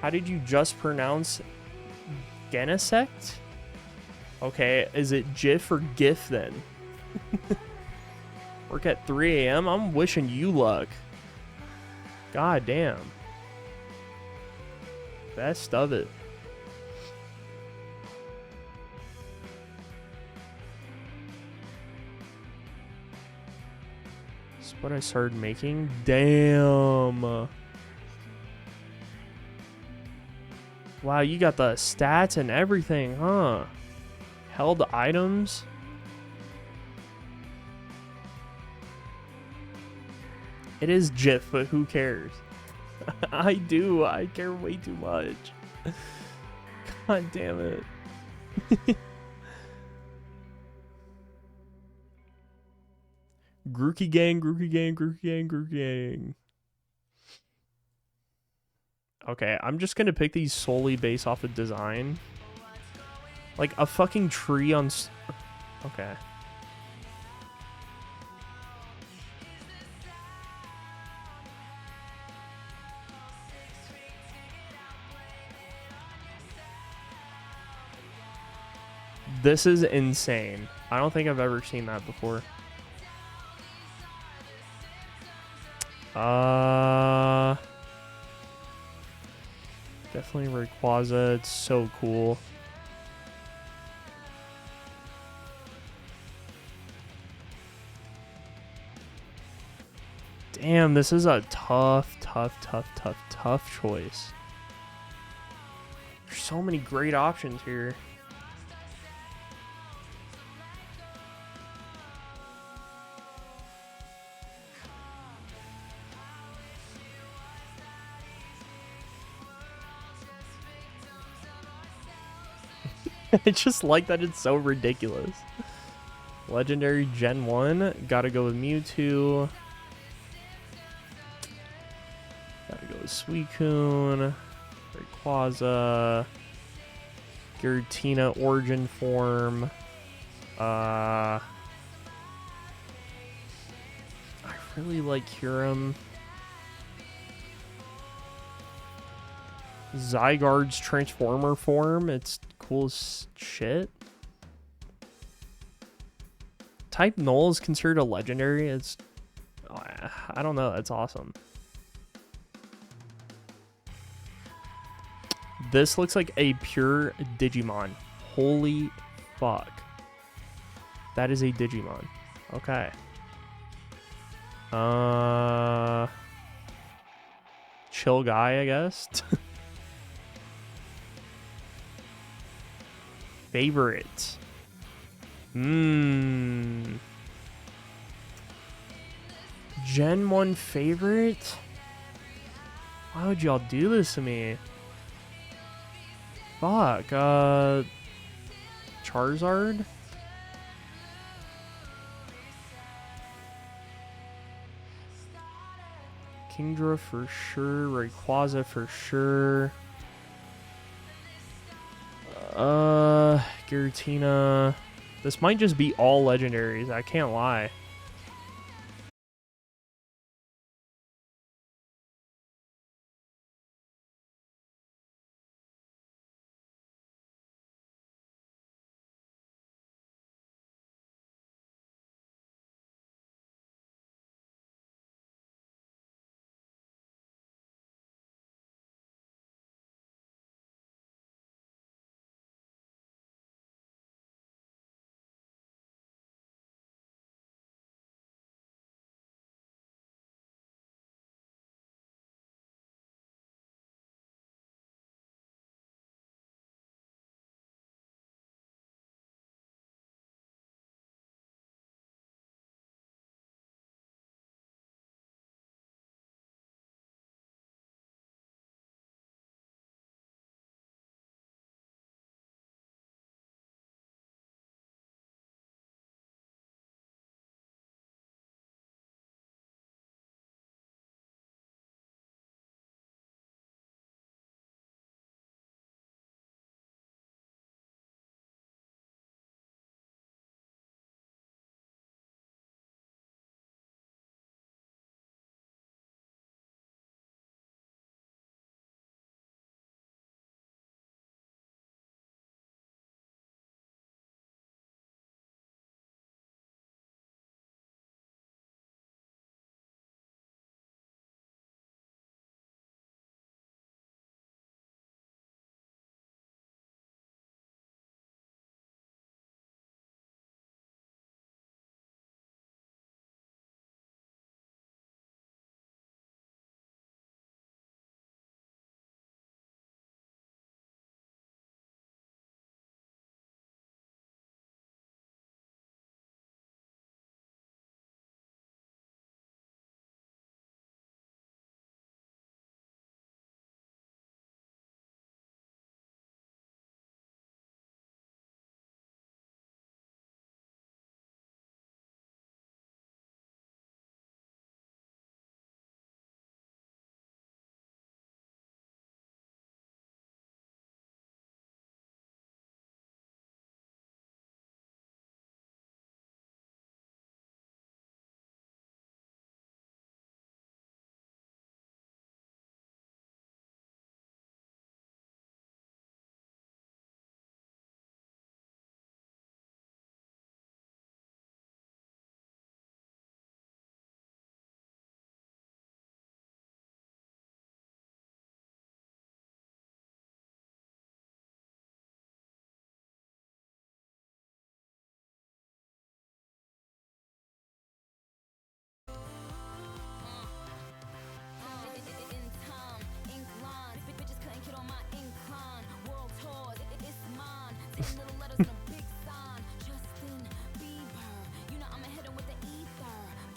How did you just pronounce Genesect? Okay, is it GIF or GIF then? Work at 3 a.m.? I'm wishing you luck. God damn. Best of it. That's what I started making. Damn. Wow, you got the stats and everything, huh? Held items. It is GIF, but who cares? I do. I care way too much. God damn it. Grookey gang, Grookey gang, Grookey gang, Grookey gang. Okay, I'm just gonna pick these solely based off of design. Like a fucking tree on... Okay. This is insane. I don't think I've ever seen that before. Definitely Rayquaza. It's so cool. Damn, this is a tough choice. There's so many great options here. I just like that it's so ridiculous. Legendary Gen 1. Gotta go with Mewtwo. Gotta go with Suicune. Rayquaza. Giratina Origin Form. I really like Kyurem. Zygarde's Transformer form. It's cool as shit. Type Null is considered a legendary. It's... I don't know. It's awesome. This looks like a pure Digimon. Holy fuck. That is a Digimon. Okay. Chill guy, I guess. Favorite. Gen 1 favorite? Why would y'all do this to me? Fuck. Charizard? Kingdra for sure. Rayquaza for sure. Giratina. This might just be all legendaries. I can't lie.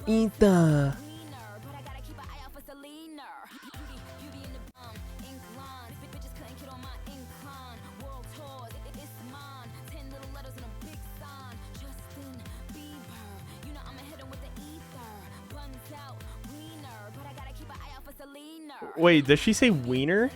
Ether. Wait, does she say wiener?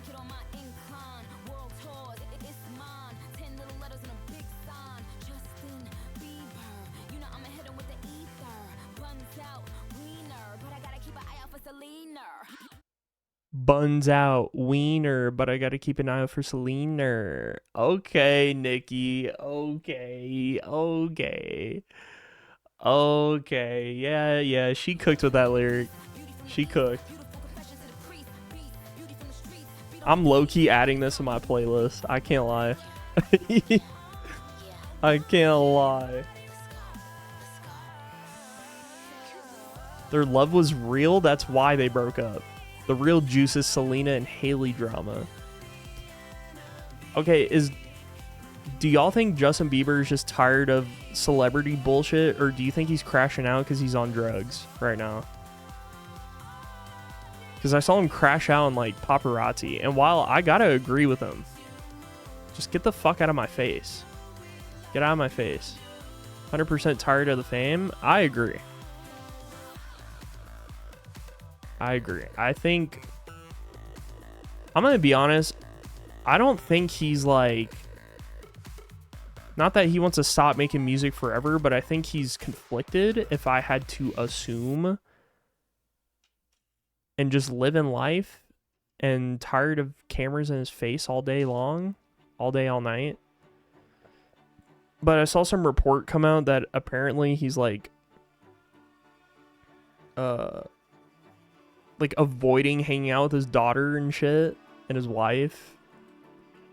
Buns out wiener, but I gotta keep an eye out for Selena. Okay, Nikki. Okay. Yeah. She cooked with that lyric. She cooked. I'm low-key adding this to my playlist. I can't lie. I can't lie. Their love was real. That's why they broke up. The real juice is Selena and Haley drama. Okay, do y'all think Justin Bieber is just tired of celebrity bullshit, or do you think he's crashing out because he's on drugs right now? Because I saw him crash out on like paparazzi, and while I gotta agree with him, just get the fuck out of my face. Get out of my face. 100% tired of the fame. I agree. I think, I'm gonna be honest, I don't think he's like, not that he wants to stop making music forever, but I think he's conflicted, if I had to assume, and just living life and tired of cameras in his face all day long, all day, all night. But I saw some report come out that apparently he's like avoiding hanging out with his daughter and shit and his wife.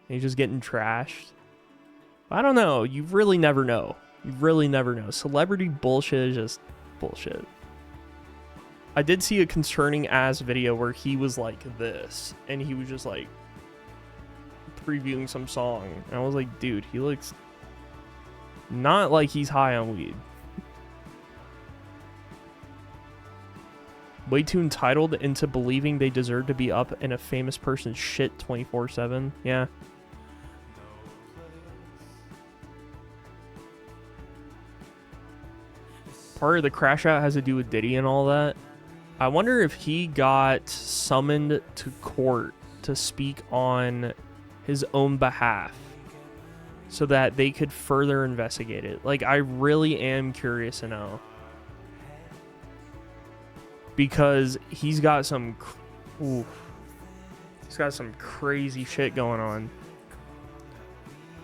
And he's just getting trashed. I don't know. You really never know. You really never know. Celebrity bullshit is just bullshit. I did see a concerning ass video where he was like this, and he was just like previewing some song. And I was like, dude, he looks not like he's high on weed. Way too entitled into believing they deserve to be up in a famous person's shit 24/7. Yeah. Part of the crash out has to do with Diddy and all that. I wonder if he got summoned to court to speak on his own behalf so that they could further investigate it. Like, I really am curious to know. Because he's got some crazy shit going on.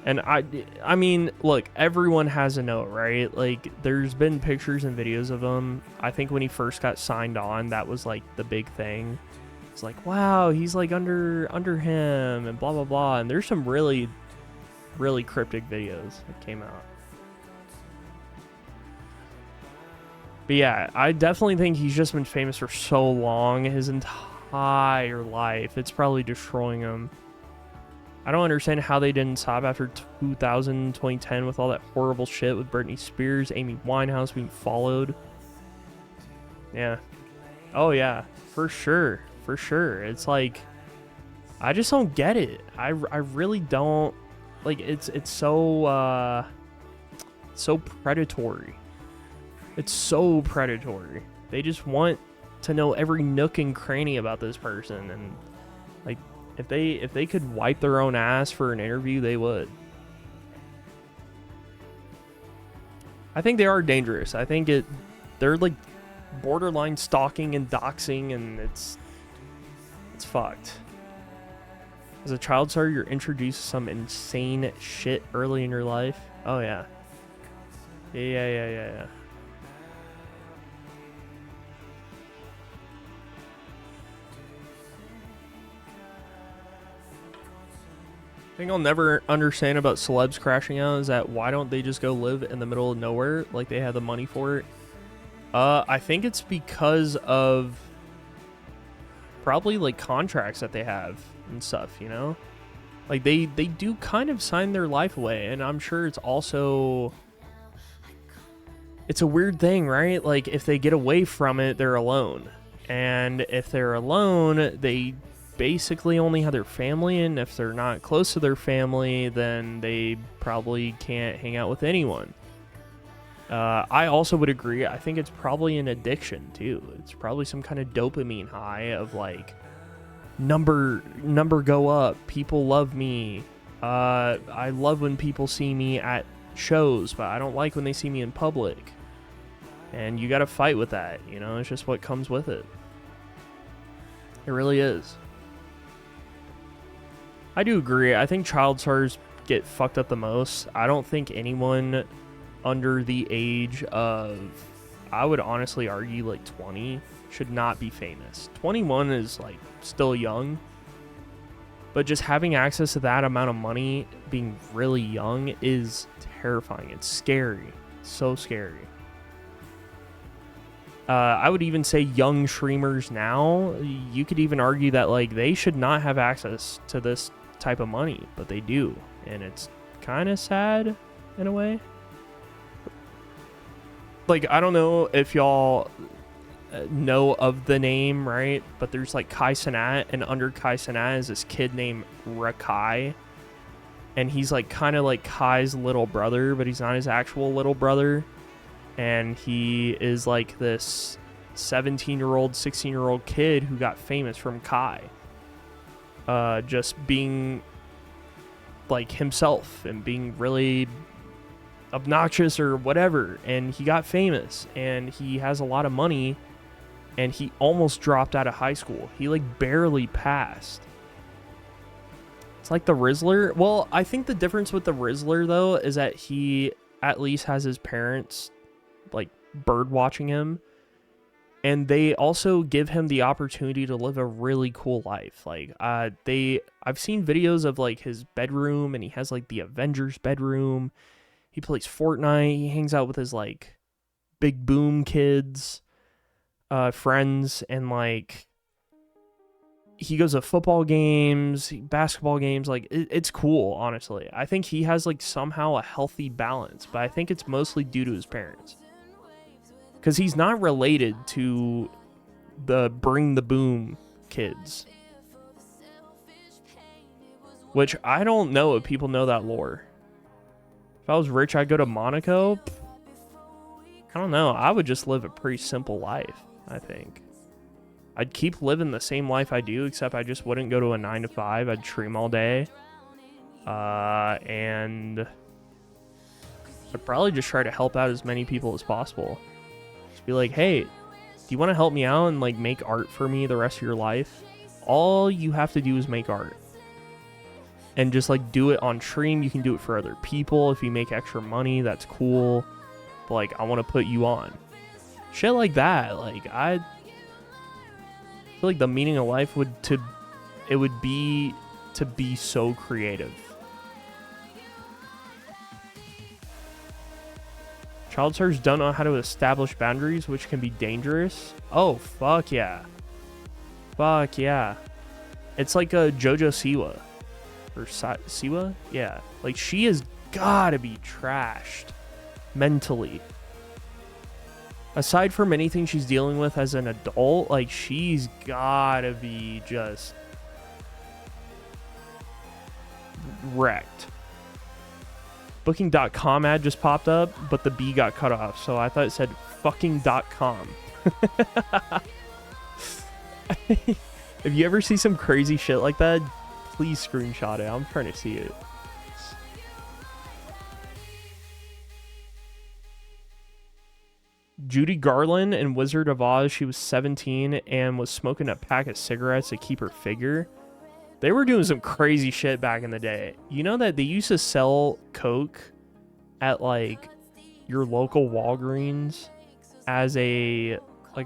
And I mean, look, everyone has a note, right? Like, there's been pictures and videos of him. I think when he first got signed on, that was like the big thing. It's like, wow, he's like under him and blah blah blah. And there's some really cryptic videos that came out. But yeah, I definitely think he's just been famous for so long, his entire life. It's probably destroying him. I don't understand how they didn't stop after 2000, 2010 with all that horrible shit with Britney Spears, Amy Winehouse being followed. Yeah. Oh yeah, for sure. For sure. It's like, I just don't get it. I really don't. Like, it's so predatory. It's so predatory. They just want to know every nook and cranny about this person, and like, if they could wipe their own ass for an interview, they would. I think they are dangerous. I think they're like borderline stalking and doxing, and it's fucked. As a child star, you're introduced to some insane shit early in your life. Oh yeah. Yeah. Thing I'll never understand about celebs crashing out is that why don't they just go live in the middle of nowhere like they have the money for it? I think it's because of probably like contracts that they have and stuff, you know? Like they do kind of sign their life away, and I'm sure it's also, it's a weird thing, right? Like if they get away from it, they're alone. And if they're alone, they basically only have their family, and if they're not close to their family, then they probably can't hang out with anyone. I also would agree. I think it's probably an addiction too. It's probably some kind of dopamine high of like number go up. People love me. I love when people see me at shows, but I don't like when they see me in public. And you got to fight with that. You know, it's just what comes with it. It really is. I do agree. I think child stars get fucked up the most. I don't think anyone under the age of, I would honestly argue like 20 should not be famous. 21 is like still young, but just having access to that amount of money being really young is terrifying. It's scary. It's so scary. I would even say young streamers now, you could even argue that like they should not have access to this type of money, but they do, and it's kind of sad in a way. Like, I don't know if y'all know of the name, right? But there's like Kai Cenat, and under Kai Cenat is this kid named Rakai, and he's like kind of like Kai's little brother, but he's not his actual little brother. And he is like this 17-year-old, 16-year-old kid who got famous from Kai. Just being like himself and being really obnoxious or whatever. And he got famous and he has a lot of money and he almost dropped out of high school. He like barely passed. It's like the Rizzler. Well, I think the difference with the Rizzler though is that he at least has his parents like bird watching him, and they also give him the opportunity to live a really cool life. Like I've seen videos of like his bedroom, and he has like the Avengers bedroom. He plays Fortnite. He hangs out with his like Big Boom kids friends, and like he goes to football games, basketball games. Like it's cool, honestly. I think he has like somehow a healthy balance, but I think it's mostly due to his parents. Because he's not related to the Bring the Boom kids. Which I don't know if people know that lore. If I was rich, I'd go to Monaco. I don't know. I would just live a pretty simple life, I think. I'd keep living the same life I do, except I just wouldn't go to a 9 to 5. I'd stream all day. And I'd probably just try to help out as many people as possible. Be like, hey, do you want to help me out and like make art for me the rest of your life? All you have to do is make art and just like do it on stream. You can do it for other people. If you make extra money, that's cool. But like, I want to put you on shit like that. Like, I feel like the meaning of life would be to be so creative. Child stars don't know how to establish boundaries, which can be dangerous. Oh, fuck yeah. Fuck yeah. It's like a JoJo Siwa. Or Siwa? Yeah. Like, she has gotta be trashed. Mentally. Aside from anything she's dealing with as an adult, like, she's gotta be just wrecked. Booking.com ad just popped up, but the B got cut off, so I thought it said fucking.com. If you ever see some crazy shit like that, please screenshot it. I'm trying to see it. Judy Garland in Wizard of Oz, she was 17 and was smoking a pack of cigarettes to keep her figure. They were doing some crazy shit back in the day. You know that they used to sell Coke at like your local Walgreens as a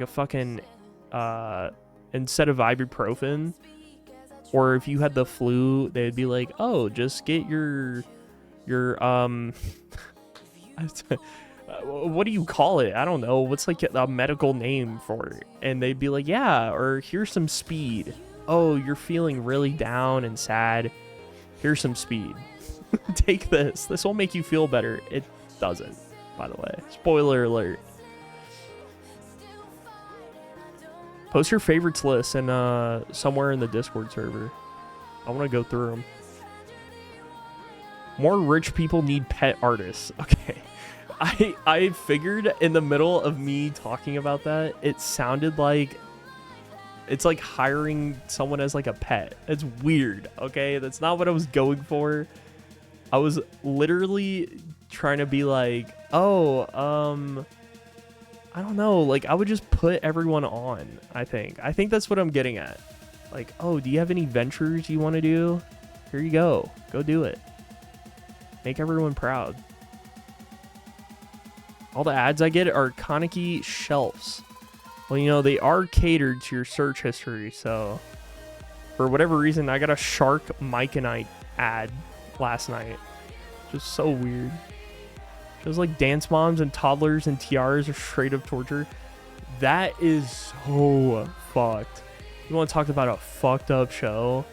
fucking instead of ibuprofen, or if you had the flu, they'd be like, "Oh, just get your what do you call it? I don't know. What's like a medical name for it?" And they'd be like, "Yeah, or here's some speed. Oh, you're feeling really down and sad. Here's some speed. Take this. This will make you feel better." It doesn't, by the way. Spoiler alert. Post your favorites list and somewhere in the Discord server. I want to go through them. More rich people need pet artists. Okay. I figured in the middle of me talking about that, it sounded like it's like hiring someone as like a pet. It's weird, okay? That's not what I was going for. I was literally trying to be like, oh, I don't know, like I would just put everyone on, I think that's what I'm getting at. Like, oh, do you have any ventures you want to do? Here you go do it, make everyone proud. All the ads I get are Kaneki shelves. Well, you know, they are catered to your search history, so for whatever reason I got a shark myconite ad last night. Just so weird. Shows like dance moms and toddlers and tiaras are straight up torture. That is so fucked. You want to talk about a fucked up show?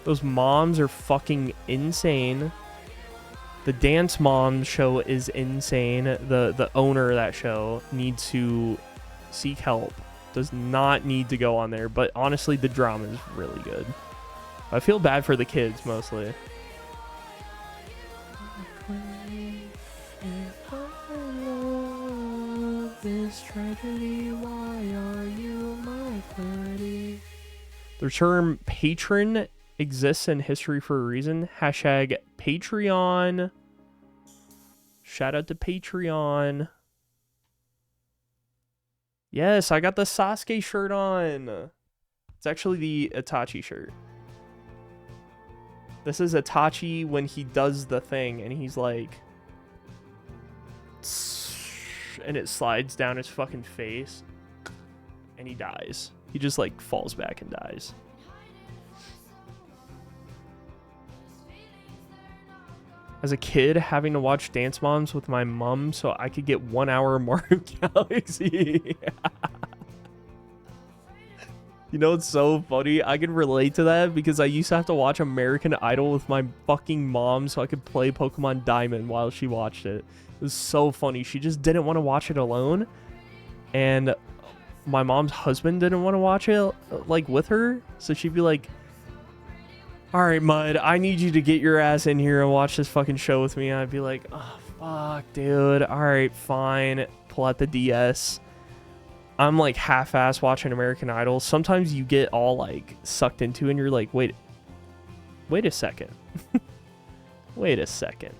Those moms are fucking insane. The Dance Mom show is insane. The owner of that show needs to seek help. Does not need to go on there. But honestly, the drama is really good. I feel bad for the kids mostly. This tragedy, why are you my buddy? The term patron exists in history for a reason. Hashtag Patreon. Shout out to Patreon. Yes, I got the Sasuke shirt on. It's actually the Itachi shirt. This is Itachi when he does the thing and he's like, and it slides down his fucking face and he dies. He just like falls back and dies. As a kid, having to watch Dance Moms with my mom so I could get 1 hour of Mario Galaxy. You know, it's so funny. I can relate to that because I used to have to watch American Idol with my fucking mom so I could play Pokemon Diamond while she watched it. It was so funny. She just didn't want to watch it alone. And my mom's husband didn't want to watch it like with her. So she'd be like, all right, Mud, I need you to get your ass in here and watch this fucking show with me. And I'd be like, oh, fuck, dude. All right, fine. Pull out the DS. I'm like half-ass watching American Idol. Sometimes you get all like sucked into it and you're like, wait a second. Wait a second.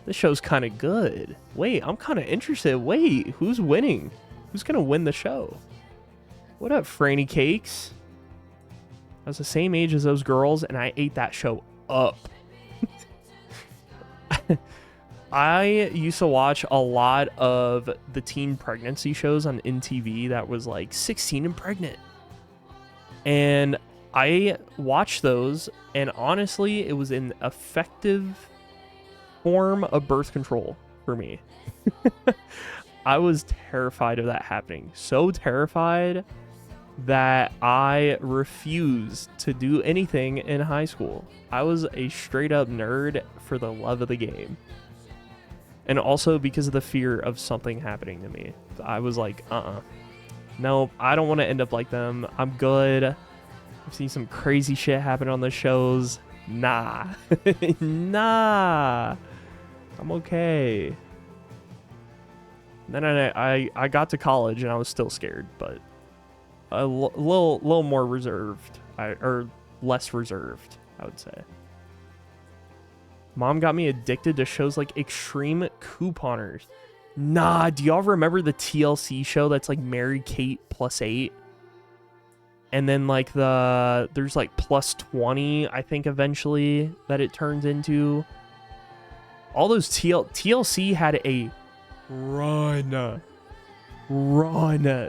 This show's kind of good. Wait, I'm kind of interested. Wait, who's winning? Who's going to win the show? What up, Franny Cakes? I was the same age as those girls, and I ate that show up. I used to watch a lot of the teen pregnancy shows on NTV that was like 16 and pregnant. And I watched those, and honestly, it was an effective form of birth control for me. I was terrified of that happening. So terrified that I refused to do anything in high school. I was a straight up nerd for the love of the game. And also because of the fear of something happening to me. I was like, no, I don't want to end up like them. I'm good. I've seen some crazy shit happen on the shows. Nah. Nah. I'm okay. Then I got to college and I was still scared, but a little more reserved, or less reserved, I would say. Mom got me addicted to shows like Extreme Couponers. Nah, do y'all remember the TLC show that's like Mary Kate +8? And then like there's like +20, I think eventually that it turns into. All those TLC had a run.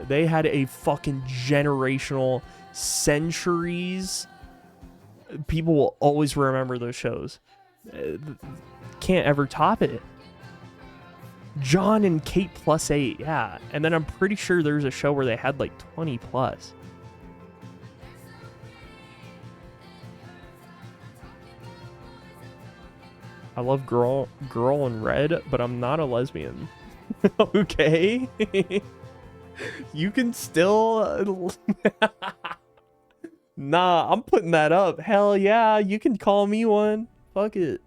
They had a fucking generational, centuries. People will always remember those shows. Can't ever top it. John and Kate +8, yeah. And then I'm pretty sure there's a show where they had like 20+. I love Girl in Red, but I'm not a lesbian. Okay. You can still... Nah, I'm putting that up. Hell yeah, you can call me one. Fuck it.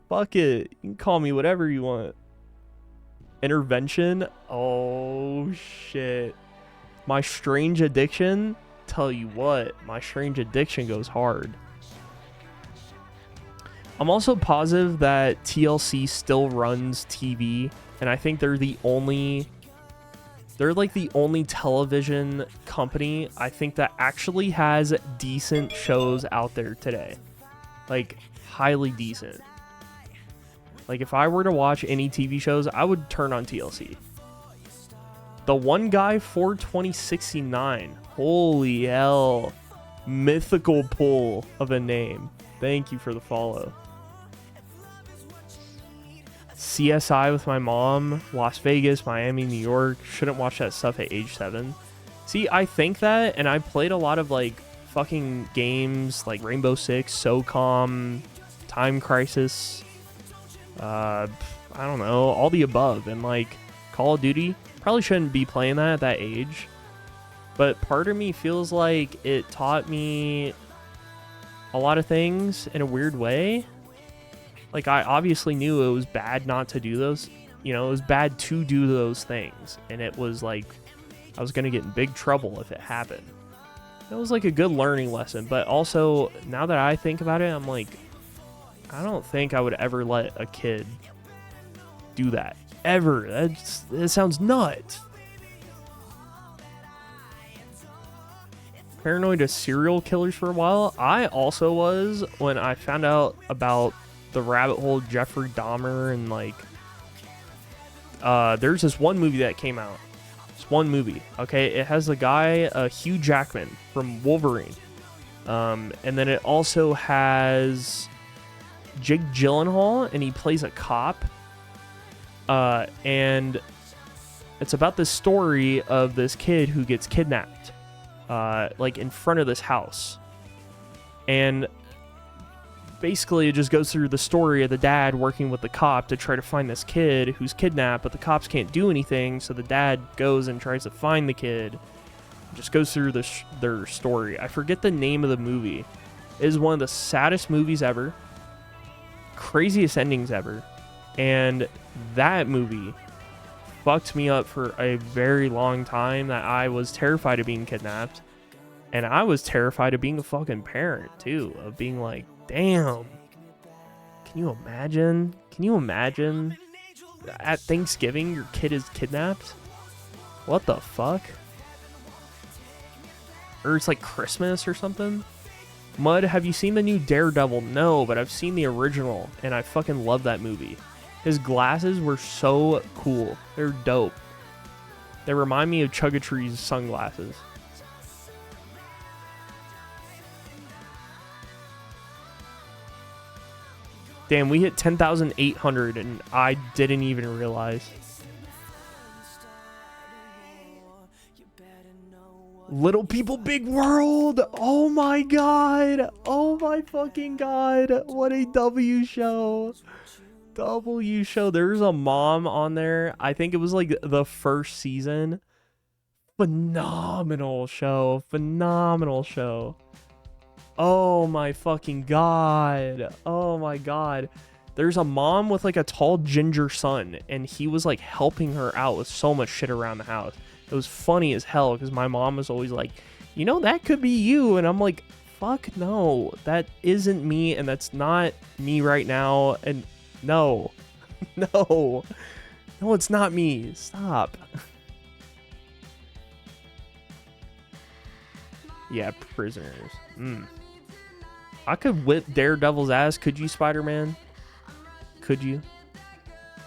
Fuck it. You can call me whatever you want. Intervention? Oh, shit. My strange addiction? Tell you what, my strange addiction goes hard. I'm also positive that TLC still runs TV, and I think they're like the only television company I think that actually has decent shows out there today. Like, highly decent. Like, if I were to watch any TV shows, I would turn on TLC. The One Guy 42069. Holy hell. Mythical pull of a name. Thank you for the follow. CSI with my mom. Las Vegas, Miami, New York. Shouldn't watch that stuff at age 7. See, I think that, and I played a lot of, like, fucking games like Rainbow Six, SOCOM, Time Crisis. I don't know, all the above. And, like, Call of Duty. Probably shouldn't be playing that at that age. But part of me feels like it taught me a lot of things in a weird way. Like, I obviously knew it was bad not to do those. You know, it was bad to do those things. And it was like, I was going to get in big trouble if it happened. It was like a good learning lesson. But also, now that I think about it, I'm like, I don't think I would ever let a kid do that. Ever. That sounds nuts. Paranoid of serial killers for a while. I also was when I found out about the rabbit hole Jeffrey Dahmer and like there's this one movie that came out. It's one movie. Okay, it has the guy Hugh Jackman from Wolverine. And then it also has Jake Gyllenhaal, and he plays a cop. And it's about the story of this kid who gets kidnapped, like in front of this house. And basically it just goes through the story of the dad working with the cop to try to find this kid who's kidnapped, but the cops can't do anything. So the dad goes and tries to find the kid. It just goes through their story. I forget the name of the movie. It is one of the saddest movies ever. Craziest endings ever. And that movie fucked me up for a very long time, that I was terrified of being kidnapped. And I was terrified of being a fucking parent, too. Of being like, damn. Can you imagine? Can you imagine at Thanksgiving your kid is kidnapped? What the fuck? Or it's like Christmas or something? Mud, have you seen the new Daredevil? No, but I've seen the original, and I fucking love that movie. His glasses were so cool. They're dope. They remind me of Chuggatree's sunglasses. Damn, we hit 10,800 and I didn't even realize. Little People Big World. Oh my god. Oh my fucking god. What a W show. W show. There's a mom on there. I think it was like the first season. Phenomenal show. Phenomenal show. Oh my fucking god. Oh my god. There's a mom with like a tall ginger son, and he was like helping her out with so much shit around the house. It was funny as hell because my mom was always like, you know, that could be you. And I'm like, fuck no, that isn't me. And that's not me right now. And no, no, it's not me. Stop. Yeah, prisoners. I could whip Daredevil's ass. Could you, Spider-Man? Could you?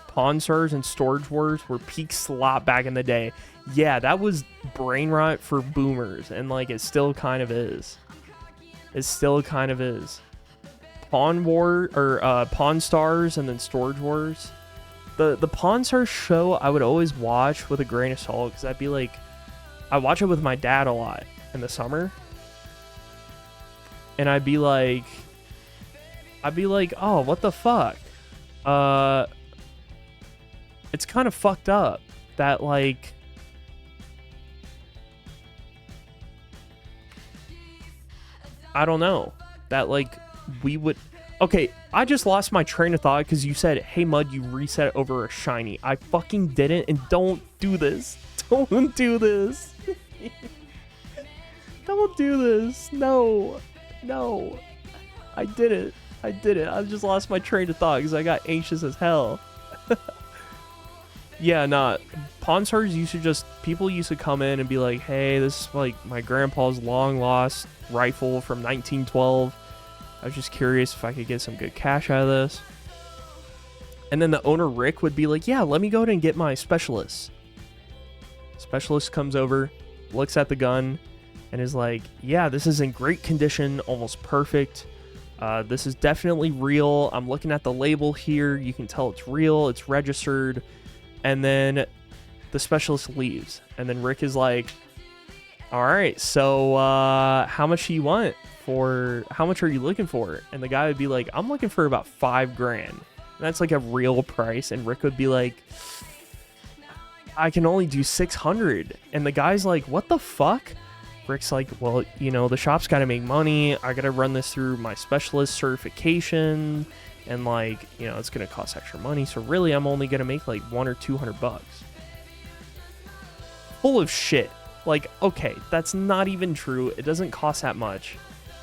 Pawn Stars and Storage Wars were peak slop back in the day. Yeah, that was brain rot for boomers, and like it still kind of is. It still kind of is. Pawn Stars and then Storage Wars. The Pawn Stars show I would always watch with a grain of salt, because I'd be like, I watch it with my dad a lot in the summer. And I'd be like, oh, what the fuck? It's kind of fucked up that like, I don't know, that like Okay, I just lost my train of thought because you said, hey, Mud, you reset over a shiny. I fucking didn't, and don't do this. Don't do this. Don't do this. No. No. I did it. I did it. I just lost my train of thought because I got anxious as hell. Yeah, nah. Pawn Stars used to just... People used to come in and be like, hey, this is like my grandpa's long-lost rifle from 1912. I was just curious if I could get some good cash out of this. And then the owner, Rick, would be like, yeah, let me go ahead and get my specialist. Specialist comes over, looks at the gun, and is like, yeah, this is in great condition, almost perfect. This is definitely real. I'm looking at the label here. You can tell it's real. It's registered. And then the specialist leaves. And then Rick is like, all right, so how much do you want for, how much are you looking for? And the guy would be like, I'm looking for about $5,000. And that's like a real price. And Rick would be like, I can only do 600. And the guy's like, what the fuck? Rick's like, well, you know, the shop's got to make money. I got to run this through my specialist certification. And like, you know, it's going to cost extra money. So really, I'm only going to make like $100 or $200. Full of shit. Like, okay, that's not even true. It doesn't cost that much.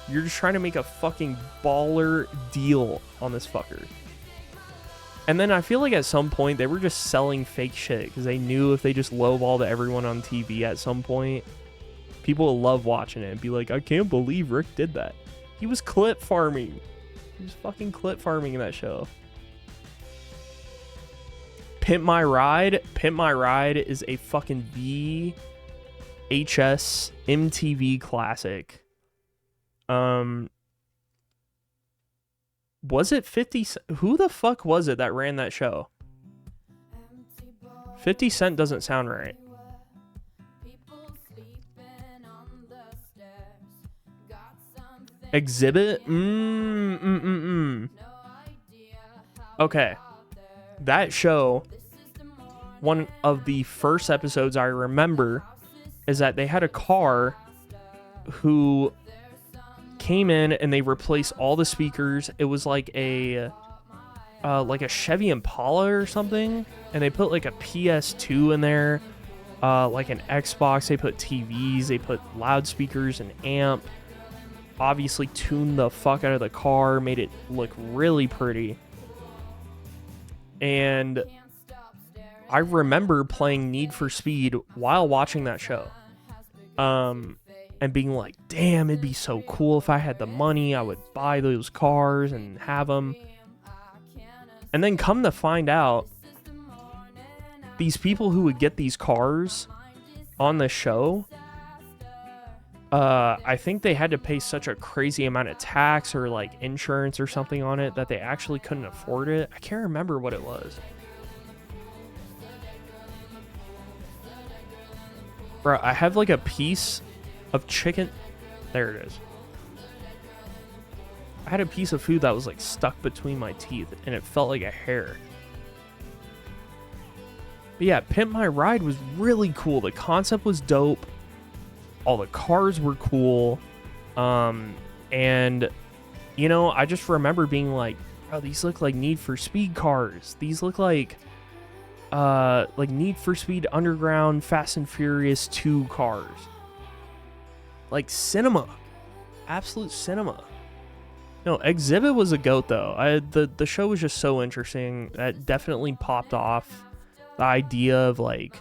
You're just trying to make a fucking baller deal on this fucker. And then I feel like at some point they were just selling fake shit because they knew if they just lowballed everyone on TV at some point, people will love watching it and be like, I can't believe Rick did that. He was clip farming. He was fucking clip farming in that show. Pimp My Ride. Pimp My Ride is a fucking VHS MTV classic. Was it 50 Cent? Who the fuck was it that ran that show? 50 Cent doesn't sound right. Exhibit? Okay. That show, one of the first episodes I remember is that they had a car who came in and they replaced all the speakers. It was like a Chevy Impala or something, and they put like a PS2 in there, like an Xbox. They put TVs, they put loudspeakers, an amp. Obviously tuned the fuck out of the car, made it look really pretty. And I remember playing Need for Speed while watching that show. And being like, damn, it'd be so cool if I had the money. I would buy those cars and have them. And then come to find out, these people who would get these cars on the show, I think they had to pay such a crazy amount of tax or like insurance or something on it that they actually couldn't afford it. I can't remember what it was. Bro, I have like a piece of chicken. There it is. I had a piece of food that was like stuck between my teeth and it felt like a hair. But yeah, Pimp My Ride was really cool. The concept was dope. All the cars were cool. And, you know, I just remember being like, oh, these look like Need for Speed cars. These look like Need for Speed Underground Fast and Furious 2 cars. Like cinema. Absolute cinema. No, Exhibit was a goat, though. The show was just so interesting. That definitely popped off the idea of, like,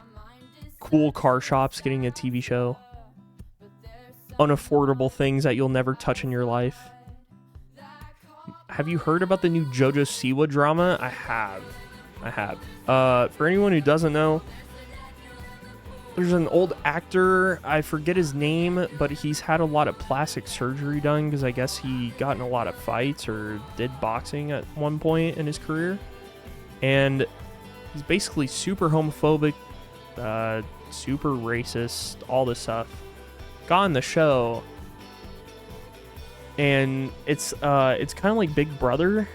cool car shops getting a TV show. Unaffordable things that you'll never touch in your life. Have you heard about the new JoJo Siwa drama? I have. For anyone who doesn't know, there's an old actor, I forget his name, but he's had a lot of plastic surgery done because I guess he got in a lot of fights or did boxing at one point in his career. And he's basically super homophobic, super racist, all this stuff. Got on the show, and it's kind of like Big Brother.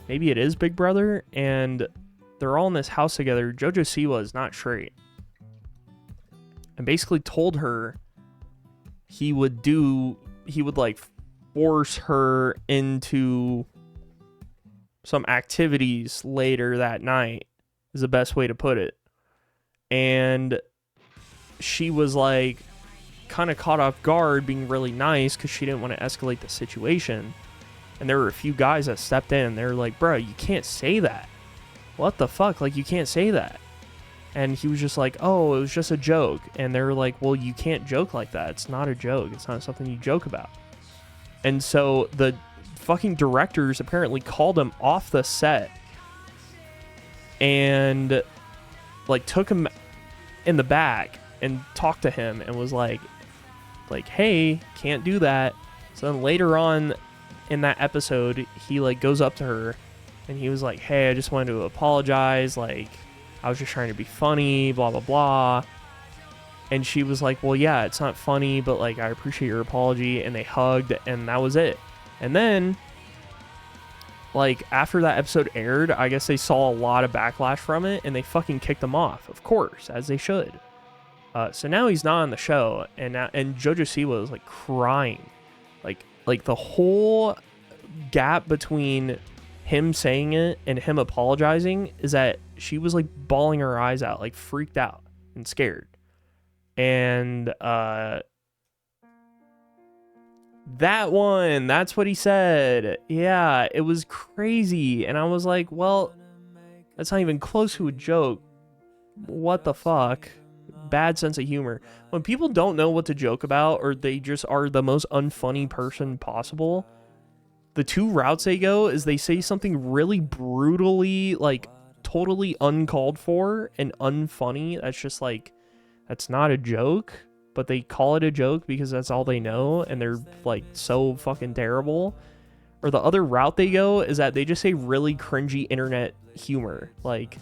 Maybe it is Big Brother, and they're all in this house together. JoJo Siwa is not straight. And basically told her he would like force her into some activities later that night is the best way to put it. And she was like kind of caught off guard being really nice because she didn't want to escalate the situation. And there were a few guys that stepped in. They were like, bro, you can't say that. What the fuck? Like, you can't say that. And he was just like, oh, it was just a joke. And they were like, well, you can't joke like that. It's not a joke. It's not something you joke about. And so the fucking directors apparently called him off the set and like took him in the back and talked to him and was like, hey, can't do that. So then later on in that episode, he like goes up to her and he was like, hey, I just wanted to apologize. Like, I was just trying to be funny, blah, blah, blah. And she was like, well, yeah, it's not funny, but like, I appreciate your apology. And they hugged and that was it. And then like after that episode aired, I guess they saw a lot of backlash from it and they fucking kicked him off, of course, as they should. So now he's not on the show, and JoJo Siwa was like crying. Like the whole gap between him saying it and him apologizing is that she was like bawling her eyes out, like freaked out and scared. And that one, that's what he said. Yeah, it was crazy. And I was like, well, that's not even close to a joke. What the fuck? Bad sense of humor. When people don't know what to joke about, or they just are the most unfunny person possible, the two routes they go is they say something really brutally, like totally uncalled for and unfunny. That's just like, that's not a joke, but they call it a joke because that's all they know, and they're like so fucking terrible. Or the other route they go is that they just say really cringy internet humor, like,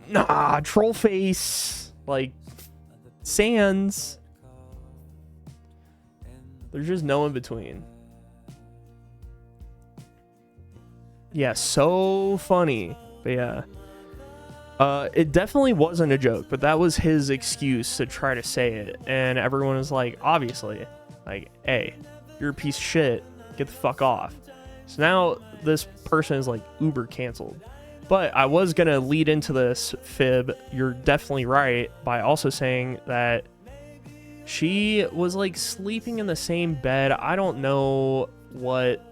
nah, troll face, like Sans. There's just no in between. Yeah, so funny. But yeah. It definitely wasn't a joke, but that was his excuse to try to say it. And everyone was like, obviously, like, hey, you're a piece of shit. Get the fuck off. So now this person is like uber canceled. But I was going to lead into this fib, you're definitely right, by also saying that she was like sleeping in the same bed. I don't know what...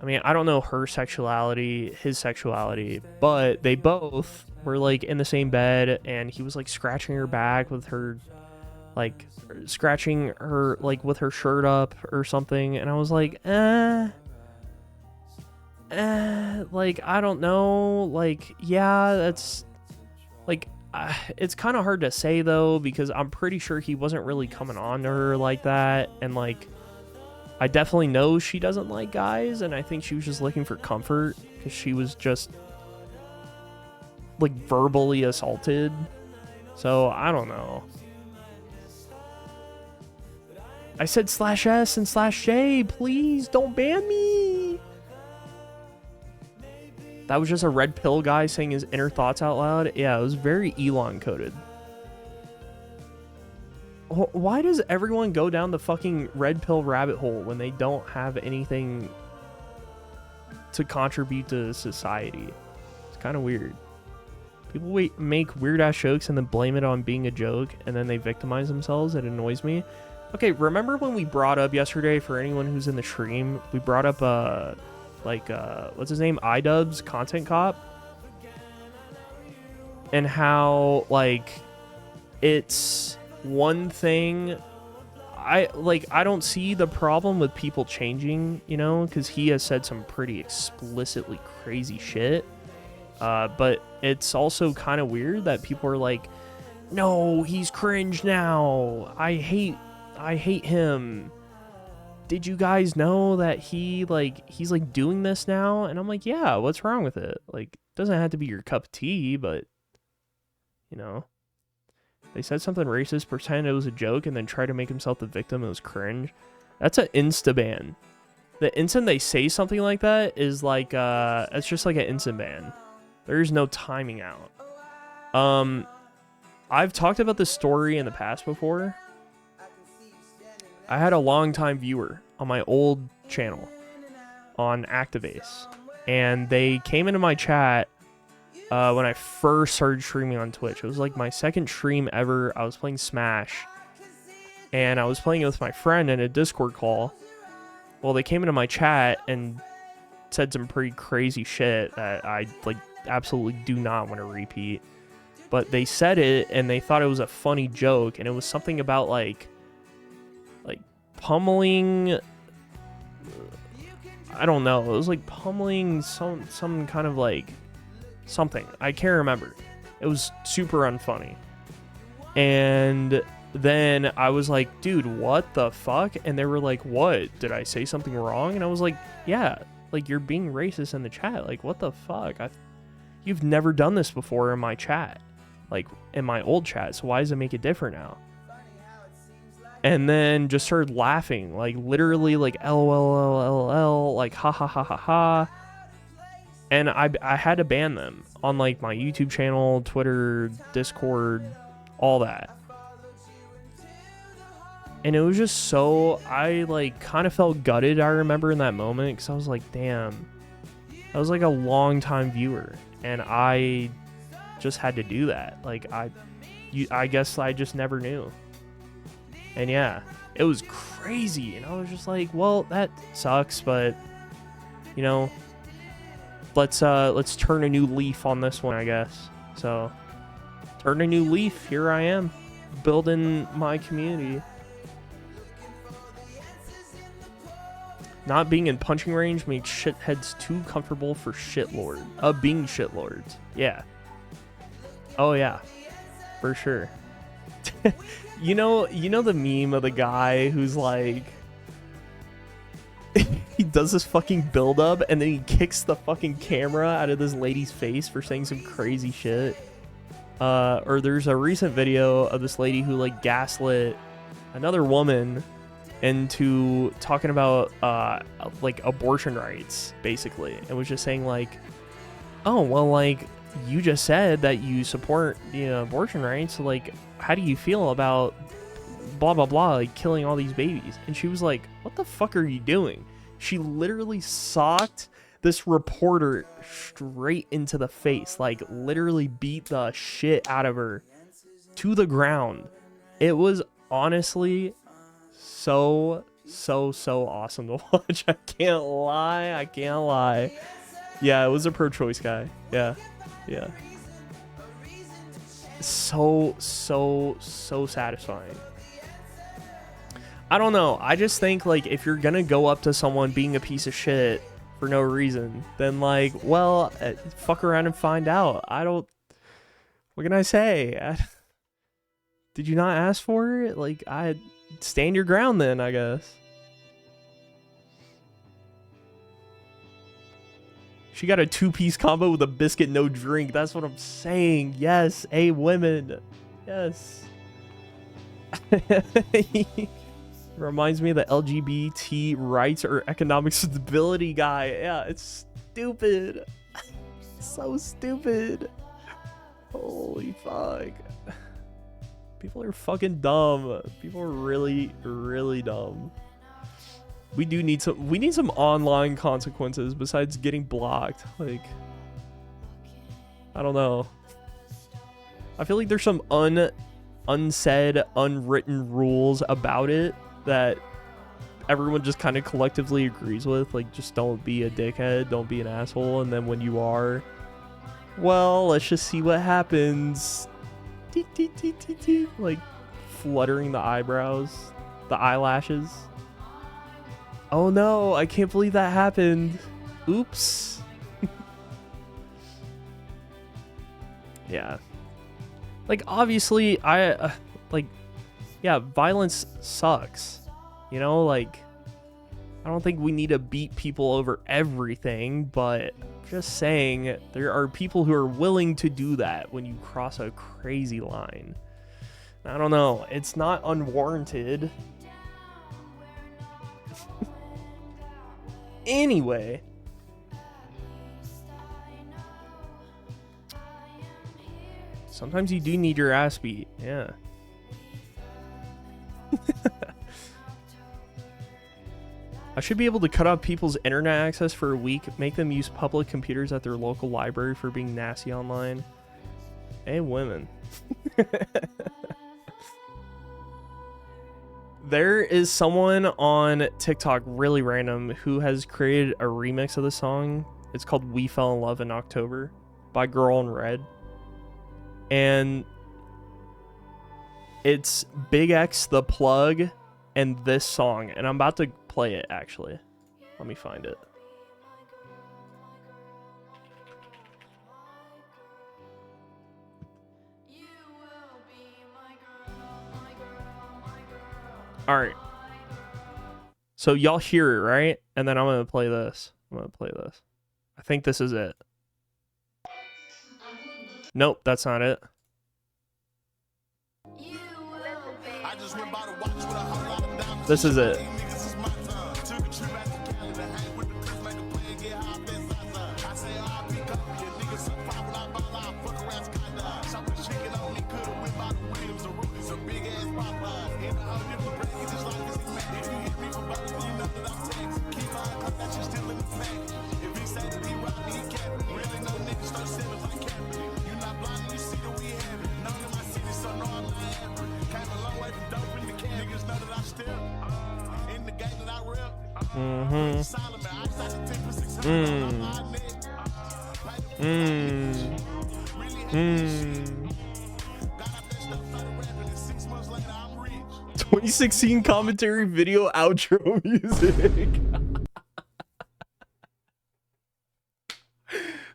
I mean, I don't know her sexuality, his sexuality, but they both were like in the same bed, and he was like scratching her back with her, like scratching her like with her shirt up or something. And I was like, like, I don't know. Like, yeah, that's like, it's kind of hard to say though, because I'm pretty sure he wasn't really coming on to her like that. And like, I definitely know she doesn't like guys, and I think she was just looking for comfort because she was just like verbally assaulted. So I don't know. I said /S and /J, please don't ban me. That was just a red pill guy saying his inner thoughts out loud. Yeah, it was very Elon coded. Why does everyone go down the fucking red pill rabbit hole when they don't have anything to contribute to society? It's kind of weird. People make weird ass jokes and then blame it on being a joke, and then they victimize themselves. It annoys me. Okay, remember when we brought up yesterday, for anyone who's in the stream, we brought up what's his name, iDubbbz, Content Cop, and how like it's one thing. I don't see the problem with people changing, you know, because he has said some pretty explicitly crazy shit, but it's also kind of weird that people are like, no, he's cringe now, I hate him. Did you guys know that he's like doing this now? And I'm like, yeah, what's wrong with it? Like, it doesn't have to be your cup of tea, but you know, they said something racist, pretend it was a joke, and then try to make himself the victim. It was cringe. That's an insta ban. The instant they say something like that is like it's just like an instant ban. There's no timing out. I've talked about this story in the past before. I had a longtime viewer on my old channel, on Activase, and they came into my chat when I first started streaming on Twitch. It was like my second stream ever. I was playing Smash, and I was playing it with my friend in a Discord call. Well, they came into my chat and said some pretty crazy shit that I like absolutely do not want to repeat. But they said it, and they thought it was a funny joke, and it was something about like pummeling. I don't know. It was like pummeling some kind of like something. I can't remember. It was super unfunny. And then I was like, dude, what the fuck? And they were like, what? Did I say something wrong? And I was like, yeah, like you're being racist in the chat. Like, what the fuck? You've never done this before in my chat, like in my old chat. So why does it make it different now? And then just started laughing, like literally like LOL, like ha ha ha ha ha. And I had to ban them on like my YouTube channel, Twitter, Discord, all that. And it was just so, I like kind of felt gutted, I remember in that moment, because I was like, damn, I was like a long time viewer, and I just had to do that. Like I guess I just never knew. And yeah, it was crazy, and I was just like, well, that sucks, but you know, let's turn a new leaf on this one, I guess. So turn a new leaf. Here I am, building my community. Not being in punching range makes shitheads too comfortable for being shitlords. Yeah. Oh yeah, for sure. You know the meme of the guy who's like, he does this fucking build up and then he kicks the fucking camera out of this lady's face for saying some crazy shit. Or there's a recent video of this lady who like gaslit another woman into talking about like abortion rights, basically, and was just saying like, oh well, like you just said that you support abortion rights, so like how do you feel about blah blah blah, like killing all these babies? And she was like, what the fuck are you doing? She literally socked this reporter straight into the face, like literally beat the shit out of her to the ground. It was honestly so awesome to watch. I can't lie. Yeah, it was a pro-choice guy. Yeah. So satisfying. I don't know. I just think like if you're gonna go up to someone being a piece of shit for no reason, then like, well, fuck around and find out. What can I say? Did you not ask for it? Like, stand your ground then, I guess. She got a 2-piece combo with a biscuit, no drink. That's what I'm saying. Yes, women. Yes. Reminds me of the LGBT rights or economic stability guy. Yeah, it's stupid. So stupid. Holy fuck. People are fucking dumb. People are really, really dumb. We need some online consequences besides getting blocked. Like, I don't know. I feel like there's some unsaid, unwritten rules about it that everyone just kind of collectively agrees with. Like, just don't be a dickhead, don't be an asshole, and then when you are, well, let's just see what happens. Like fluttering the eyebrows, the eyelashes. Oh no, I can't believe that happened. Oops. Yeah. Like, obviously, yeah, violence sucks. You know, like, I don't think we need to beat people over everything, but just saying, there are people who are willing to do that when you cross a crazy line. I don't know. It's not unwarranted. Anyway. Sometimes you do need your ass beat. Yeah. I should be able to cut off people's internet access for a week, make them use public computers at their local library for being nasty online. And women. There is someone on TikTok, really random, who has created a remix of the song. It's called We Fell in Love in October by Girl in Red. And it's Big X the Plug and this song. And I'm about to play it, actually. Let me find it. All right. So y'all hear it, right? And then I'm going to play this. I think this is it. Nope, that's not it. This is it. Mm-hmm. 2016 commentary video outro music.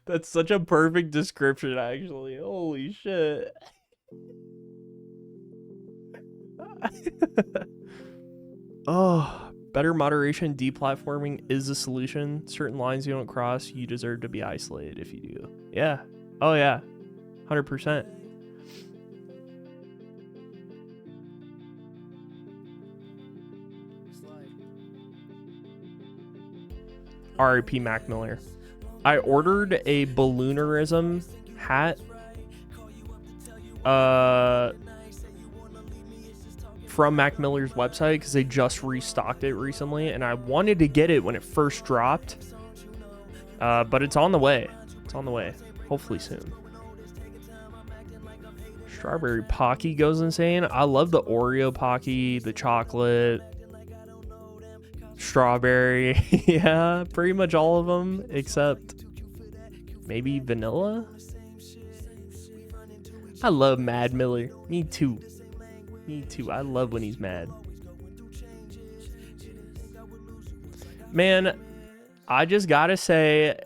That's such a perfect description, actually. Holy shit. Oh, better moderation, deplatforming is the solution. Certain lines you don't cross, you deserve to be isolated if you do. Yeah. Oh, yeah. 100%. R.I.P. Mac Miller. I ordered a balloonerism hat. From Mac Miller's website because they just restocked it recently, and I wanted to get it when it first dropped. But it's on the way. It's on the way. Hopefully soon. Strawberry Pocky goes insane. I love the Oreo Pocky, the chocolate, strawberry. Yeah, pretty much all of them except maybe vanilla. I love Mad Miller. Me too. Me too. I love when he's mad. Man, I just gotta say,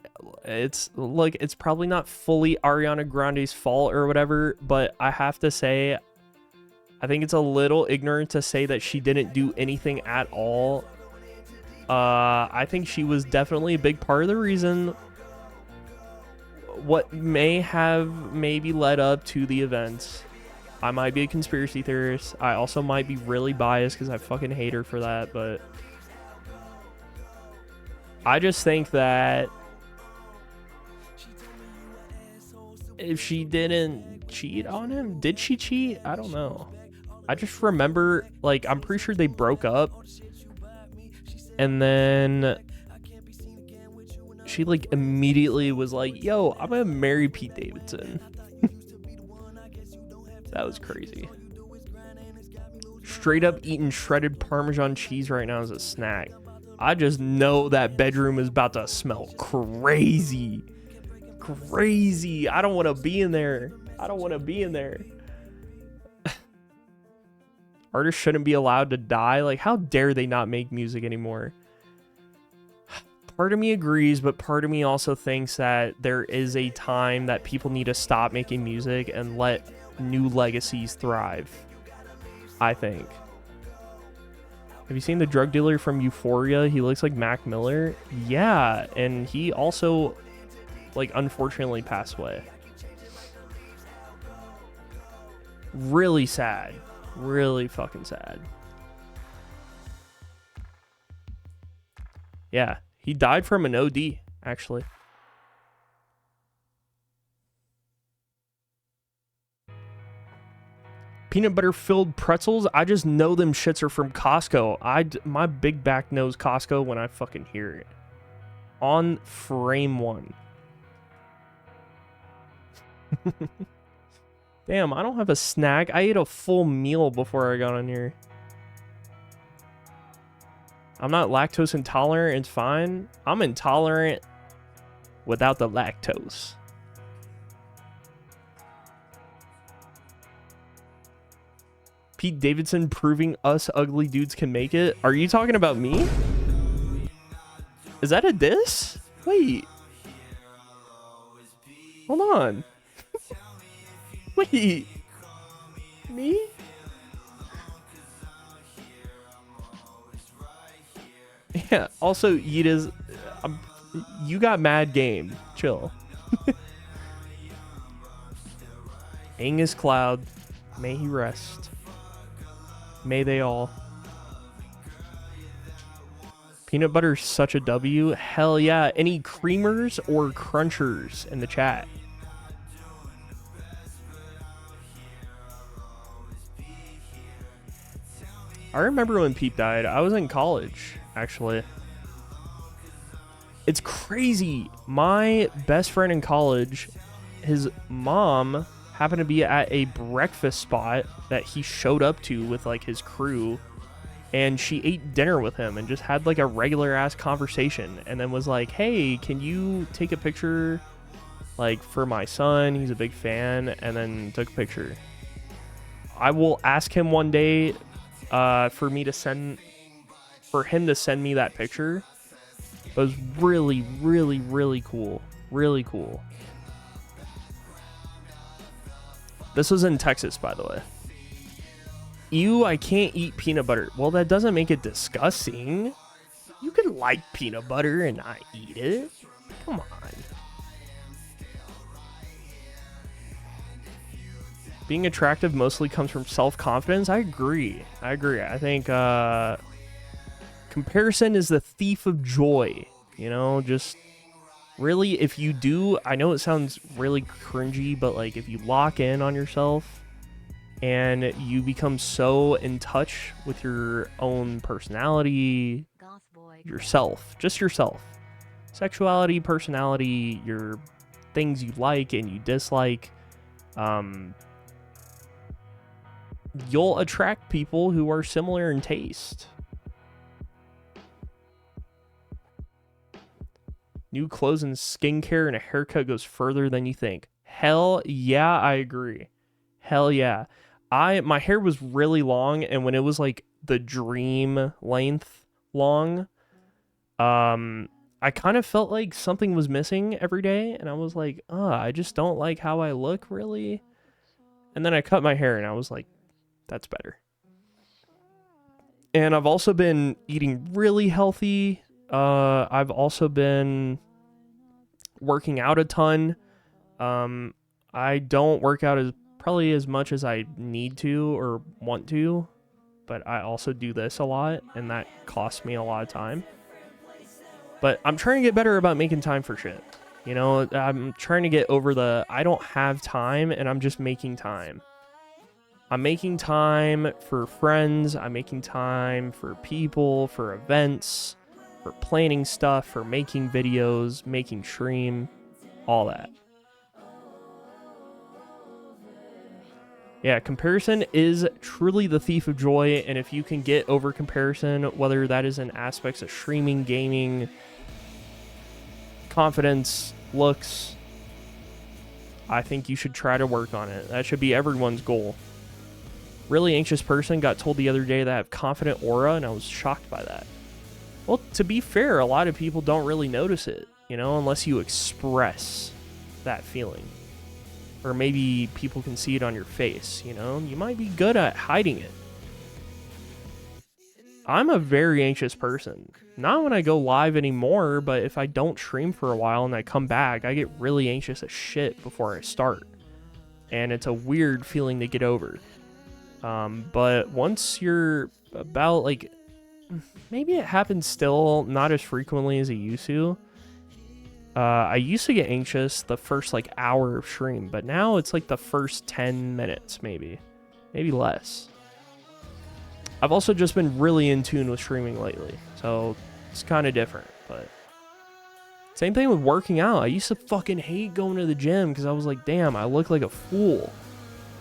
it's probably not fully Ariana Grande's fault or whatever, but I have to say, I think it's a little ignorant to say that she didn't do anything at all. I think she was definitely a big part of the reason what may have maybe led up to the events. I might be a conspiracy theorist. I also might be really biased because I fucking hate her for that, but I just think that if she didn't cheat on him, did she cheat? I don't know. I just remember, like, I'm pretty sure they broke up, and then she, like, immediately was like, yo, I'm gonna marry Pete Davidson. That was crazy. Straight up eating shredded Parmesan cheese right now as a snack. I just know that bedroom is about to smell crazy. Crazy. I don't want to be in there. I don't want to be in there. Artists shouldn't be allowed to die. Like, how dare they not make music anymore? Part of me agrees, but part of me also thinks that there is a time that people need to stop making music and let new legacies thrive. I think. Have you seen the drug dealer from Euphoria? He looks like Mac Miller. Yeah, and he also, like, unfortunately passed away. Really sad. Really fucking sad. Yeah, he died from an OD, actually. Peanut butter filled pretzels. I just know them shits are from Costco. My big back knows Costco when I fucking hear it. On frame one. Damn, I don't have a snack. I ate a full meal before I got on here. I'm not lactose intolerant. It's fine. I'm intolerant without the lactose. Pete Davidson proving us ugly dudes can make it. Are you talking about me? Is that a diss? Wait. Hold on. Wait. Me? Yeah, also, Yeeta's... you got mad game. Chill. Angus Cloud. May he rest. May they all. Peanut butter is such a W. Hell yeah. Any creamers or crunchers in the chat? I remember when Peep died. I was in college, actually. It's crazy. My best friend in college, his mom happened to be at a breakfast spot that he showed up to with like his crew, and she ate dinner with him and just had like a regular ass conversation, and then was like, hey, can you take a picture like for my son, he's a big fan, and then took a picture. I will ask him one day for him to send me that picture. It was really, really, really cool. Really cool. This was in Texas, by the way. Ew, I can't eat peanut butter. Well, that doesn't make it disgusting. You can like peanut butter and not eat it. Come on. Being attractive mostly comes from self-confidence. I agree. I think comparison is the thief of joy. You know, just really, if you do, I know it sounds really cringy, but like if you lock in on yourself and you become so in touch with your own personality, yourself, just yourself, sexuality, personality, your things you like and you dislike, you'll attract people who are similar in taste. New clothes and skincare and a haircut goes further than you think. Hell yeah, I agree. Hell yeah. My hair was really long, and when it was like the dream length long, I kind of felt like something was missing every day, and I was like, I just don't like how I look, really. And then I cut my hair, and I was like, that's better. And I've also been eating really healthy. I've also been working out a ton. I don't work out probably as much as I need to or want to, but I also do this a lot, and that costs me a lot of time. But I'm trying to get better about making time for shit. You know, I'm trying to get over I don't have time, and I'm just making time. I'm making time for friends. I'm making time for people, for events, for planning stuff, for making videos, making stream, all that. Yeah, comparison is truly the thief of joy, and if you can get over comparison, whether that is in aspects of streaming, gaming, confidence, looks, I think you should try to work on it. That should be everyone's goal. Really anxious person got told the other day that I have confident aura, and I was shocked by that. Well, to be fair, a lot of people don't really notice it, you know, unless you express that feeling. Or maybe people can see it on your face, you know? You might be good at hiding it. I'm a very anxious person. Not when I go live anymore, but if I don't stream for a while and I come back, I get really anxious as shit before I start. And it's a weird feeling to get over. But once you're about, like, maybe it happens still, not as frequently as it used to. I used to get anxious the first, like, hour of stream, but now it's, like, the first 10 minutes, maybe. maybe less. I've also just been really in tune with streaming lately, so it's kind of different, but same thing with working out. I used to fucking hate going to the gym because I was like, damn, I look like a fool.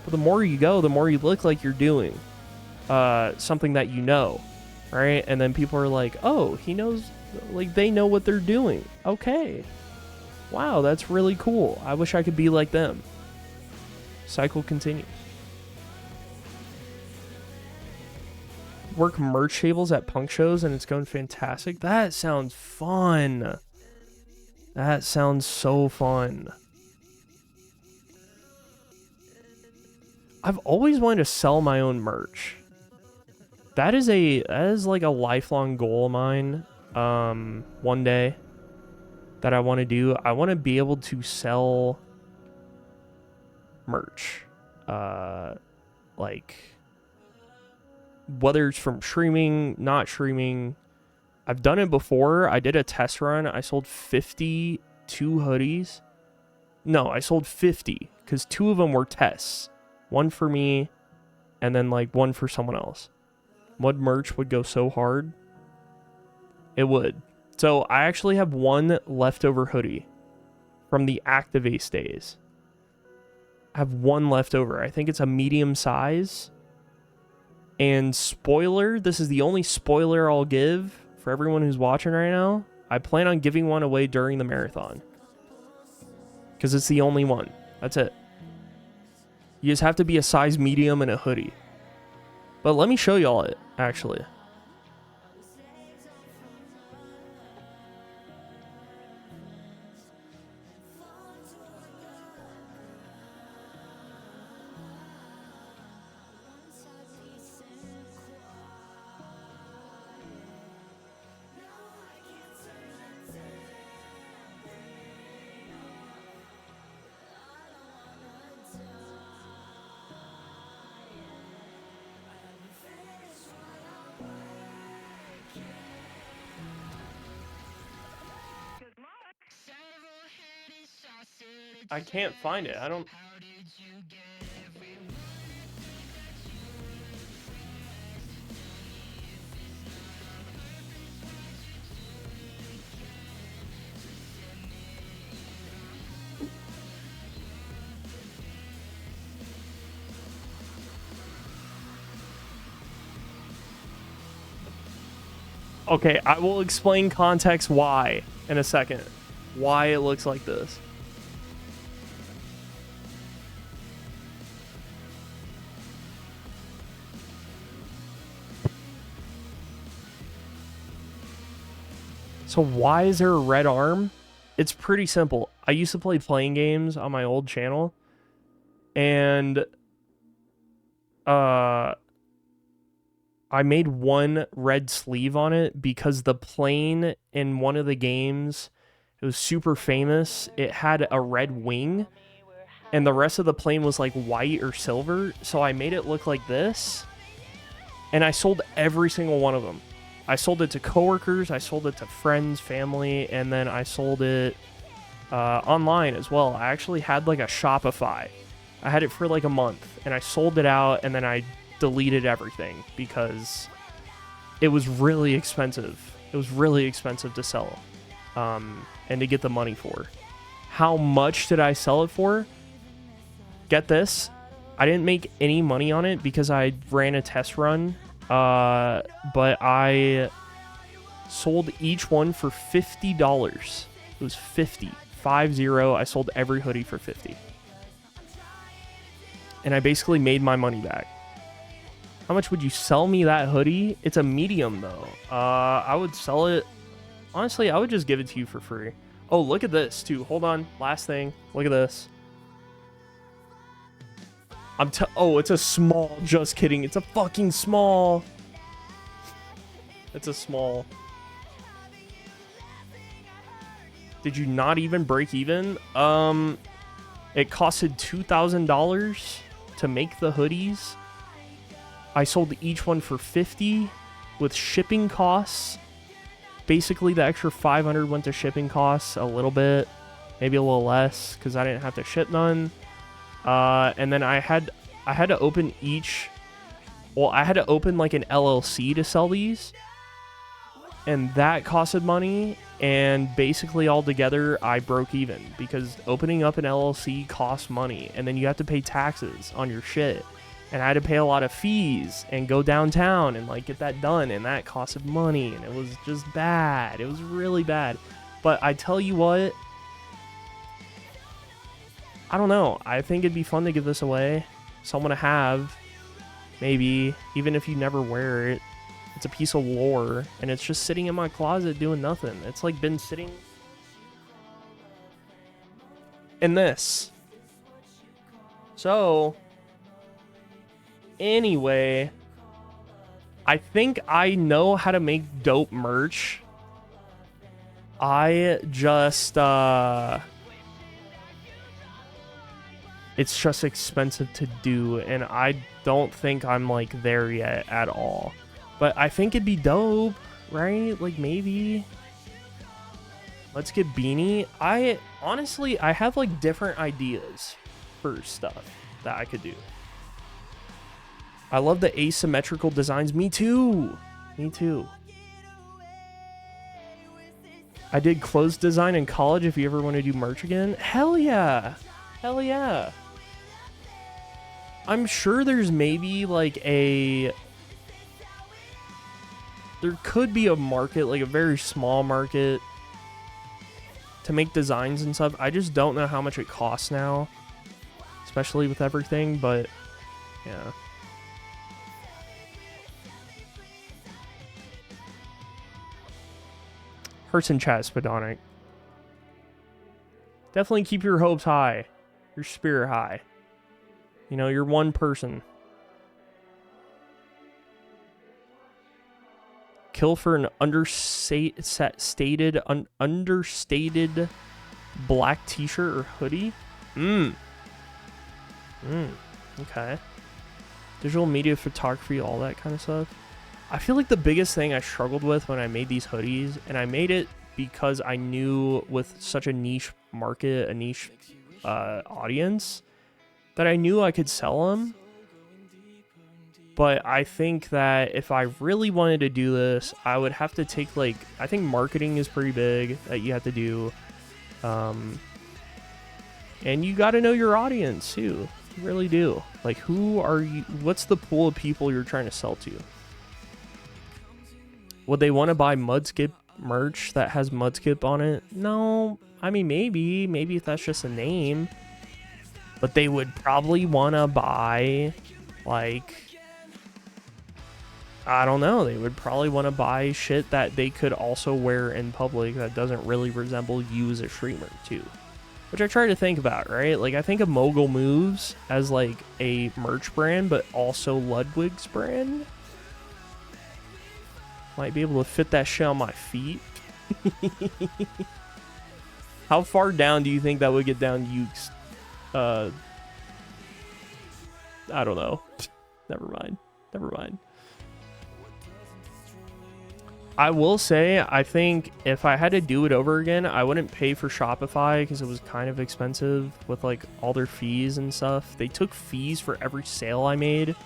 But the more you go, the more you look like you're doing something that you know, right? And then people are like, oh, he knows, like they know what they're doing. Okay. Wow, that's really cool. I wish I could be like them. Cycle continues. Work merch tables at punk shows and it's going fantastic. That sounds fun. That sounds so fun. I've always wanted to sell my own merch. That is like a lifelong goal of mine. One day that I want to do. I want to be able to sell merch. Like whether it's from streaming, not streaming. I've done it before. I did a test run. I sold 52 hoodies. No, I sold 50 because 2 of them were tests. One for me and then like one for someone else. Mud merch would go so hard. It would. So I actually have one leftover hoodie from the Activate days. I have one leftover. I think it's a medium size. And spoiler, this is the only spoiler I'll give for everyone who's watching right now. I plan on giving one away during the marathon. Because it's the only one. That's it. You just have to be a size medium and a hoodie. But let me show y'all it, actually. I can't find it. I don't... Okay, I will explain context why in a second. Why it looks like this. So why is there a red arm? It's pretty simple. I used to play playing games on my old channel. And I made one red sleeve on it because the plane in one of the games, it was super famous. It had a red wing and the rest of the plane was like white or silver. So I made it look like this and I sold every single one of them. I sold it to coworkers, I sold it to friends, family, and then I sold it online as well. I actually had like a Shopify. I had it for like a month and I sold it out and then I deleted everything because it was really expensive. It was really expensive to sell and to get the money for. How much did I sell it for? Get this. I didn't make any money on it because I ran a test run. But I sold each one for $50. It was 50. 50. I sold every hoodie for 50. And I basically made my money back. How much would you sell me that hoodie? It's a medium though. I would sell it. Honestly, I would just give it to you for free. Oh, look at this too. Hold on. Last thing. Look at this. Oh, it's a small. Just kidding. It's a fucking small. It's a small. Did you not even break even? It costed $2,000 to make the hoodies. I sold each one for $50 with shipping costs. Basically, the extra $500 went to shipping costs a little bit, maybe a little less because I didn't have to ship none. And then I had I had to open each. Well, I had to open like an LLC to sell these, and that costed money. And basically, altogether, I broke even because opening up an LLC costs money, and then you have to pay taxes on your shit. And I had to pay a lot of fees and go downtown and like get that done, and that costed money, and it was just bad. It was really bad. But I tell you what, I don't know. I think it'd be fun to give this away. Someone to have, maybe, even if you never wear it. It's a piece of lore, and it's just sitting in my closet doing nothing. It's like been sitting in this. So, anyway, I think I know how to make dope merch. I just, it's just expensive to do, and I don't think I'm like there yet at all. But I think it'd be dope, right? Like maybe let's get beanie. I honestly have like different ideas for stuff that I could do. I love the asymmetrical designs. Me too. Me too. I did clothes design in college. If you ever want to do merch again, hell yeah. Hell yeah. I'm sure there's maybe like there could be a market, like a very small market, to make designs and stuff. I just don't know how much it costs now, especially with everything, but yeah. Hearts in chat, Spadonic. Definitely keep your hopes high, your spirit high. You know, you're one person. Kill for an understated black t-shirt or hoodie. Okay. Digital media, photography, all that kind of stuff. I feel like the biggest thing I struggled with when I made these hoodies, and I made it because I knew with such a niche market, a niche audience, that I knew I could sell them. But I think that if I really wanted to do this, I would have to take, like, I think marketing is pretty big that you have to do. And you got to know your audience, too. You really do. Like, who are you? What's the pool of people you're trying to sell to? Would they want to buy Mudskip merch that has Mudskip on it? No. I mean, maybe. Maybe if that's just a name. But they would probably want to buy, like, I don't know. They would probably want to buy shit that they could also wear in public that doesn't really resemble you as a streamer, too. Which I try to think about, right? Like, I think of Mogul Moves as, like, a merch brand, but also Ludwig's brand. Might be able to fit that shit on my feet. How far down do you think that would get down Yuke's? I don't know. Never mind. Never mind. I will say, I think if I had to do it over again, I wouldn't pay for Shopify because it was kind of expensive with like all their fees and stuff. They took fees for every sale I made.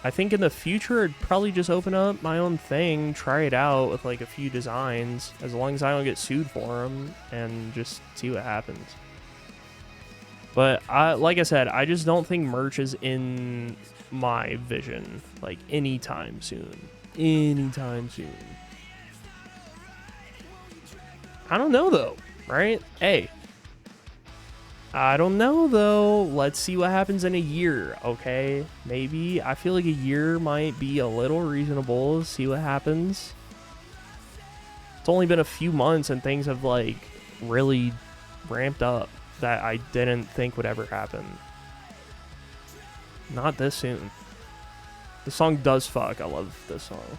I think in the future, I'd probably just open up my own thing, try it out with like a few designs, as long as I don't get sued for them, and just see what happens. But like I said, I just don't think merch is in my vision, like, anytime soon. Anytime soon. I don't know, though, right? Hey. I don't know, though. Let's see what happens in a year, okay? Maybe. I feel like a year might be a little reasonable. See what happens. It's only been a few months, and things have, like, really ramped up that I didn't think would ever happen. Not this soon. The song does fuck. I love this song.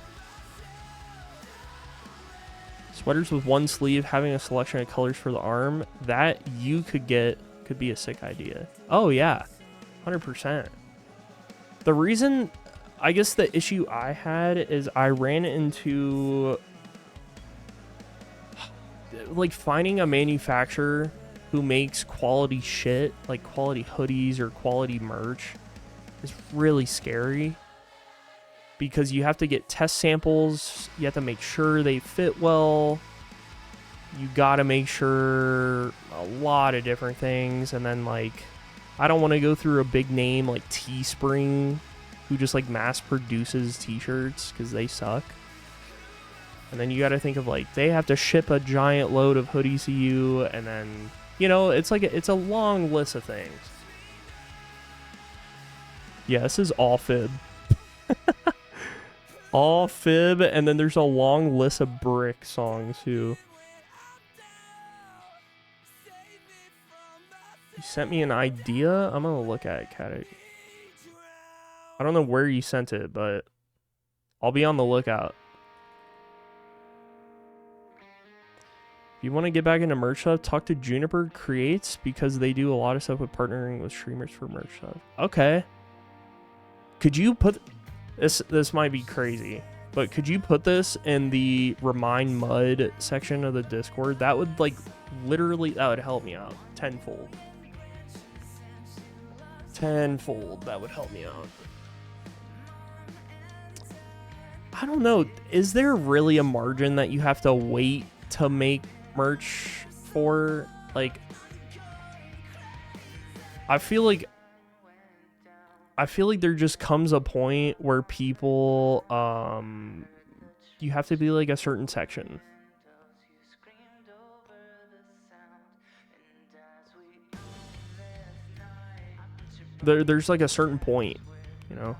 Sweaters with one sleeve, having a selection of colors for the arm. That you could get, could be a sick idea. Oh, yeah. 100%. The reason, I guess the issue I had is I ran into, like, finding a manufacturer who makes quality shit, like quality hoodies or quality merch, is really scary. Because you have to get test samples, you have to make sure they fit well, you gotta make sure a lot of different things, and then like, I don't want to go through a big name like Teespring, who just like mass produces t-shirts, because they suck. And then you gotta think of like, they have to ship a giant load of hoodies to you, and then, you know, it's like, it's a long list of things. Yeah, this is all fib. All fib, and then there's a long list of Brick songs too. You sent me an idea? I'm gonna look at it, Cat. I don't know where you sent it, but I'll be on the lookout. If you want to get back into merch stuff, talk to Juniper Creates, because they do a lot of stuff with partnering with streamers for merch stuff. Okay. Could you put... This might be crazy, but could you put this in the Remind Mud section of the Discord? That would, like, literally, that would help me out tenfold. Tenfold, that would help me out. I don't know. Is there really a margin that you have to wait to make merch for? Like, I feel like there just comes a point where people, you have to be like a certain section. There's like a certain point, you know?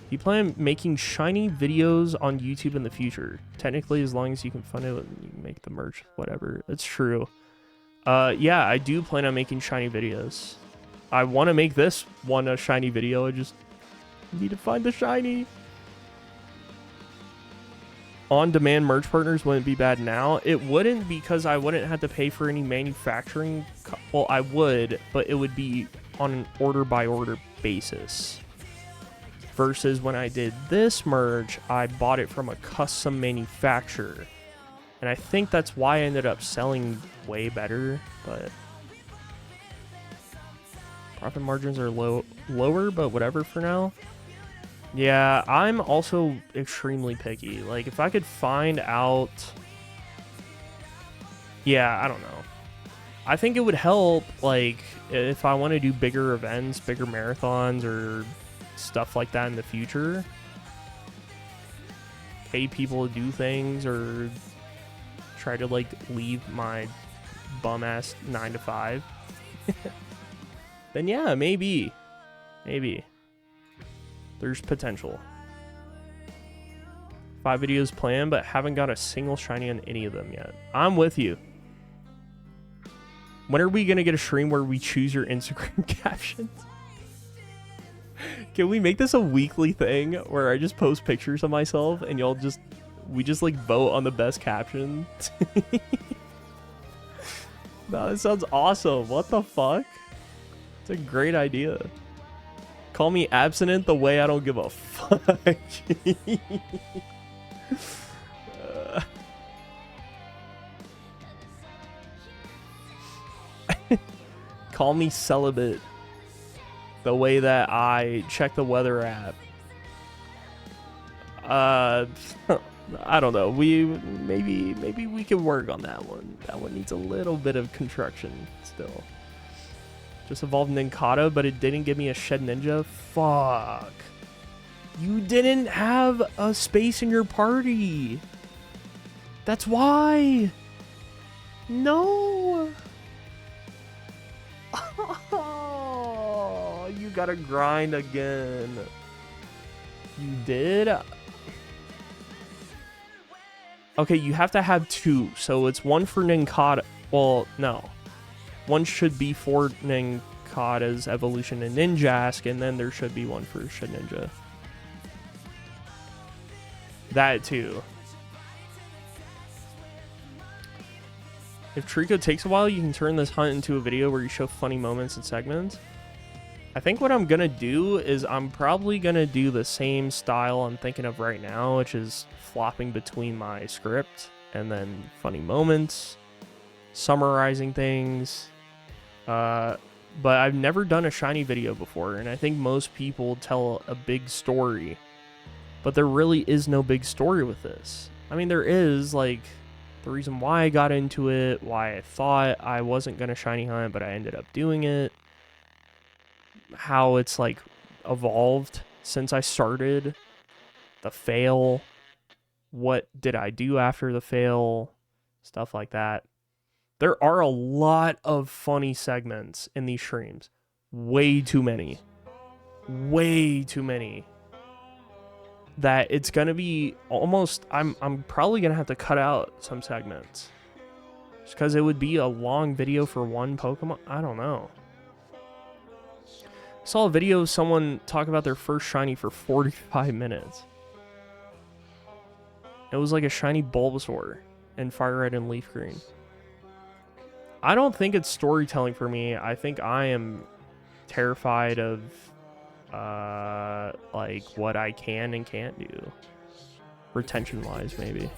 You plan on making shiny videos on YouTube in the future. Technically, as long as you can fund it and you can make the merch, whatever. It's true. Yeah, I do plan on making shiny videos. I want to make this one a shiny video. I just need to find the shiny. On-demand merch partners wouldn't be bad now. It wouldn't, because I wouldn't have to pay for any manufacturing. Well, I would, but it would be on an order-by-order basis. Versus when I did this merch, I bought it from a custom manufacturer. And I think that's why I ended up selling way better, but... Profit margins are lower, but whatever for now. Yeah, I'm also extremely picky. Like, if I could find out... Yeah, I don't know. I think it would help, like, if I want to do bigger events, bigger marathons, or stuff like that in the future. Pay people to do things, or try to, like, leave my bum-ass 9 to 5. Then yeah, maybe. There's potential. 5 videos planned, but haven't got a single shiny on any of them yet. I'm with you. When are we gonna get a stream where we choose your Instagram captions? Can we make this a weekly thing where I just post pictures of myself and we just like vote on the best caption? No, that sounds awesome. What the fuck? It's a great idea. Call me abstinent the way I don't give a fuck. Call me celibate the way that I check the weather app. I don't know. Maybe we can work on that one. That one needs a little bit of construction still. Just evolved Ninkata, but it didn't give me a Shed Ninja. Fuck. You didn't have a space in your party. That's why. No. Oh, you gotta grind again. You did? Okay, you have to have 2. So it's 1 for Ninkata. Well, no. 1 should be for Ninkata's evolution in Ninjask, and then there should be 1 for Shed Ninja. That too. If Treecko takes a while, you can turn this hunt into a video where you show funny moments and segments. I think what I'm gonna do is I'm probably gonna do the same style I'm thinking of right now, which is flopping between my script and then funny moments, summarizing things, But I've never done a shiny video before, and I think most people tell a big story, but there really is no big story with this. I mean, there is, like, the reason why I got into it, why I thought I wasn't going to shiny hunt, but I ended up doing it, how it's, like, evolved since I started, the fail, what did I do after the fail, stuff like that. There are a lot of funny segments in these streams. Way too many. Way too many. That it's going to be almost... I'm probably going to have to cut out some segments. Just because it would be a long video for one Pokemon. I don't know. I saw a video of someone talk about their first shiny for 45 minutes. It was like a shiny Bulbasaur in Fire Red and Leaf Green. I don't think it's storytelling for me. I think I am terrified of like what I can and can't do. Retention wise, maybe.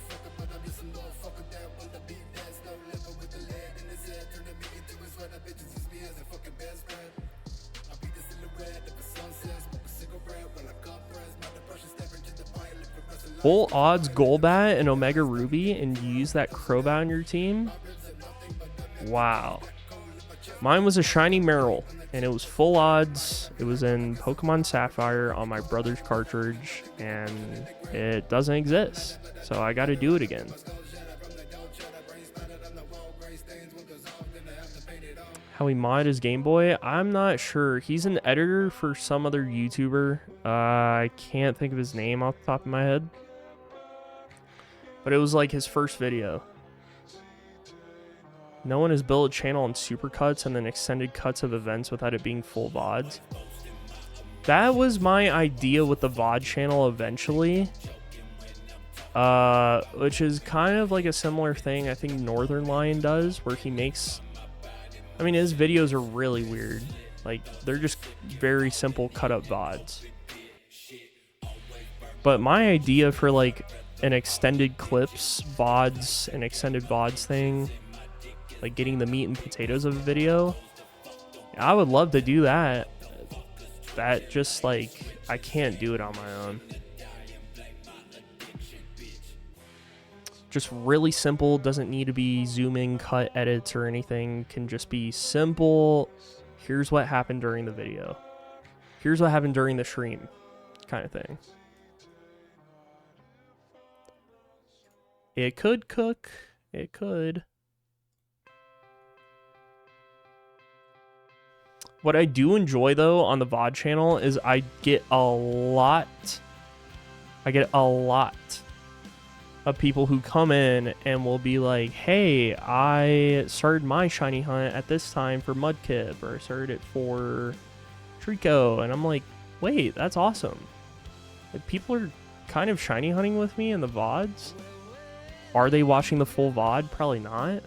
Full odds Golbat and Omega Ruby, and you use that Crobat on your team? Wow. Mine was a shiny Marill, and it was full odds. It was in Pokemon Sapphire on my brother's cartridge, and it doesn't exist. So I got to do it again. How he mod his Game Boy? I'm not sure. He's an editor for some other YouTuber. I can't think of his name off the top of my head. But it was like his first video. No one has built a channel on supercuts and then extended cuts of events without it being full VODs. That was my idea with the VOD channel eventually. Which is kind of like a similar thing I think Northern Lion does, where he makes... I mean, his videos are really weird. Like, they're just very simple cut-up VODs. But my idea for, like, an extended clips, VODs, an extended VODs thing, like getting the meat and potatoes of a video, I would love to do that. That just, like, I can't do it on my own. Just really simple, doesn't need to be zooming, cut edits or anything, can just be simple. Here's what happened during the video. Here's what happened during the stream, kind of thing. It could cook. It could. What I do enjoy, though, on the VOD channel is I get a lot of people who come in and will be like, hey, I started my shiny hunt at this time for Mudkip, or I started it for Treecko. And I'm like, wait, that's awesome. Like, people are kind of shiny hunting with me in the VODs. Are they watching the full VOD? Probably not.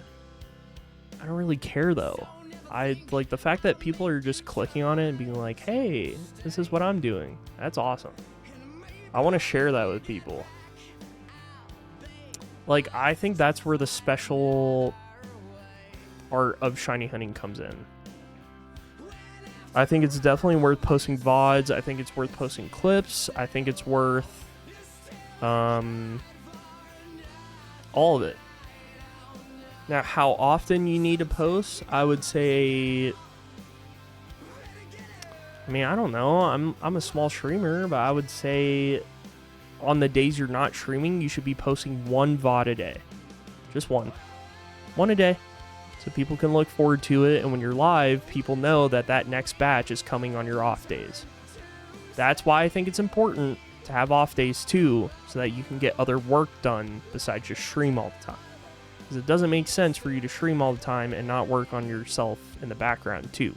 I don't really care, though. I like the fact that people are just clicking on it and being like, hey, this is what I'm doing. That's awesome. I want to share that with people. Like, I think that's where the special art of shiny hunting comes in. I think it's definitely worth posting VODs. I think it's worth posting clips. I think it's worth all of it. Now, how often you need to post, I would say, I mean, I don't know. I'm a small streamer, but I would say on the days you're not streaming, you should be posting one VOD a day. Just one. One a day. So people can look forward to it, and when you're live, people know that that next batch is coming on your off days. That's why I think it's important to have off days too, so that you can get other work done besides just stream all the time. Because it doesn't make sense for you to stream all the time and not work on yourself in the background too.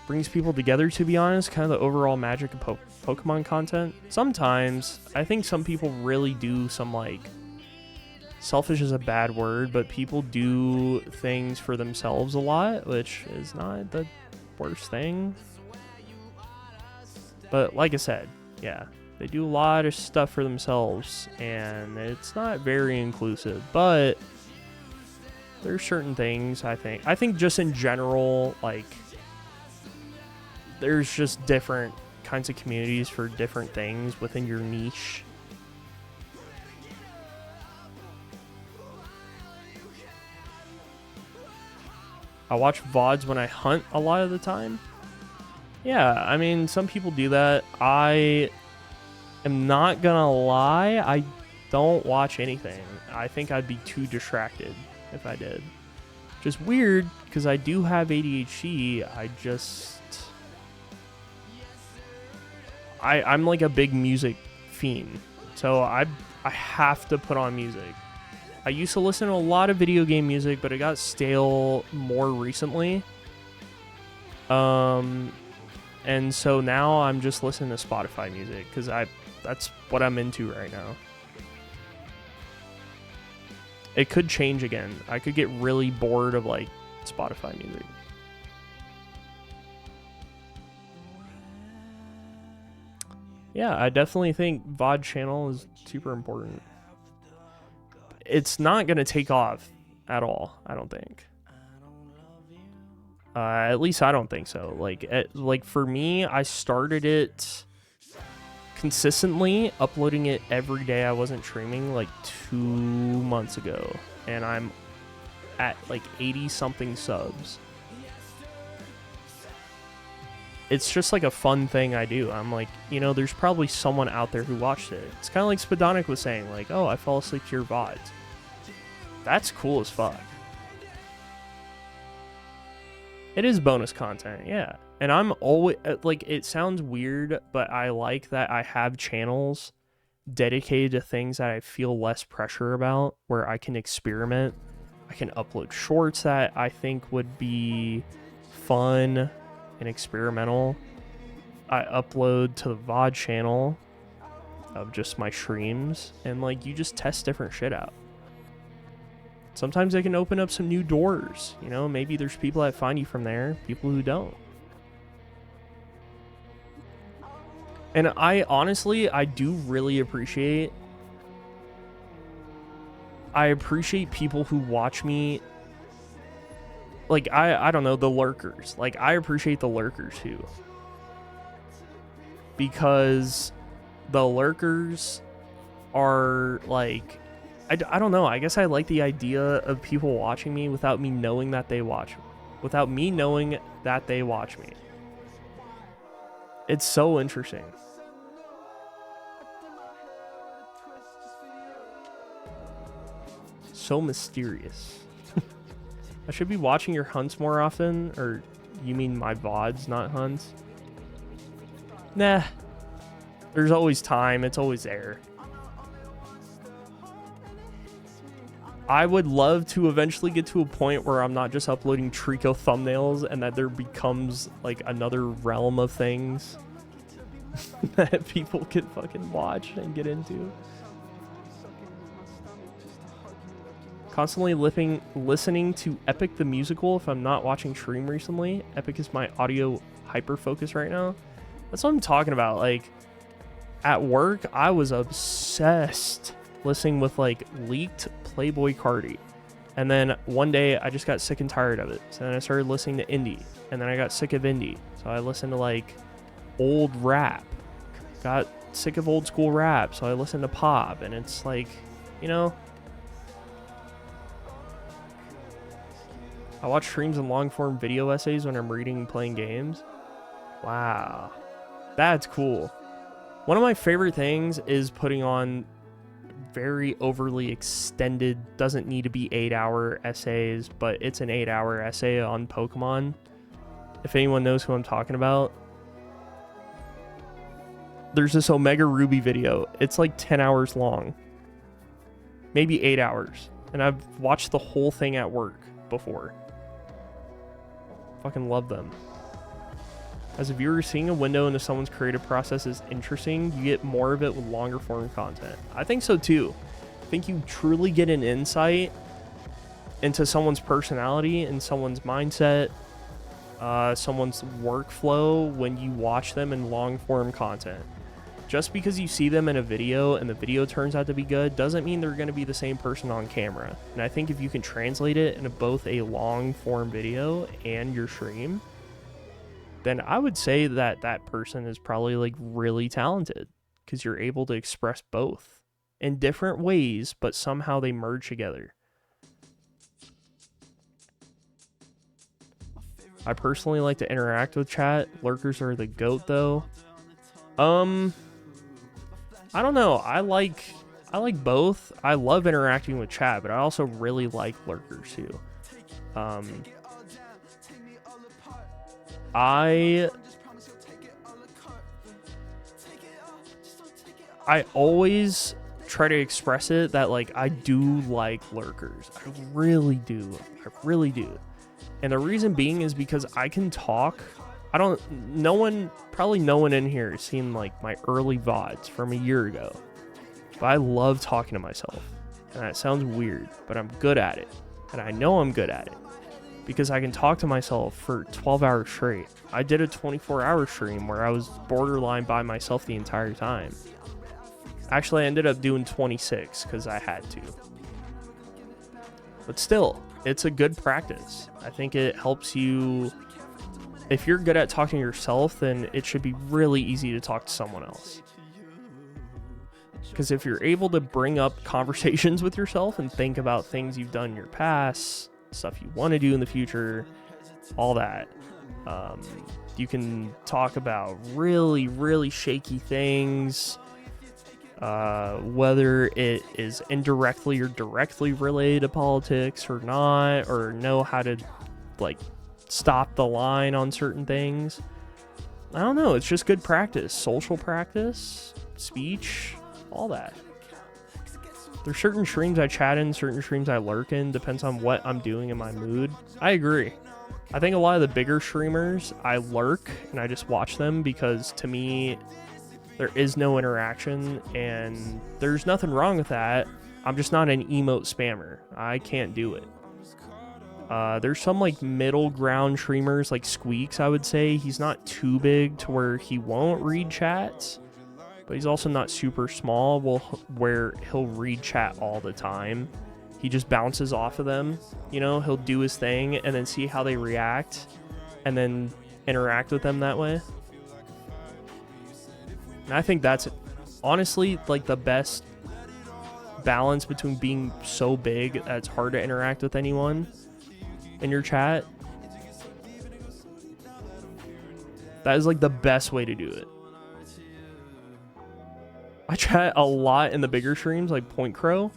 Brings people together, to be honest, kind of the overall magic of Pokemon content. Sometimes, I think some people really do some, like, selfish is a bad word, but people do things for themselves a lot, which is not the worst thing. But like I said, yeah, they do a lot of stuff for themselves, and it's not very inclusive. But There's certain things I think just in general, like, there's just different kinds of communities for different things within your niche. I watch VODs when I hunt a lot of the time. Yeah, I mean, some people do that. I am not gonna lie, I don't watch anything. I think I'd be too distracted if I did. Which is weird, because I do have ADHD. I'm like a big music fiend. So I have to put on music. I used to listen to a lot of video game music, but it got stale more recently. And so now I'm just listening to Spotify music, because that's what I'm into right now. It could change again. I could get really bored of like Spotify music. Yeah, I definitely think VOD channel is super important. It's not going to take off at all, I don't think. At least I don't think so. Like for me, I started it consistently, uploading it every day. I wasn't streaming like 2 months ago, and I'm at like 80 something subs. It's just like a fun thing I do. I'm like, you know, there's probably someone out there who watched it. It's kind of like Spadonic was saying, like, oh, I fall asleep to your VODs. That's cool as fuck. It is bonus content, yeah. And I'm always, like, it sounds weird, but I like that I have channels dedicated to things that I feel less pressure about, where I can experiment. I can upload shorts that I think would be fun and experimental. I upload to the VOD channel of just my streams, and like, you just test different shit out. Sometimes I can open up some new doors, you know, maybe there's people that find you from there, people who don't. And I honestly, I do really appreciate people who watch me. Like, I don't know, the lurkers. Like, I appreciate the lurkers too. Because the lurkers are like, I don't know, I guess I like the idea of people watching me without me knowing that they watch. Without me knowing that they watch me. It's so interesting. So mysterious. I should be watching your hunts more often, or you mean my VODs, not hunts? Nah. There's always time, it's always there. I would love to eventually get to a point where I'm not just uploading Treecko thumbnails, and that there becomes like another realm of things that people can fucking watch and get into. Constantly listening to Epic the Musical if I'm not watching stream recently. Epic is my audio hyper focus right now. That's what I'm talking about. Like, at work, I was obsessed listening with like leaked Playboy Cardi. And then one day I just got sick and tired of it. So then I started listening to indie. And then I got sick of indie. So I listened to like old rap. Got sick of old school rap. So I listened to pop. And it's like, you know, I watch streams and long-form video essays when I'm reading and playing games. Wow. That's cool. One of my favorite things is putting on very overly extended, doesn't need to be 8-hour essays, but it's an 8-hour essay on Pokemon. If anyone knows who I'm talking about. There's this Omega Ruby video. It's like 10 hours long. Maybe 8 hours. And I've watched the whole thing at work before. Fucking love them. As a viewer, seeing a window into someone's creative process is interesting. You get more of it with longer form content. I think so too. I think you truly get an insight into someone's personality and someone's mindset, someone's workflow when you watch them in long form content. just because you see them in a video and the video turns out to be good doesn't mean they're going to be the same person on camera. And I think if you can translate it into both a long form video and your stream, then I would say that that person is probably like really talented, because you're able to express both in different ways, but somehow they merge together. I personally like to interact with chat. Lurkers are the GOAT though. I don't know. I like both. I love interacting with chat, but I also really like lurkers too. I always try to express it that like I do like lurkers. I really do. I really do. And the reason being is because I can talk. Probably no one in here has seen like my early VODs from a year ago. But I love talking to myself. And that sounds weird, but I'm good at it. And I know I'm good at it because I can talk to myself for 12 hours straight. I did a 24-hour stream where I was borderline by myself the entire time. Actually, I ended up doing 26 because I had to. But still, it's a good practice. I think it helps you. If you're good at talking to yourself, then it should be really easy to talk to someone else. Because if you're able to bring up conversations with yourself and think about things you've done in your past, stuff you want to do in the future, all that, you can talk about really, really shaky things, whether it is indirectly or directly related to politics or not, or know how to like stop the line on certain things. I don't know, it's just good practice. Social practice, speech, all that. There's certain streams I chat in, certain streams I lurk in, depends on what I'm doing in my mood. I agree. I think a lot of the bigger streamers, I lurk and I just watch them because to me, there is no interaction and there's nothing wrong with that. I'm just not an emote spammer. I can't do it. There's some like middle ground streamers like Squeaks, I would say. He's not too big to where he won't read chats, but he's also not super small where he'll read chat all the time. He just bounces off of them, you know, he'll do his thing and then see how they react and then interact with them that way. And I think that's honestly like the best balance between being so big that it's hard to interact with anyone in your chat. That is like the best way to do it. I chat a lot in the bigger streams like Point Crow.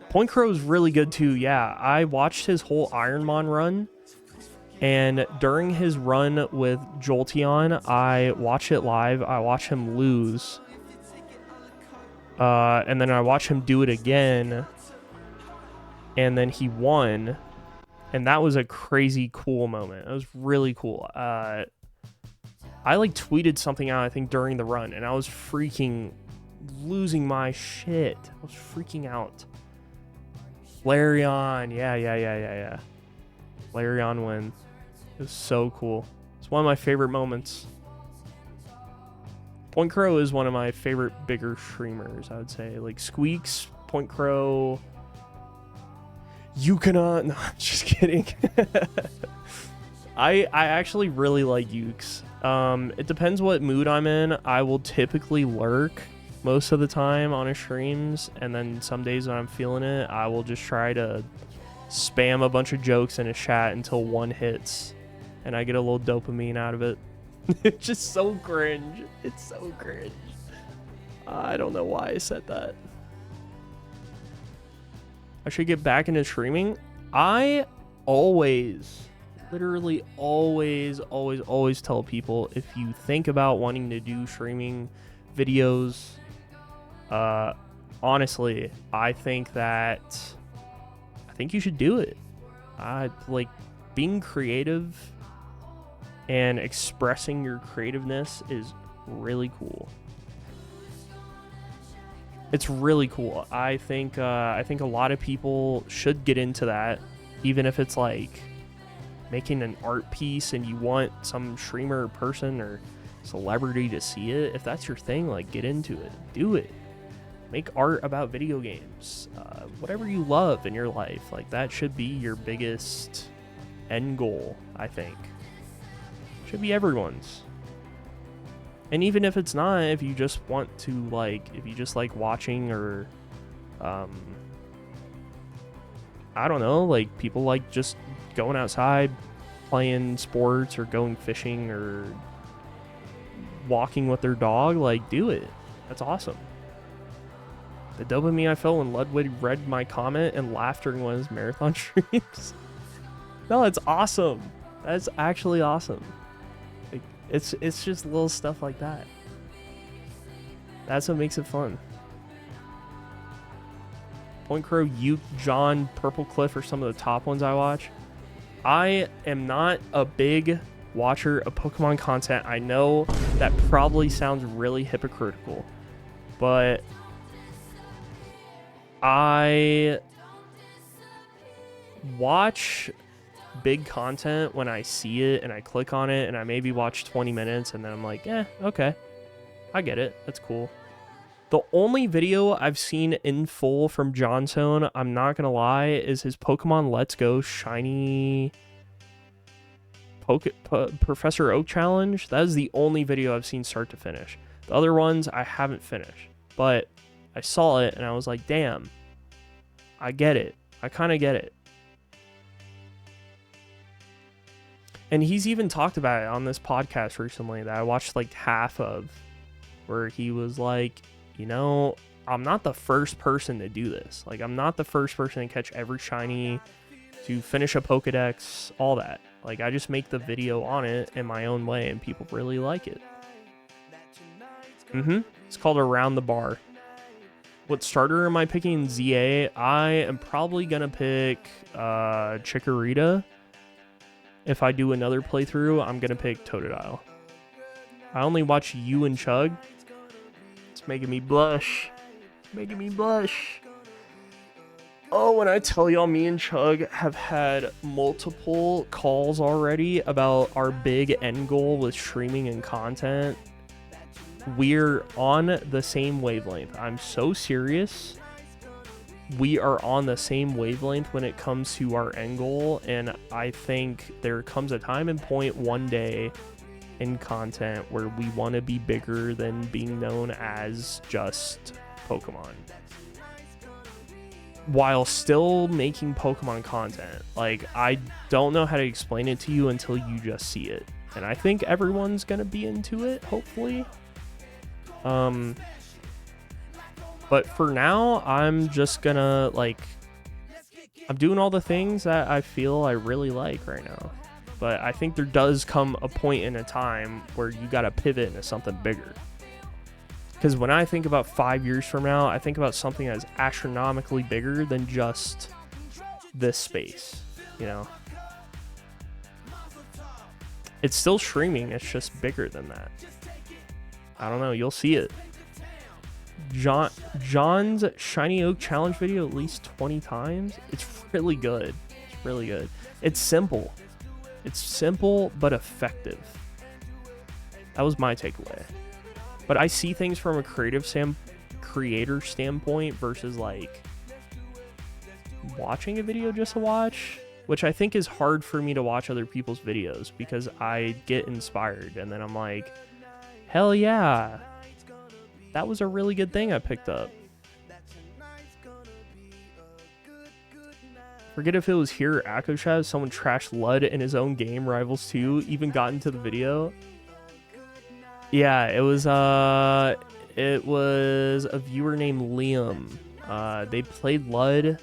Point Crow is really good too. Yeah, I watched his whole Ironmon run, and during his run with Jolteon, I watched it live. I watched him lose, and then I watched him do it again, and then he won. And that was a crazy cool moment. It was really cool. I like tweeted something out, I think, during the run, and I was freaking losing my shit. I was freaking out. Flareon. Yeah. Flareon win. It was so cool. It's one of my favorite moments. Point Crow is one of my favorite bigger streamers, I would say. Like Squeaks, Point Crow. You cannot. No, I'm just kidding. I actually really like Ukes. It depends what mood I'm in. I will typically lurk most of the time on his streams, and then some days when I'm feeling it, I will just try to spam a bunch of jokes in his chat until one hits, and I get a little dopamine out of it. It's just so cringe. It's so cringe. I don't know why I said that. I should get back into streaming. I literally always tell people, if you think about wanting to do streaming videos, honestly, I think you should do it. Like being creative and expressing your creativeness is really cool. It's really cool. I think a lot of people should get into that, even if it's like making an art piece and you want some streamer or person or celebrity to see it. If that's your thing, like, get into it. Do it. Make art about video games. Whatever you love in your life, like, that should be your biggest end goal, I think. Should be everyone's. And even if it's not, if you just want to, like, if you just like watching, or I don't know, like, people like just going outside, playing sports, or going fishing, or walking with their dog, like, do it. That's awesome. The dopamine I felt when Ludwig read my comment and laughed during one of his marathon streams. No, it's awesome. That's actually awesome. Like, it's just little stuff like that. That's what makes it fun. Point Crow, Uke, John, Purple Cliff are some of the top ones I watch. I am not a big watcher of Pokemon content. I know that probably sounds really hypocritical, but I watch big content when I see it and I click on it and I maybe watch 20 minutes and then I'm like, okay, I get it. That's cool. The only video I've seen in full from Johnstone, I'm not going to lie, is his Pokemon Let's Go Shiny Professor Oak Challenge. That is the only video I've seen start to finish. The other ones I haven't finished, but I saw it and I was like, damn, I get it. I kind of get it. And he's even talked about it on this podcast recently that I watched like half of, where he was like, you know, I'm not the first person to do this. Like, I'm not the first person to catch every shiny, to finish a Pokedex, all that. Like, I just make the video on it in my own way and people really like it. It's called Around the Bar. What starter am I picking? ZA. I am probably going to pick Chikorita. If I do another playthrough, I'm going to pick Totodile. I only watch you and Chug. It's making me blush. It's making me blush. Oh, when I tell y'all, me and Chug have had multiple calls already about our big end goal with streaming and content. We're on the same wavelength. I'm so serious. We are on the same wavelength when it comes to our end goal, and I think there comes a time and point one day in content where we want to be bigger than being known as just Pokemon, while still making Pokemon content. Like, I don't know how to explain it to you until you just see it, and I think everyone's gonna be into it, hopefully. But for now, I'm just gonna, like, I'm doing all the things that I feel I really like right now. But I think there does come a point in a time where you gotta pivot into something bigger. Because when I think about 5 years from now, I think about something that's astronomically bigger than just this space, you know? It's still streaming, it's just bigger than that. I don't know, you'll see it. John's Shiny Oak Challenge video at least 20 times. It's really good. It's really good. It's simple. It's simple but effective. That was my takeaway. But I see things from a creator standpoint versus like watching a video just to watch, which I think is hard for me to watch other people's videos because I get inspired and then I'm like, hell yeah. That was a really good thing I picked up. Forget if it was here or AkoChat, someone trashed Lud in his own game, Rivals 2, even got into the video. Yeah, it was a viewer named Liam. They played Lud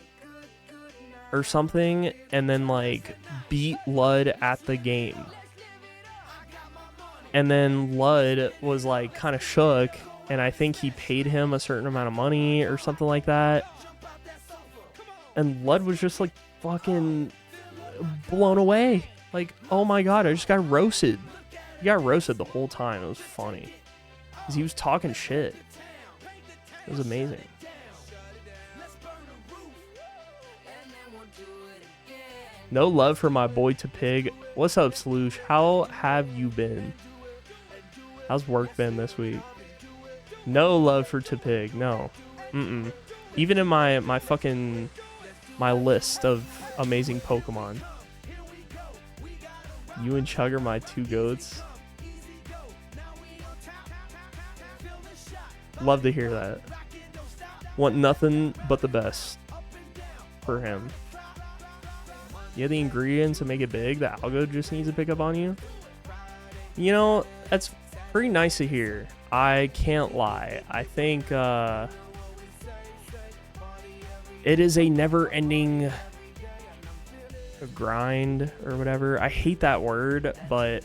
or something and then like beat Lud at the game. And then Lud was like kind of shook. And I think he paid him a certain amount of money or something like that. And Lud was just like fucking blown away. Like, oh my god, I just got roasted. He got roasted the whole time. It was funny. Because he was talking shit. It was amazing. No love for my boy to pig. What's up, Sloosh? How have you been? How's work been this week? No love for Tepig. No. Mm-mm. Even in my list of amazing Pokemon. You and Chug are my two goats. Love to hear that. Want nothing but the best for him. You have the ingredients to make it big. The algo just needs to pick up on you. You know, that's pretty nice to hear. I can't lie. I think it is a never-ending grind or whatever. I hate that word, but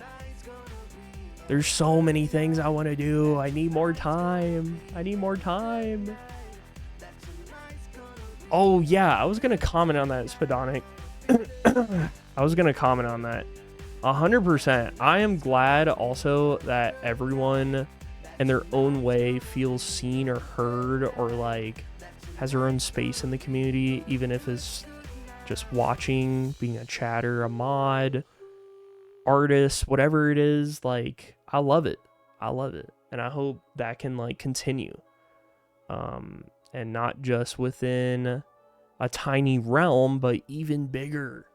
there's so many things I want to do. I need more time. I need more time. Oh, yeah. I was going to comment on that, Spadonic. I was going to comment on that. 100%. I am glad also that everyone in their own way feels seen or heard or like has their own space in the community, even if it's just watching, being a chatter, a mod, artist, whatever it is. Like, I love it. I love it. And I hope that can like continue. And not just within a tiny realm, but even bigger,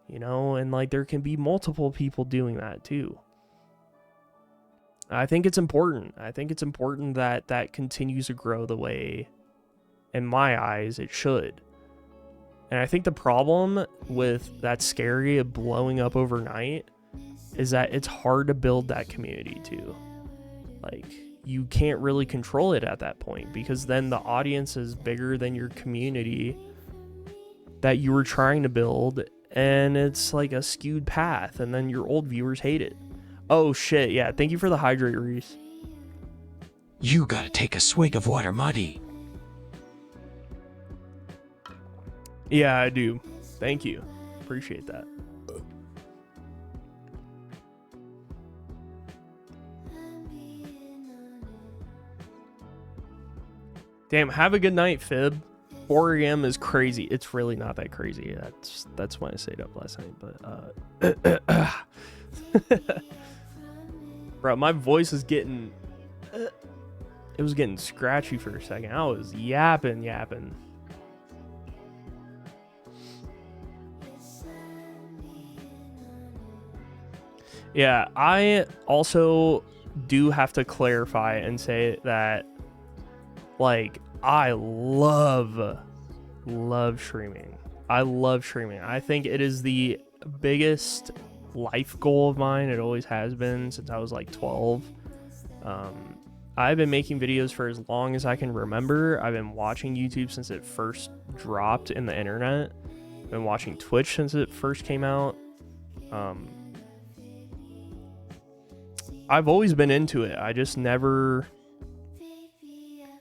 you know, and like there can be multiple people doing that too. I think it's important. I think it's important that that continues to grow the way, in my eyes, it should. And I think the problem with that scary of blowing up overnight is that it's hard to build that community too. Like, you can't really control it at that point because then the audience is bigger than your community that you were trying to build, and it's like a skewed path, and then your old viewers hate it. Oh shit, yeah, thank you for the hydrate, Reese. You gotta take a swig of water, Muddy. Yeah, I do. Thank you. Appreciate that. Damn, have a good night, Fib. 4 a.m. is crazy. It's really not that crazy. That's why I stayed up last night. But bro, my voice is getting it was getting scratchy for a second. I was yapping. Yeah, I also do have to clarify and say that, like, I love streaming. I love streaming. I think it is the biggest life goal of mine. It always has been since I was like 12. I've been making videos for as long as I can remember. I've been watching YouTube since it first dropped in the internet. I've been watching Twitch since it first came out. I've always been into it. I just never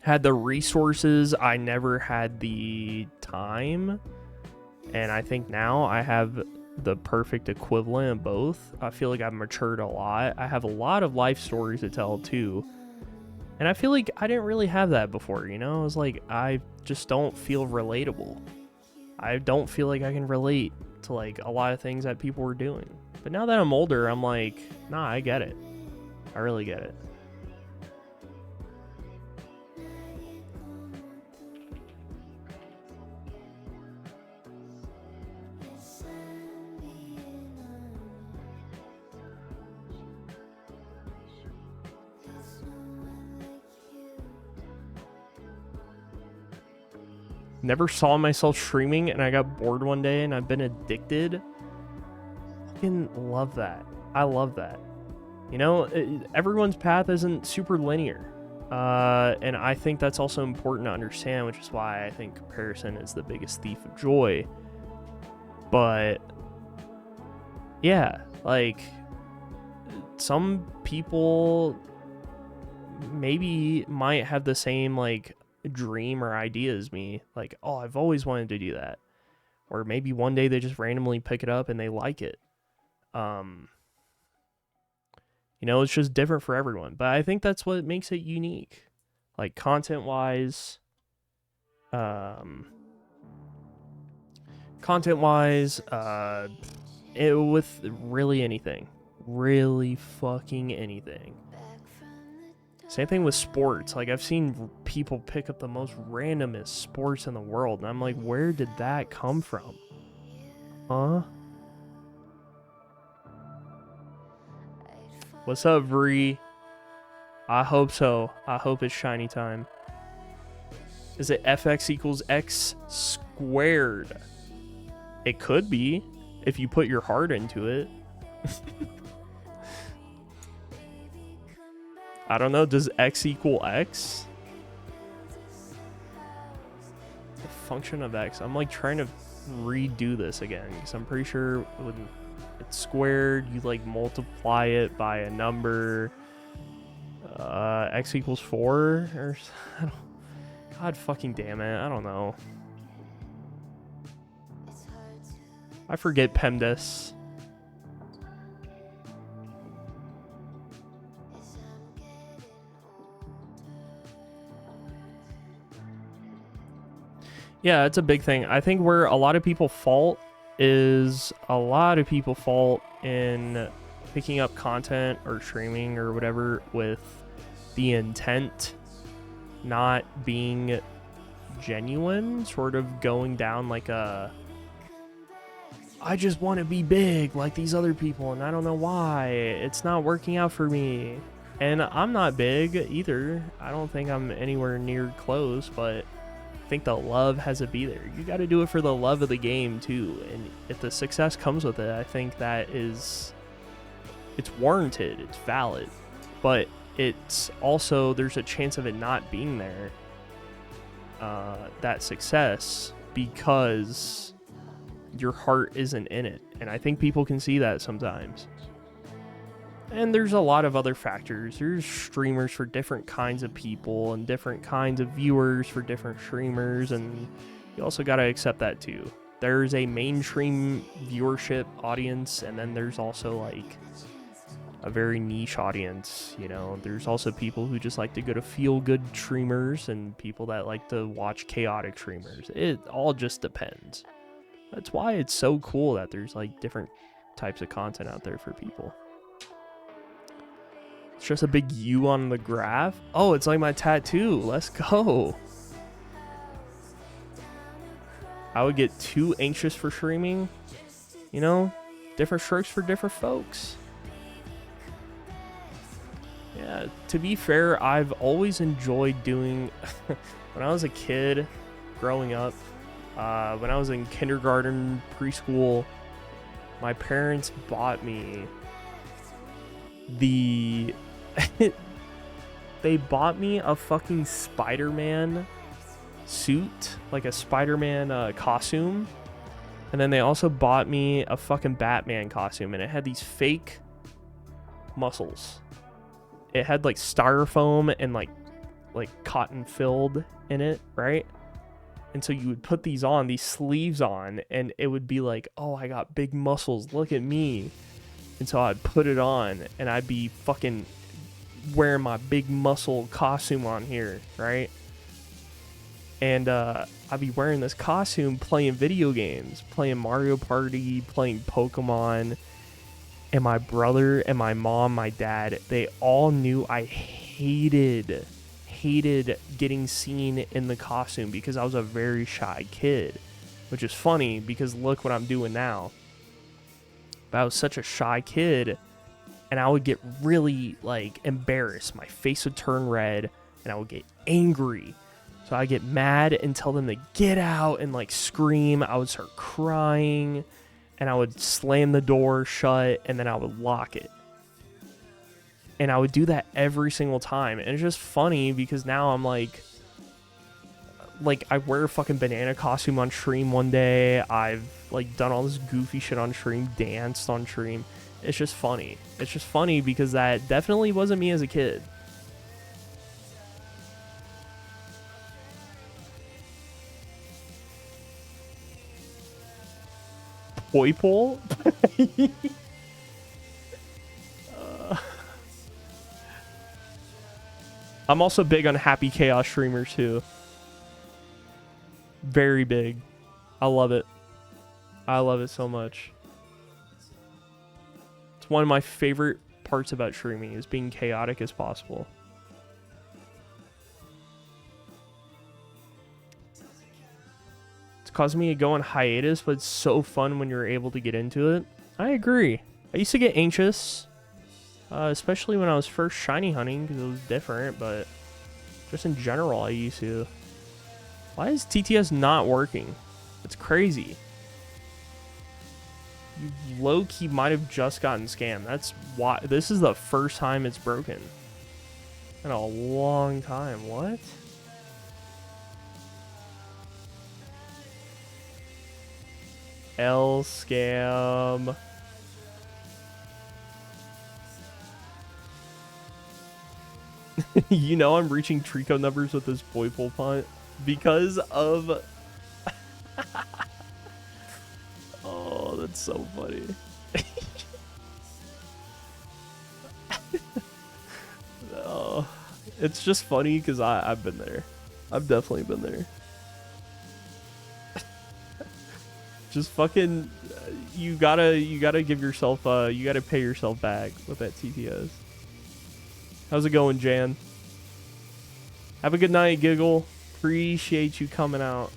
had the resources. I never had the time. And I think now I have the perfect equivalent of both. I feel like I've matured a lot. I have a lot of life stories to tell too. And I feel like I didn't really have that before, you know? I was like, I just don't feel relatable. I don't feel like I can relate to like a lot of things that people were doing. But now that I'm older, I'm like, nah, I get it. I really get it. Never saw myself streaming and I got bored one day and I've been addicted. Fucking love that. I love that. You know, everyone's path isn't super linear. And I think that's also important to understand, which is why I think comparison is the biggest thief of joy. But yeah, like some people maybe might have the same like dream or idea as me. Like, oh, I've always wanted to do that. Or maybe one day they just randomly pick it up and they like it. You know, it's just different for everyone. But I think that's what makes it unique. Like, content-wise, with really anything. Really fucking anything. Same thing with sports. Like, I've seen people pick up the most randomest sports in the world, and I'm like, where did that come from? Huh? What's up, Vree? I hope so. I hope it's shiny time. Is it fx equals x squared? It could be, if you put your heart into it. I don't know. Does x equal x? The function of x. I'm like trying to redo this again because I'm pretty sure when it's squared, you like multiply it by a number. X equals 4 or I don't, God fucking damn it. I don't know. I forget PEMDAS. Yeah, it's a big thing. I think where a lot of people fault is in picking up content or streaming or whatever with the intent not being genuine, sort of going down like a I just want to be big like these other people and I don't know why it's not working out for me. And I'm not big either. I don't think I'm anywhere near close, but I think the love has to be there. You got to do it for the love of the game too, and if the success comes with it, I think that it's warranted, it's valid, but it's also there's a chance of it not being there, that success, because your heart isn't in it, and I think people can see that sometimes. And there's a lot of other factors. There's streamers for different kinds of people and different kinds of viewers for different streamers, and you also got to accept that too. There's a mainstream viewership audience, and then there's also like a very niche audience, you know. There's also people who just like to go to feel-good streamers and people that like to watch chaotic streamers. It all just depends. That's why it's so cool that there's like different types of content out there for people. It's just a big U on the graph. Oh, it's like my tattoo. Let's go. I would get too anxious for streaming. You know, different strokes for different folks. Yeah, to be fair, I've always enjoyed doing... when I was a kid, growing up, when I was in kindergarten, preschool, my parents bought me the... they bought me a fucking Spider-Man suit, like a Spider-Man costume, and then they also bought me a fucking Batman costume, and it had these fake muscles. It had like styrofoam and like cotton filled in it, right? And so you would put these sleeves on, and it would be like, oh, I got big muscles, look at me. And so I'd put it on, and I'd be fucking wearing my big muscle costume on here, right? And I'd be wearing this costume playing video games, playing Mario Party, playing Pokemon. And my brother and my mom, my dad, they all knew I hated getting seen in the costume because I was a very shy kid, which is funny because look what I'm doing now. But I was such a shy kid, and I would get really like embarrassed. My face would turn red, and I would get angry. So I get mad and tell them to get out and like scream. I would start crying, and I would slam the door shut, and then I would lock it. And I would do that every single time. And it's just funny because now I'm like I wear a fucking banana costume on stream one day. I've like done all this goofy shit on stream, danced on stream. It's just funny. It's just funny because that definitely wasn't me as a kid. Poi pole? I'm also big on Happy Chaos streamers too. Very big. I love it. I love it so much. It's one of my favorite parts about streaming is being chaotic as possible. causing me to go on hiatus, but it's so fun when you're able to get into it. I agree. I used to get anxious, especially when I was first shiny hunting, because it was different, but just in general, I used to. Why is TTS not working? It's crazy. You low-key might have just gotten scammed. That's why. This is the first time it's broken in a long time. What? L scam. You know I'm reaching Treecko numbers with this boy pull punt because of... Oh, that's so funny. No, it's just funny because I've been there. I've definitely been there. Just fucking, you gotta give yourself, you gotta pay yourself back with that TTS. How's it going, Jan? Have a good night, Giggle. Appreciate you coming out.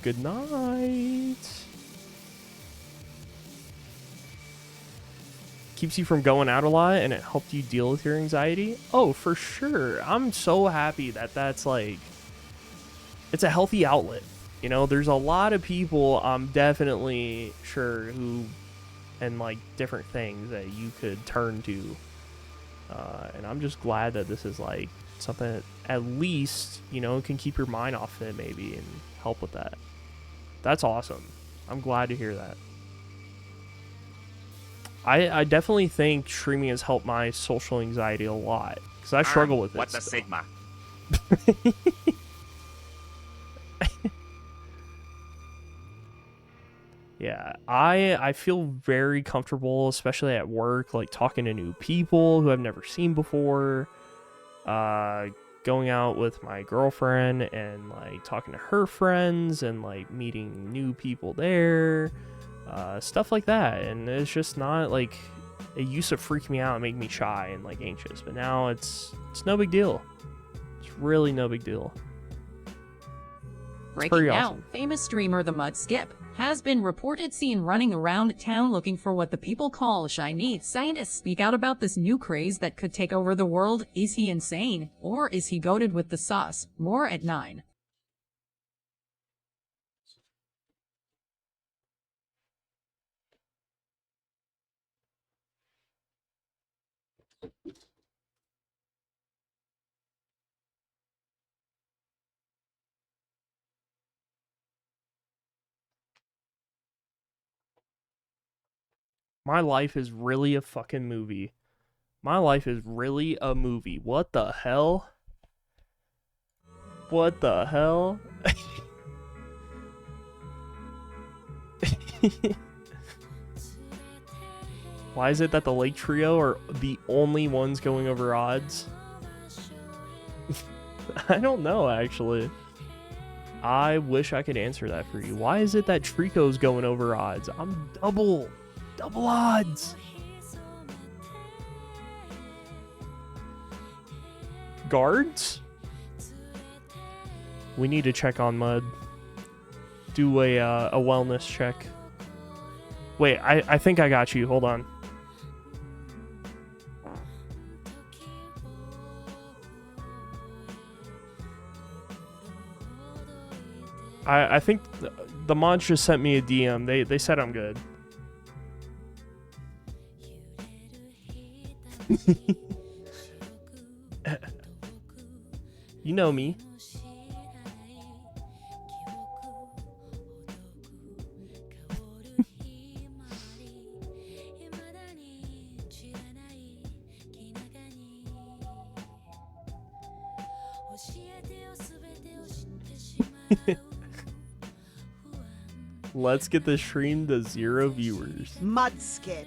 Good night. Keeps you from going out a lot and it helped you deal with your anxiety? Oh, for sure. I'm so happy that that's like, it's a healthy outlet. You know, there's a lot of people I'm definitely sure who, and like different things that you could turn to. And I'm just glad that this is like something that at least, you know, can keep your mind off it maybe and help with that. That's awesome. I'm glad to hear that. I definitely think streaming has helped my social anxiety a lot because I struggle with it. What the Sigma? Yeah, I feel very comfortable, especially at work, like talking to new people who I've never seen before. Going out with my girlfriend and like talking to her friends and like meeting new people there. Stuff like that. And it's just not like, it used to freak me out and make me shy and like anxious, but now it's no big deal. It's really no big deal. Breaking now, awesome. Famous streamer the Mudskip has been reported seen running around town looking for what the people call shiny. Scientists speak out about this new craze that could take over the world. Is he insane? Or is he goated with the sauce? More at 9. My life is really a fucking movie. My life is really a movie. What the hell? What the hell? Why is it that the Lake Trio are the only ones going over odds? I don't know, actually. I wish I could answer that for you. Why is it that Treecko's going over odds? I'm double odds. Guards? We need to check on Mud. Do a wellness check. Wait, I think I got you. Hold on. I think the mods just sent me a DM. They said I'm good. You know me. Let's get the stream to 0 viewers. Mudskip,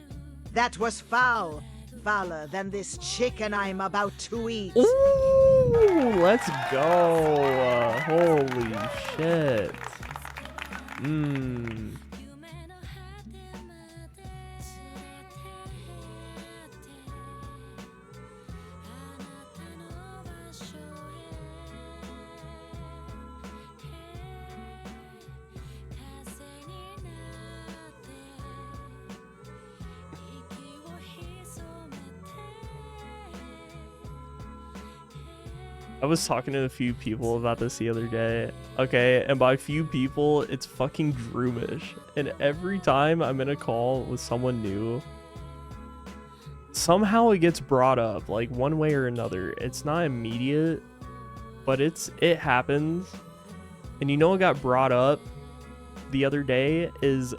that was foul. Fouler than this chicken I'm about to eat. Ooh, let's go. Holy shit. Mmm. I was talking to a few people about this the other day. Okay, and by few people, it's fucking Droomish. And every time I'm in a call with someone new, somehow it gets brought up, like one way or another. It's not immediate, but it happens. And you know what got brought up the other day is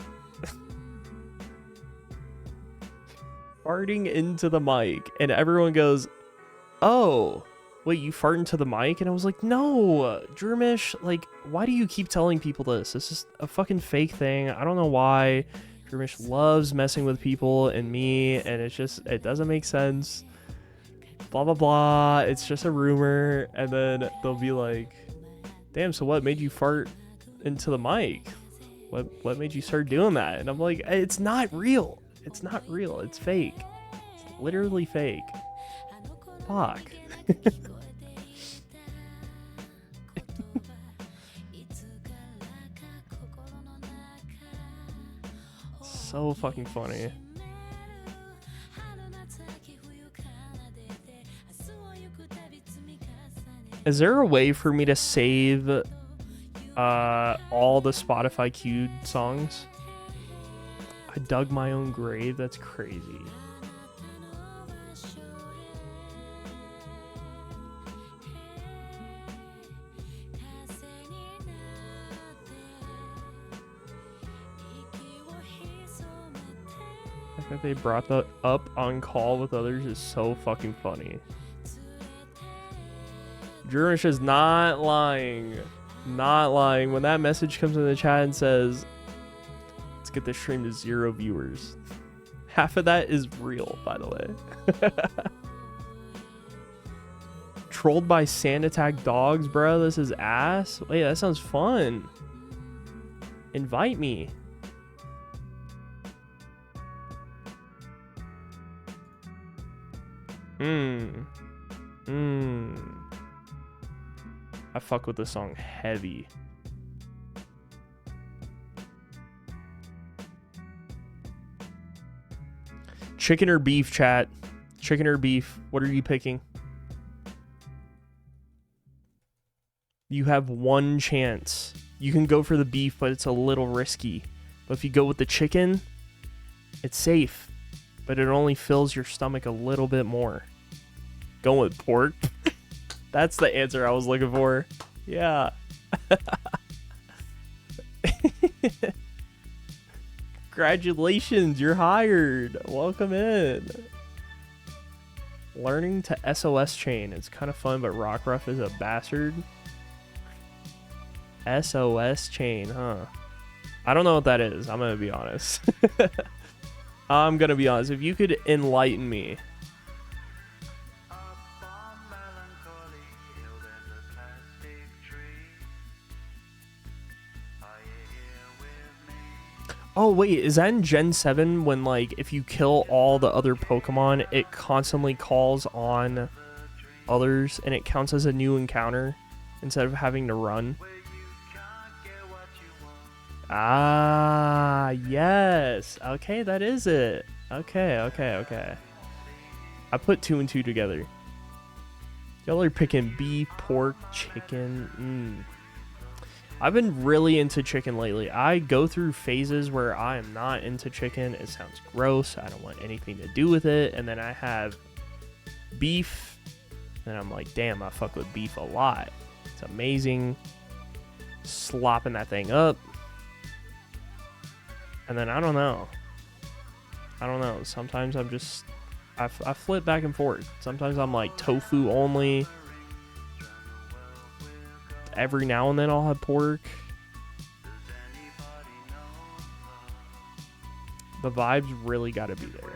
farting into the mic, and everyone goes, "Oh, wait, you fart into the mic?" And I was like, "No, Droomish, like, why do you keep telling people this? This is a fucking fake thing. I don't know why. Droomish loves messing with people and me, and it doesn't make sense. Blah, blah, blah. It's just a rumor." And then they'll be like, "Damn, so what made you fart into the mic? What made you start doing that?" And I'm like, "It's not real. It's not real. It's fake. It's literally fake." Fuck. So fucking funny. Is there a way for me to save all the Spotify queued songs? I dug my own grave. That's crazy. The fact that they brought that up on call with others is so fucking funny. Jurish is not lying. Not lying. When that message comes in the chat and says, "Let's get this stream to 0 viewers," half of that is real, by the way. Trolled by sand attack dogs, bro. This is ass. Wait, that sounds fun. Invite me. I fuck with this song heavy. Chicken or beef, chat? Chicken or beef? What are you picking? You have one chance. You can go for the beef, but it's a little risky. But if you go with the chicken, it's safe, but it only fills your stomach a little bit more. Going with pork? That's the answer I was looking for. Yeah. Congratulations, you're hired. Welcome in. Learning to SOS chain. It's kind of fun, but Rockruff is a bastard. SOS chain, huh? I don't know what that is. I'm going to be honest. I'm going to be honest. If you could enlighten me. Oh, wait, is that in Gen 7 when, like, if you kill all the other Pokemon, it constantly calls on others and it counts as a new encounter instead of having to run? Ah, yes. Okay, that is it. Okay. I put 2 and 2 together. Y'all are picking beef, pork, chicken. I've been really into chicken lately. I go through phases where I am not into chicken. It sounds gross. I don't want anything to do with it. And then I have beef. And I'm like, damn, I fuck with beef a lot. It's amazing. Slopping that thing up. And then I don't know. Sometimes I'm just... I flip back and forth. Sometimes I'm like tofu only. Every now and then I'll have pork. The vibes really got to be there.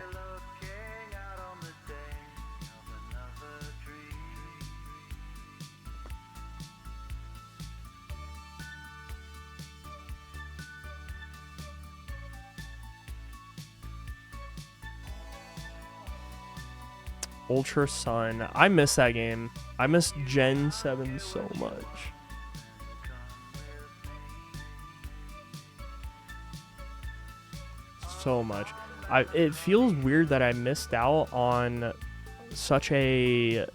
Ultra Sun. I miss that game. I miss Gen 7 so much. So much. It feels weird that I missed out on such a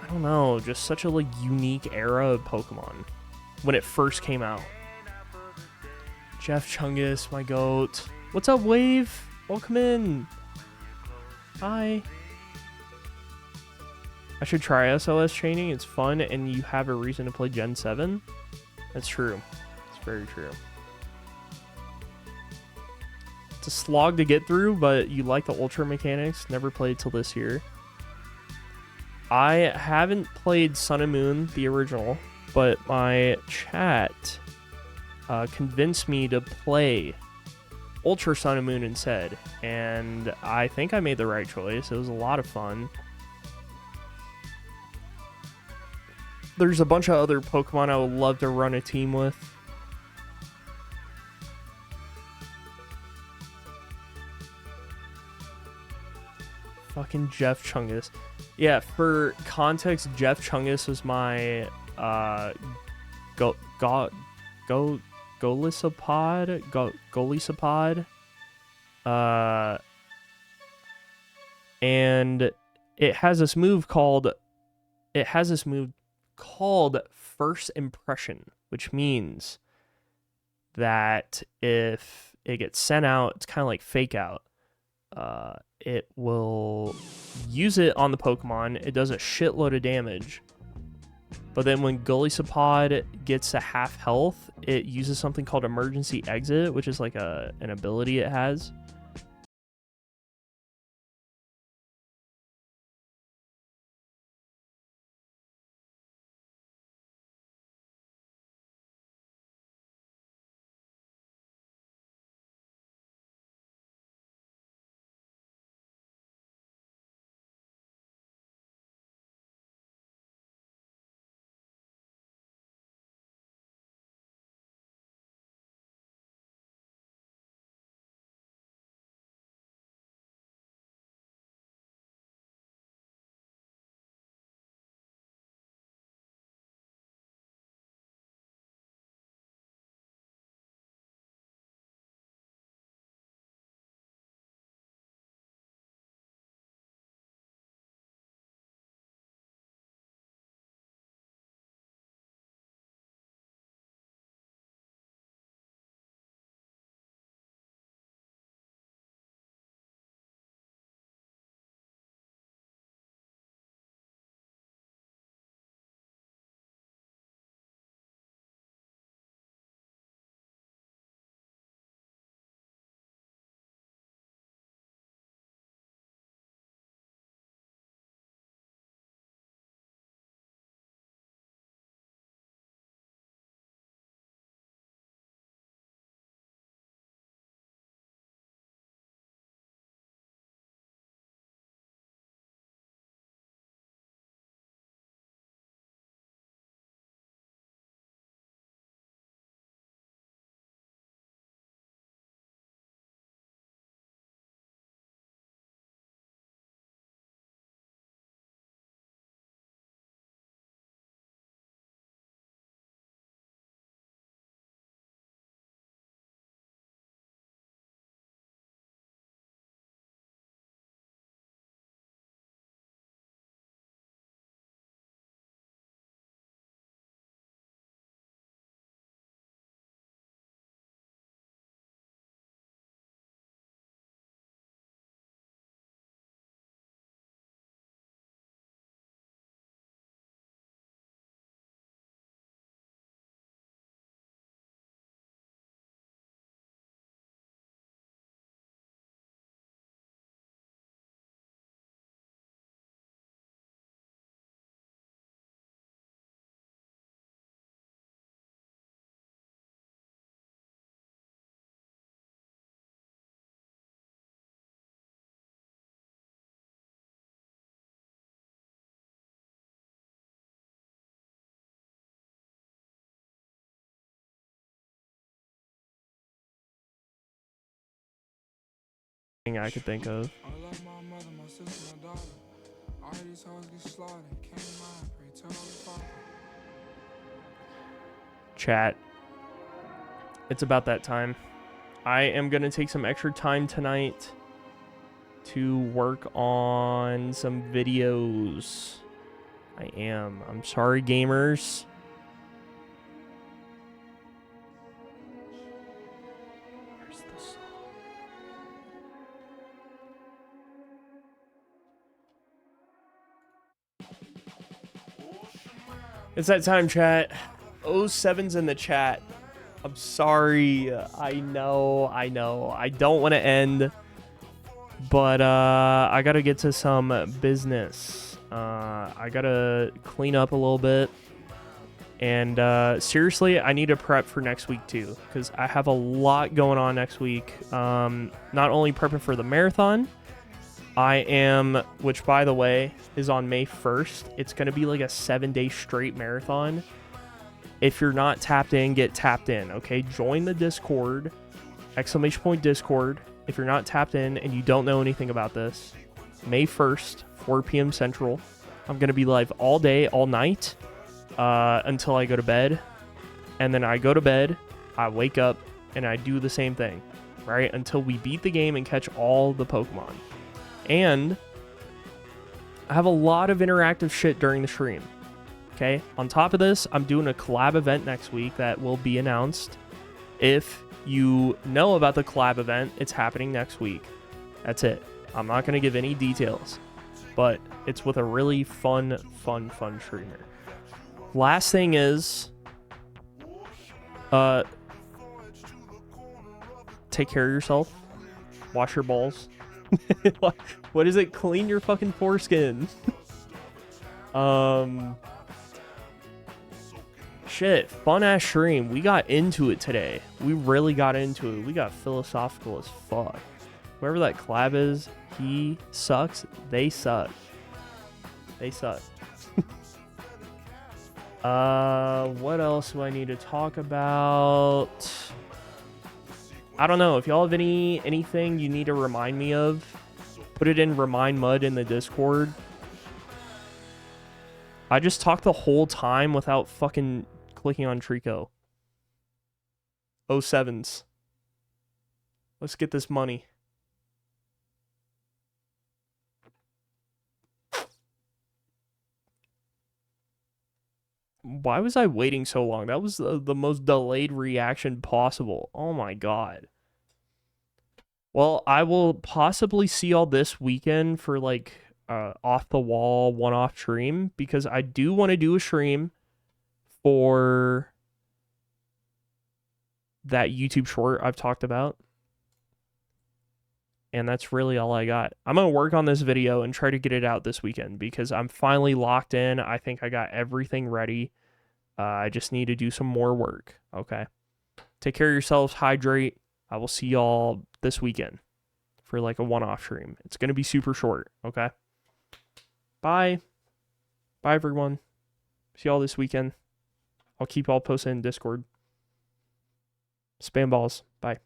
I don't know, just such a like unique era of Pokemon when it first came out. Jeff Chungus, my goat. What's up, Wave? Welcome in. Hi. I should try SLS training. It's fun, and you have a reason to play Gen 7. That's true. It's very true. It's a slog to get through, but you like the Ultra mechanics. Never played till this year. I haven't played Sun and Moon, the original, but my chat convinced me to play Ultra Sun and Moon instead, and I think I made the right choice. It was a lot of fun. There's a bunch of other Pokemon I would love to run a team with. Fucking Jeff Chungus. Yeah, for context, Jeff Chungus was my Golisopod. And it has this move called First Impression, which means that if it gets sent out, it's kind of like Fake Out. It will use it on the Pokemon. It does a shitload of damage. But then when Golisopod gets to half health, it uses something called Emergency Exit, which is like an ability it has. Thing I could think of. Chat. It's about that time. I am going to take some extra time tonight to work on some videos. I am. I'm sorry, gamers. Here's the song. It's that time, chat. 07's in the chat. I'm sorry. I know. I don't want to end, but I gotta get to some business. I gotta clean up a little bit, and seriously, I need to prep for next week too, because I have a lot going on next week. Not only prepping for the marathon, I am, which by the way is on May 1st. It's gonna be like a 7-day straight marathon. If you're not tapped in, get tapped in, okay? Join the Discord, !Discord. If you're not tapped in and you don't know anything about this, May 1st, 4 p.m. Central. I'm going to be live all day, all night, until I go to bed. And then I go to bed, I wake up, and I do the same thing, right? Until we beat the game and catch all the Pokemon. And I have a lot of interactive shit during the stream. Okay, on top of this, I'm doing a collab event next week that will be announced. If you know about the collab event, it's happening next week. That's it. I'm not going to give any details, but it's with a really fun streamer. Last thing is, take care of yourself. Wash your balls. What is it? Clean your fucking foreskin. Shit, fun ass stream. We got into it today. We really got into it. We got philosophical as fuck. Whoever that collab is, he sucks. They suck. They suck. What else do I need to talk about? I don't know. If y'all have anything you need to remind me of, put it in Remind Mud in the Discord. I just talked the whole time without fucking clicking on Treecko. 07s. Let's get this money. Why was I waiting so long? That was the most delayed reaction possible. Oh my god. Well, I will possibly see y'all this weekend for like off the wall one-off stream, because I do want to do a stream for that YouTube short I've talked about. And that's really all I got. I'm going to work on this video and try to get it out this weekend, because I'm finally locked in. I think I got everything ready. I just need to do some more work. Okay. Take care of yourselves. Hydrate. I will see y'all this weekend for like a one-off stream. It's going to be super short. Okay. Bye. Bye, everyone. See y'all this weekend. I'll keep y'all posted in Discord. Spam balls. Bye.